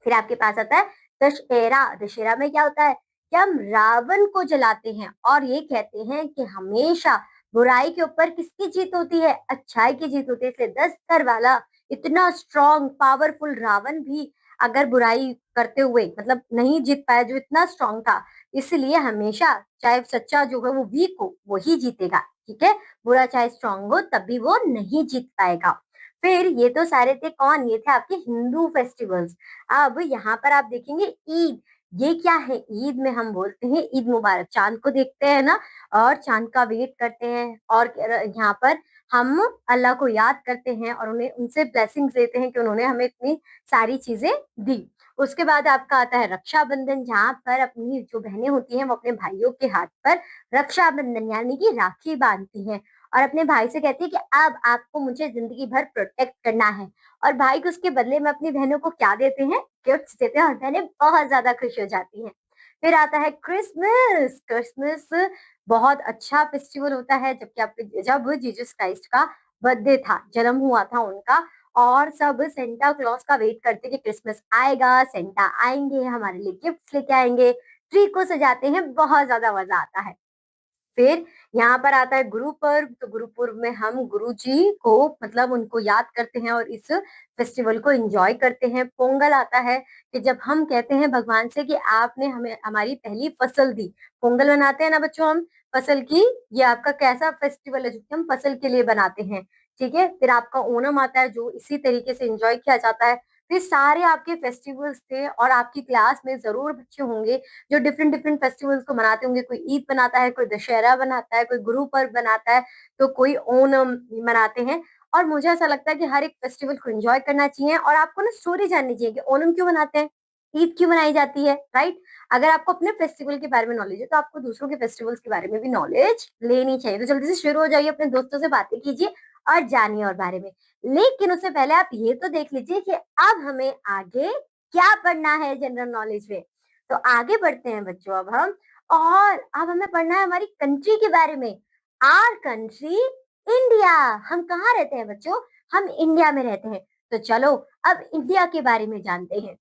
Speaker 1: फिर आपके पास आता है दशहरा। दशहरा में क्या होता है कि हम रावण को जलाते हैं, और ये कहते हैं कि हमेशा बुराई के ऊपर किसकी जीत होती है, अच्छाई की जीत होती है। इसलिए 10 सर वाला इतना स्ट्रॉन्ग पावरफुल रावण भी अगर बुराई करते हुए मतलब नहीं जीत पाया, जो इतना स्ट्रॉन्ग था, इसलिए हमेशा चाहे सच्चा जो है वो वीक हो वो ही जीतेगा, ठीक है। बुरा चाहे स्ट्रॉन्ग हो तब भी वो नहीं जीत पाएगा। फिर ये तो सारे थे कौन, ये थे आपके हिंदू फेस्टिवल्स। अब यहाँ पर आप देखेंगे ईद। ये क्या है, ईद में हम बोलते हैं ईद मुबारक, चांद को देखते हैं ना और चांद का वेट करते हैं, और यहाँ पर हम अल्लाह को याद करते हैं और उन्हें उनसे ब्लेसिंग्स लेते हैं कि उन्होंने हमें इतनी सारी चीजें दी। उसके बाद आपका आता है रक्षाबंधन, जहाँ पर अपनी जो बहनें होती हैं वो अपने भाइयों के हाथ पर रक्षाबंधन यानी कि राखी बांधती हैं, और अपने भाई से कहती है कि अब आपको मुझे जिंदगी भर प्रोटेक्ट करना है। और भाई को उसके बदले में अपनी बहनों को क्या देते हैं, गिफ्ट्स देते हैं, और बहनें बहुत ज्यादा खुश हो जाती हैं। फिर आता है क्रिसमस। क्रिसमस बहुत अच्छा फेस्टिवल होता है, जबकि आपके जब जीसस क्राइस्ट का बर्थडे था, जन्म हुआ था उनका, और सब सेंटा क्लॉज का वेट करते कि क्रिसमस आएगा, सेंटा आएंगे, हमारे लिए गिफ्ट्स लेके आएंगे, ट्री को सजाते हैं, बहुत ज्यादा मजा आता है। फिर यहाँ पर आता है गुरु पर्व। तो गुरु पर्व में हम गुरु जी को मतलब उनको याद करते हैं और इस फेस्टिवल को एंजॉय करते हैं। पोंगल आता है कि जब हम कहते हैं भगवान से कि आपने हमें हमारी पहली फसल दी। पोंगल बनाते हैं ना बच्चों हम फसल की, ये आपका कैसा फेस्टिवल है जो कि हम फसल के लिए बनाते हैं, ठीक है। फिर आपका ओणम आता है जो इसी तरीके से एंजॉय किया जाता है। फिर सारे आपके फेस्टिवल्स थे, और आपकी क्लास में जरूर बच्चे होंगे जो डिफरेंट डिफरेंट फेस्टिवल्स को मनाते होंगे। कोई ईद बनाता है, कोई दशहरा बनाता है, कोई गुरु पर्व बनाता है, तो कोई ओणम मनाते हैं। और मुझे ऐसा लगता है कि हर एक फेस्टिवल को एंजॉय करना चाहिए, और आपको ना स्टोरी जाननी चाहिए कि ओणम क्यों मनाते हैं, ईद क्यों मनाई जाती है, राइट। अगर आपको अपने फेस्टिवल के बारे में नॉलेज है तो आपको दूसरों के फेस्टिवल्स के बारे में भी नॉलेज लेनी चाहिए। तो जल्दी से शुरू हो जाइए, अपने दोस्तों से बातें कीजिए और जानिए और बारे में। लेकिन उससे पहले आप ये तो देख लीजिए कि अब हमें आगे क्या पढ़ना है जनरल नॉलेज में। तो आगे बढ़ते हैं बच्चों अब हम, और अब हमें पढ़ना है हमारी कंट्री के बारे में। Our country India. हम कहाँ रहते हैं बच्चों, हम इंडिया में रहते हैं। तो चलो अब इंडिया के बारे में जानते हैं।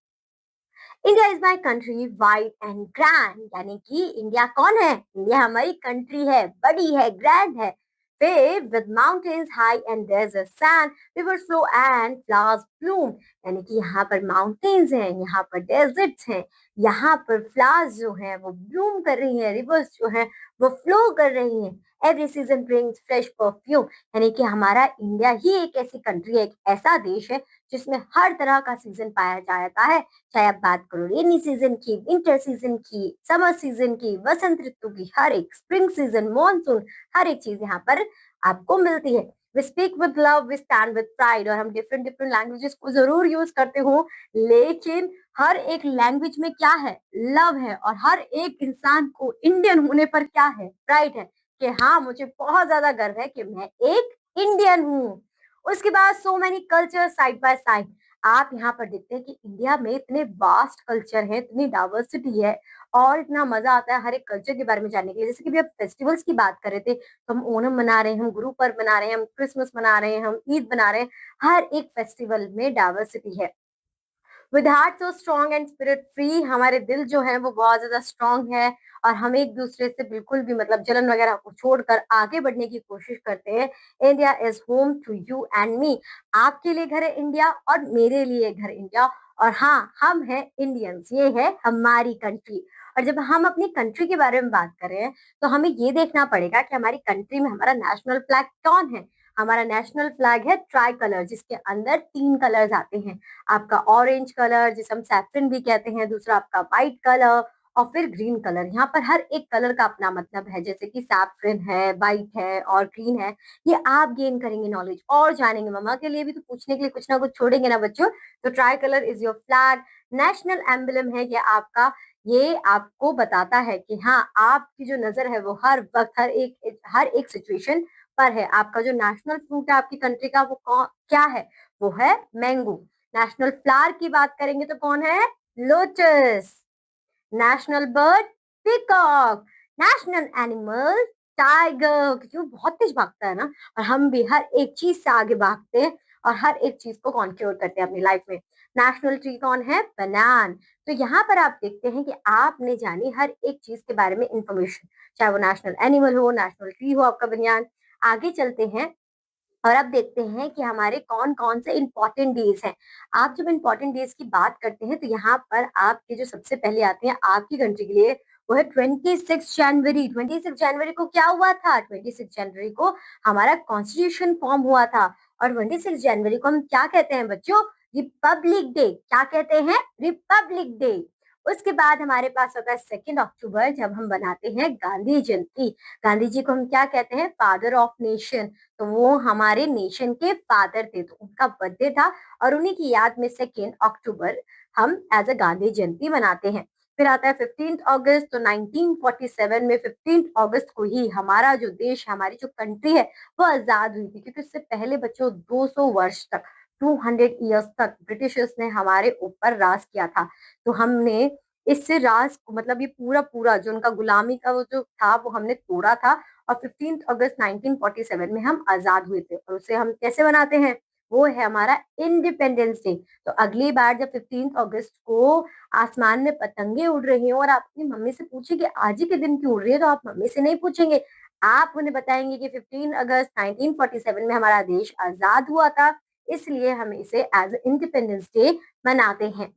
Speaker 1: India is my country wide and grand, यानी कि इंडिया कौन है, इंडिया हमारी कंट्री है, बड़ी है, ग्रैंड है। फिर with mountains high and desert sand, rivers flow and flowers bloom, यानी कि यहाँ पर माउंटेन्स हैं, यहाँ पर डेजर्ट्स हैं, यहाँ पर फ्लावर्स जो हैं वो ब्लूम कर रही हैं, रिवर्स जो हैं वो फ्लो कर रही हैं। Every season brings fresh perfume, यानी कि हमारा इंडिया ही एक ऐसी कंट्री है, एक ऐसा देश है जिसमें हर तरह का सीजन पाया जाता है। चाहे आप बात करो रेनी सीजन की, विंटर सीजन की, समर सीजन की, वसंत ऋतु की, हर एक स्प्रिंग सीजन, मॉनसून, हर एक चीज यहाँ पर आपको मिलती है। We speak with love, we stand with pride, और हम डिफरेंट डिफरेंट लैंग्वेजेस को जरूर यूज करते हो, लेकिन हर एक लैंग्वेज में क्या है, लव है, और हर एक इंसान को इंडियन होने पर क्या है, प्राइड है कि हाँ मुझे बहुत ज्यादा गर्व है कि मैं एक इंडियन हूँ। उसके बाद so many culture side by side. आप यहाँ पर देखते हैं कि इंडिया में इतने वास्ट कल्चर है, इतनी डाइवर्सिटी है, और इतना मजा आता है हर एक कल्चर के बारे में जानने के लिए। जैसे कि अब फेस्टिवल्स की बात कर रहे थे, तो हम ओणम मना रहे हैं, हम गुरु पर्व मना रहे हैं, हम क्रिसमस मना रहे हैं, हम ईद मना रहे हैं। हर एक फेस्टिवल में डाइवर्सिटी है। With heart so strong and spirit free, हमारे दिल जो है वो बहुत ज्यादा स्ट्रॉन्ग है, और हम एक दूसरे से बिल्कुल भी मतलब जलन वगैरह को छोड़कर आगे बढ़ने की कोशिश करते हैं। India is home to you and me, आपके लिए घर है इंडिया और मेरे लिए घर इंडिया, और हाँ हम हैं इंडियंस, ये है हमारी कंट्री। और जब हम अपनी कंट्री के बारे में बात कर रहे हैं तो हमें ये देखना पड़ेगा कि हमारी कंट्री में हमारा नेशनल फ्लैग कौन है। हमारा नेशनल फ्लैग है ट्राई कलर, जिसके अंदर 3 कलर्स आते हैं। आपका ऑरेंज कलर जिसे हम सैफरन भी कहते हैं, दूसरा आपका व्हाइट कलर, और फिर ग्रीन कलर। यहाँ पर हर एक कलर का अपना मतलब है, जैसे कि सैफरन है, व्हाइट है और ग्रीन है। ये आप गेन करेंगे नॉलेज और जानेंगे। मम्मा के लिए भी तो पूछने के लिए कुछ ना कुछ छोड़ेंगे ना बच्चों। तो try colour is your flag, national emblem है ये आपका। ये आपको बताता है कि हाँ, आपकी जो नजर है वो हर वक्त हर एक सिचुएशन पर है। आपका जो नेशनल फ्रूट है आपकी कंट्री का वो क्या है? वो है मैंगो। नेशनल फ्लावर की बात करेंगे तो कौन है? Lotus. National bird peacock. National animal tiger, क्योंकि वो बहुत तेज भागता है ना। और हम भी हर एक चीज से आगे भागते हैं और हर एक चीज को कॉन्क्योर करते हैं अपनी लाइफ में। नेशनल ट्री कौन है? बनान। तो यहाँ पर आप देखते हैं कि आपने जानी हर एक चीज के बारे में इंफॉर्मेशन, चाहे वो नेशनल एनिमल हो, नेशनल ट्री हो आपका बनियान। आगे चलते हैं और अब देखते हैं कि हमारे कौन कौन से इंपॉर्टेंट डेज हैं। आप जब इंपॉर्टेंट डेज की बात करते हैं तो यहाँ पर आपके जो सबसे पहले आते हैं आपकी कंट्री के लिए, वो है 26 जनवरी। 26 जनवरी को क्या हुआ था? 26 जनवरी को हमारा कॉन्स्टिट्यूशन फॉर्म हुआ था। और 26 जनवरी को हम क्या कहते हैं बच्चों? Republic day. क्या कहते हैं? Republic day. उसके बाद हमारे पास होता है 2 अक्टूबर, जब हम बनाते हैं गांधी जयंती। गांधी जी को हम क्या कहते हैं? Father of nation. तो वो हमारे नेशन के फादर थे, तो उनका बर्थडे था और उन्हीं की याद में 2 अक्टूबर हम एज अ गांधी जयंती मनाते हैं। फिर आता है 15 अगस्त। तो 1947 में 15 अगस्त को ही हमारा जो देश, हमारी जो कंट्री है वो आजाद हुई थी। क्योंकि उससे पहले बच्चों 200 वर्ष तक, 200 ईयर्स तक ब्रिटिशर्स ने हमारे ऊपर राज किया था। तो हमने इससे राज मतलब ये पूरा पूरा जो उनका गुलामी का वो जो था वो हमने तोड़ा था। और 15 अगस्त 1947 में हम आजाद हुए थे। और उसे हम कैसे बनाते हैं? वो है हमारा इंडिपेंडेंस डे। तो अगली बार जब 15 अगस्त को आसमान में पतंगे उड़ रही हो और आप अपनी मम्मी से पूछे कि आज ही के दिन क्यों उड़ रही है, तो आप मम्मी से नहीं पूछेंगे, आप उन्हें बताएंगे कि 15 अगस्त 1947 में हमारा देश आजाद हुआ था, इसलिए हम इसे एज इंडिपेंडेंस डे मनाते हैं।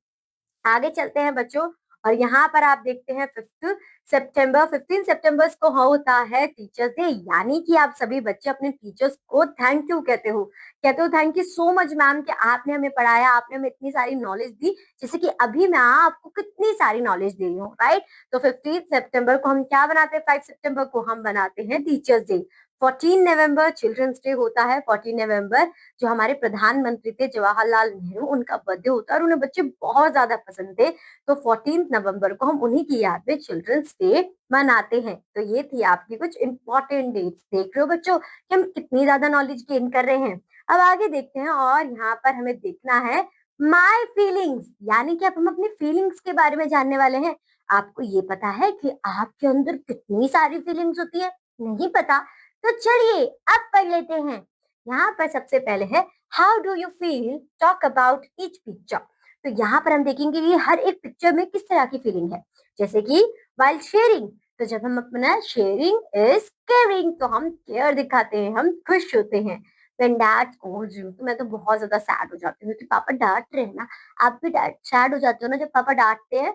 Speaker 1: आगे चलते हैं बच्चों। और यहाँ पर आप देखते हैं 5 सितंबर, 15 सितंबर को होता है टीचर्स डे। यानी कि आप सभी बच्चे अपने टीचर्स को थैंक यू कहते हो thank you so much ma'am कि आपने हमें पढ़ाया, आपने हमें इतनी सारी नॉलेज दी। जैसे कि अभी मैं आपको कितनी सारी नॉलेज दे रही हूँ, राइट। तो 15 सितंबर को हम क्या बनाते हैं? 5 सितंबर को हम बनाते हैं टीचर्स डे। 14 नवंबर चिल्ड्रंस डे होता है। 14 नवंबर जो हमारे प्रधानमंत्री थे जवाहरलाल नेहरू, उनका बर्थडे होता है और उन्हें बच्चे बहुत ज्यादा पसंद थे। तो 14 नवंबर को हम उन्हीं की याद में चिल्ड्रंस डे मनाते हैं। तो ये थी आपकी कुछ इंपॉर्टेंट डेट्स। देख रहे हो बच्चों कि हम कितनी ज्यादा नॉलेज गेन कर रहे हैं। अब आगे देखते हैं और यहाँ पर हमें देखना है माई फीलिंग्स, यानी कि अब हम अपनी फीलिंग्स के बारे में जानने वाले हैं। आपको ये पता है कि आपके अंदर कितनी सारी फीलिंग्स होती है? नहीं पता? तो चलिए अब पढ़ लेते हैं। यहाँ पर सबसे पहले है how do you feel, talk about each picture. तो यहाँ पर हम देखेंगे कि हर एक पिक्चर में किस तरह की फीलिंग है। जैसे कि वाइल शेयरिंग, तो जब हम अपना शेयरिंग इज केयरिंग, तो हम केयर दिखाते हैं, हम खुश होते हैं। When dad scolds you, तो मैं तो बहुत ज्यादा सैड हो जाती हूँ कि पापा डांट रहे हैं ना। आप भी सैड हो जाते हो ना जब पापा डांटते हैं।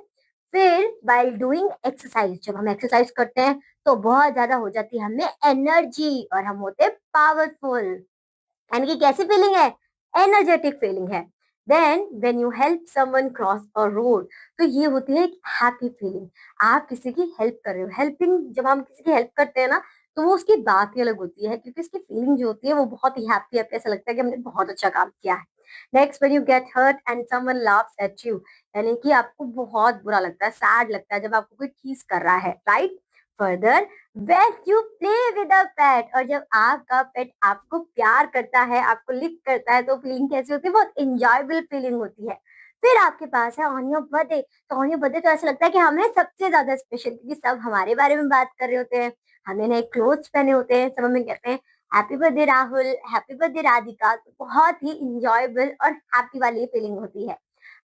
Speaker 1: फिर वाइल डूइंग एक्सरसाइज, जब हम एक्सरसाइज करते हैं तो बहुत ज्यादा हो जाती है हमें एनर्जी और हम होते हैं पावरफुल। यानी कि कैसी फीलिंग है? एनर्जेटिक फीलिंग है। Then when you help someone cross a road, तो ये होती है एक हैप्पी फीलिंग। आप किसी की हेल्प कर रहे हो। हेल्पिंग, जब हम किसी की हेल्प करते हैं ना तो वो उसकी बात ही अलग होती है, क्योंकि उसकी फीलिंग जो होती है वो बहुत ही हैप्पी हैप्पी, ऐसा लगता है कि हमने बहुत अच्छा काम किया है। Next, when you get hurt and someone laughs at you, यानी कि आपको बहुत बुरा लगता है, सैड लगता है जब आपको कोई टीज कर रहा है, right. Further, when you play with a pet, और जब आपका पेट आपको प्यार करता है, आपको लिक करता है, तो फीलिंग कैसी होती है? बहुत इंजॉयबल फीलिंग होती है। फिर आपके पास है ऑन योर बर्थडे। तो ऑन योर बर्थडे तो ऐसा लगता है कि हमें सबसे ज्यादा स्पेशल, क्योंकि सब हमारे बारे में बात कर रहे होते हैं, हमने नए क्लोथ्स पहने होते हैं, सब हमें कहते हैं happy birthday Rahul, happy birthday Radhika. तो बहुत ही इंजॉयबल और हैप्पी वाली फीलिंग होती है।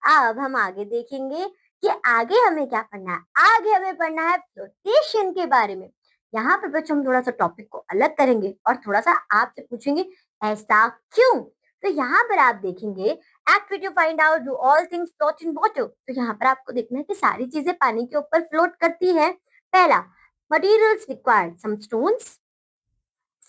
Speaker 1: अब हम आगे देखेंगे कि आगे हमें क्या पढ़ना है। आगे हमें पढ़ना है फ्लोटेशन के बारे में। यहाँ पे बच्चों हम थोड़ा सा टॉपिक को अलग करेंगे और थोड़ा सा आपसे पूछेंगे ऐसा क्यों। तो यहाँ पर आप देखेंगे activity find out do all things float in water. तो यहाँ पर आपको देखना है कि सारी चीजें पानी के ऊपर फ्लोट करती है। पहला, materials required some stones,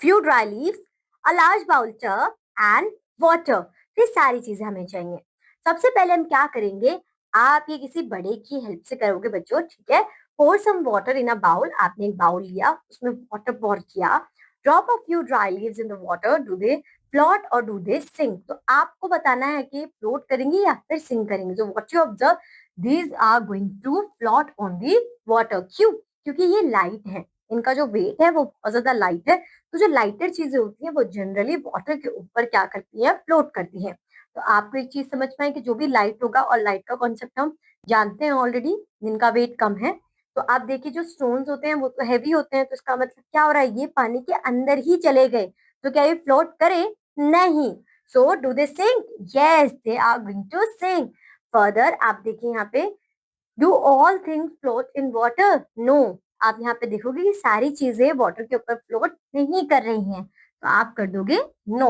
Speaker 1: few dry leaves, a large bowl tub and water। ये सारी चीजें हमें चाहिए। सबसे पहले हम क्या करेंगे, आप ये किसी बड़े की हेल्प से करोगे बच्चों, ठीक है। pour some water in a bowl, आपने एक बाउल लिया, उसमें वाटर pour किया। drop a few dry leaves in the water, do they float or do they sink? तो आपको बताना है कि फ्लोट करेंगे या फिर सिंक करेंगे। so what you observe, these are going to float on the water। क्यों? क्योंकि ये लाइट है, इनका जो वेट है वो बहुत ज्यादा लाइट है। तो जो लाइटर चीजें होती हैं वो जनरली वाटर के ऊपर क्या करती हैं, फ्लोट करती हैं। तो आपको एक चीज समझ पाए कि जो भी लाइट होगा, और लाइट का कॉन्सेप्ट हम जानते हैं ऑलरेडी, जिनका वेट कम है। तो आप देखिए जो स्टोन्स होते हैं वो तो हैवी होते हैं, तो इसका मतलब क्या हो रहा है, ये पानी के अंदर ही चले गए। तो क्या ये फ्लोट करे? नहीं। So do they sink? Yes, they are going to sink. Further आप देखिए यहाँ पे, do all things float in water? No. आप यहाँ पे देखोगे कि सारी चीजें वाटर के ऊपर फ्लोट नहीं कर रही हैं, तो आप कर दोगे नो।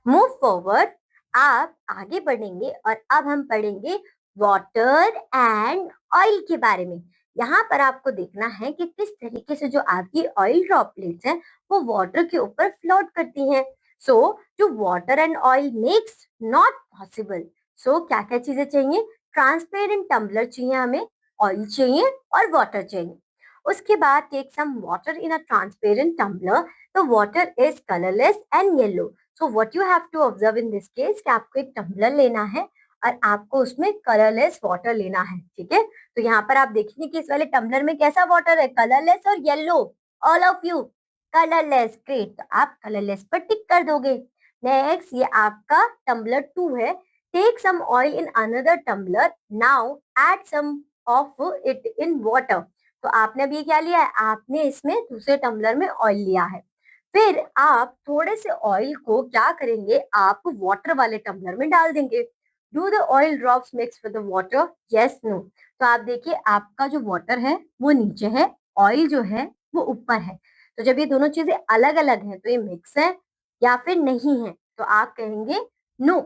Speaker 1: मूव फॉरवर्ड, आप आगे बढ़ेंगे और अब हम पढ़ेंगे वाटर एंड ऑयल के बारे में। यहाँ पर आपको देखना है कि किस तरीके से जो आपकी ऑयल ड्रॉपलेट्स हैं वो वाटर के ऊपर फ्लोट करती हैं। सो जो water and oil mix not possible. So क्या क्या चीजें चाहिए? ट्रांसपेरेंट टम्बलर चाहिए हमें, ऑयल चाहिए और वाटर चाहिए। उसके बाद take some water in a transparent tumbler. तो water is colourless and yellow. So what you have to observe in this case, कि आपको एक टम्बलर लेना है और आपको उसमें कलरलेस वाटर लेना है, ठीक है। तो यहाँ पर आप देखेंगे कि इस वाले टम्बलर में कैसा वाटर है, कलरलेस और yellow. All of you colourless, great. तो आप कलरलेस पर टिक कर दोगे। नेक्स्ट, ये आपका टम्बलर 2 है। Take some oil in another tumbler, now add some of it in water. तो आपने अभी क्या लिया है, आपने इसमें दूसरे टम्बलर में ऑयल लिया है। फिर आप थोड़े से ऑयल को क्या करेंगे, आप वाटर वाले टम्बलर में डाल देंगे। Do the oil drops mix with the water? Yes, no. तो आप देखिए आपका जो वाटर है वो नीचे है, ऑयल जो है वो ऊपर है। तो जब ये दोनों चीजें अलग अलग हैं तो ये मिक्स है या फिर नहीं है? तो आप कहेंगे no,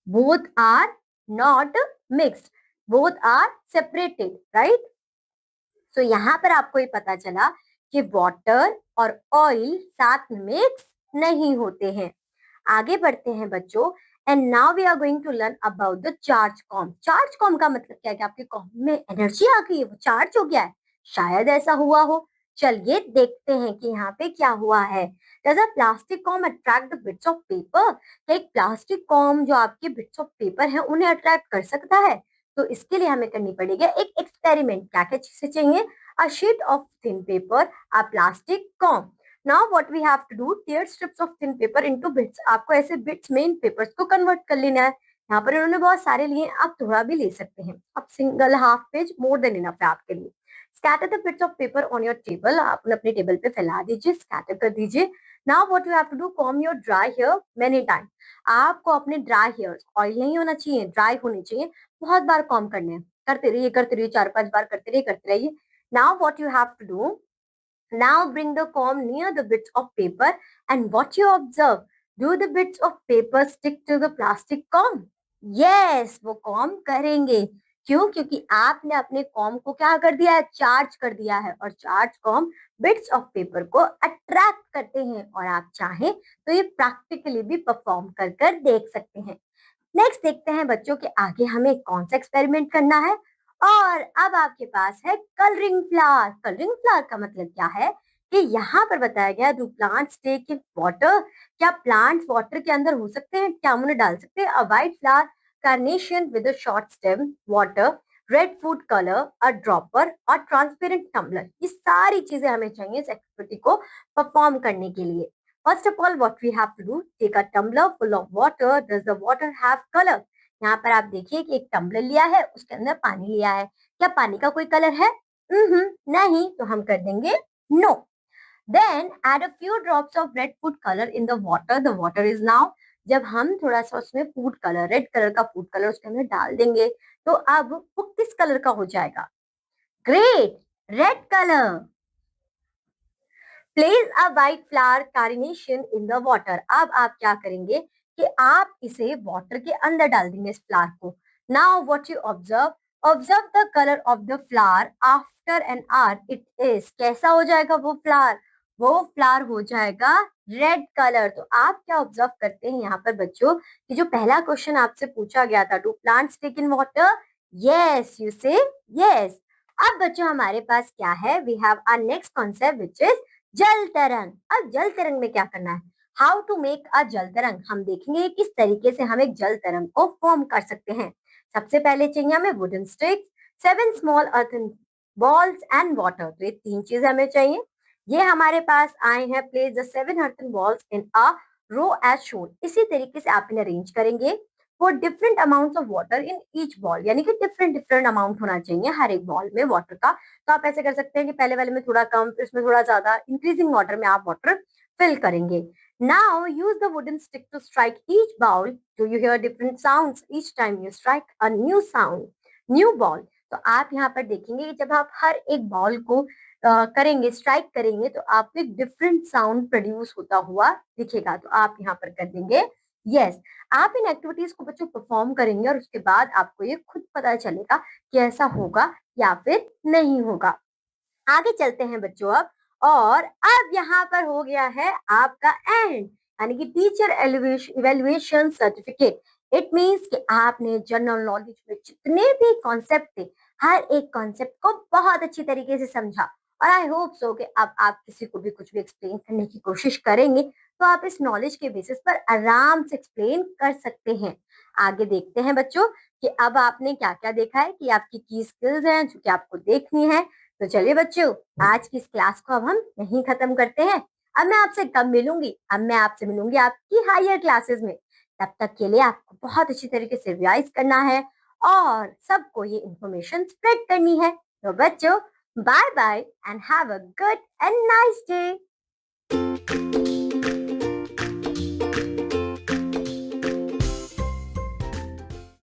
Speaker 1: both are not mixed, both are separated, right. तो यहाँ पर आपको ये पता चला कि वाटर और ऑयल साथ में मिक्स नहीं होते हैं। आगे बढ़ते हैं बच्चों। And now we are going to learn about the charge comb. Charge comb का मतलब क्या है, कि आपके कॉम में एनर्जी आ गई है, वो चार्ज हो गया है, शायद ऐसा हुआ हो। चलिए देखते हैं कि यहाँ पे क्या हुआ है। Does a plastic com attract the bits of paper? क्या एक प्लास्टिक कॉम जो आपके बिट्स ऑफ पेपर है उन्हें अट्रैक्ट कर सकता है? तो इसके लिए हमें करनी पड़ेगी एक एक्सपेरिमेंट। क्या क्या चीजें चाहिए? a sheet of thin paper, a plastic comb. Now what we have to do, tear strips of thin paper into bits. आपको ऐसे bits में इन पेपर्स को कन्वर्ट कर लेना है। यहाँ पर इन्होंने बहुत सारे लिए, आप थोड़ा भी ले सकते हैं। अब single half page more than enough है आपके लिए। Scatter the bits of paper on your table. आप अपने टेबल पे फैला दीजिए, स्कैटर कर दीजिए। Now what you have to do, comb your dry hair many times. आपको अपने ड्राई हेयर, ऑयल नहीं होना चाहिए, ड्राई होने चाहिए, बहुत बार कॉम करने हैं। करते रहिए 4-5 बार करते रहिए। Now what you have to do, now bring the comb near the bits of paper and what you observe, do the bits of paper stick to the plastic comb? Yes, वो com करेंगे। क्यों? क्योंकि आपने अपने com को क्या कर दिया है, चार्ज कर दिया है, और charge com bits of paper को अट्रैक्ट करते हैं। और आप चाहें तो ये प्रैक्टिकली भी परफॉर्म कर देख सकते हैं। नेक्स्ट देखते हैं बच्चों के आगे हमें कौन सा एक्सपेरिमेंट करना है। और अब आपके पास है कलरिंग फ्लावर। कलरिंग फ्लावर का मतलब क्या है, कि यहाँ पर बताया गया do plants take in water? क्या प्लांट्स वाटर के अंदर हो सकते हैं? क्या हम उन्हें डाल सकते हैं? A white flower, carnation with a short stem, water, red food colour, a dropper और ट्रांसपेरेंट टम्बलर। ये सारी चीजें हमें चाहिए इस एक्टिविटी को परफॉर्म करने के लिए। First of all, what we have to do, take a tumbler full of water. Does the water have color? यहाँ पर आप देखिए कि एक टम्बलर लिया है, उसके अंदर पानी लिया है। क्या पानी का कोई कलर है? नहीं। तो हम कर देंगे no. Then add a few drops of red food color in the water. The water is now, जब हम थोड़ा सा उसमें फूड कलर, रेड कलर का फूड कलर उसके अंदर डाल देंगे, तो अब वो किस कलर का हो जाएगा? Great, red colour. Place a white flower carnation in the water. अब आप क्या करेंगे कि आप इसे वाटर के अंदर डाल देंगे इस फ्लावर को। Now what you observe, observe the colour of the flower after an hour. It is, कैसा हो जाएगा वो फ्लावर? वो फ्लावर हो जाएगा रेड कलर। तो आप क्या ऑब्जर्व करते हैं यहाँ पर बच्चों कि जो पहला क्वेश्चन आपसे पूछा गया था, do plants take in water? Yes, you say yes. अब बच्चों हमारे पास क्या है, we have our next concept which is jal tarang. अब जल तरंग में क्या करना है, हाउ टू मेक अ जल तरंग। हम देखेंगे किस तरीके से हम एक जल तरंग को फॉर्म कर सकते हैं। सबसे पहले चाहिए हमें wooden sticks, 7 small earthen balls and water. तो ये 3 चीजें हमें चाहिए। ये हमारे पास आए हैं, place the 7 earthen balls in a row as shown। इसी तरीके से आप इन्हें अरेंज करेंगे for different amounts of water in each ball, यानी कि डिफरेंट डिफरेंट अमाउंट होना चाहिए हर एक बॉल में वाटर का। तो आप ऐसे कर सकते हैं कि पहले वाले में थोड़ा कम, फिर इसमें थोड़ा ज्यादा, इंक्रीजिंग वाटर में आप वाटर फिल करेंगे। Now use the wooden stick to strike each bowl. Do you hear different sounds each time you strike a new sound, new bowl. तो आप यहाँ पर देखेंगे कि जब आप हर एक बॉल को करेंगे, स्ट्राइक करेंगे, तो आपको एक डिफरेंट साउंड प्रोड्यूस होता हुआ दिखेगा। तो आप यहाँ पर कर देंगे यस। आप इन एक्टिविटीज को बच्चों परफॉर्म करेंगे और उसके बाद आपको ये खुद पता चलेगा कि ऐसा होगा या फिर नहीं होगा। आगे चलते हैं बच्चों अब। और अब यहाँ पर हो गया है आपका एंड, यानी कि teacher evaluation certificate. It means कि आपने जनरल नॉलेज में जितने भी कॉन्सेप्ट थे, हर एक कॉन्सेप्ट को बहुत अच्छी तरीके से समझा। और आई होप सो कि अब आप किसी को भी कुछ भी एक्सप्लेन करने की कोशिश करेंगे तो आप इस नॉलेज के बेसिस पर आराम से एक्सप्लेन कर सकते हैं। आगे देखते हैं बच्चों कि अब आपने क्या क्या देखा है, कि आपकी की स्किल्स हैं जो कि आपको देखनी है। तो चलिए बच्चों, आज की इस क्लास को अब हम यहीं खत्म करते हैं। अब मैं आपसे कब मिलूंगी, अब मैं आपसे मिलूंगी आपकी हायर क्लासेस में। तब तक के लिए आपको बहुत अच्छी तरीके से रिवाइज करना है और सबको ये इंफॉर्मेशन स्प्रेड करनी है। तो बच्चों, bye bye and have a good and nice day.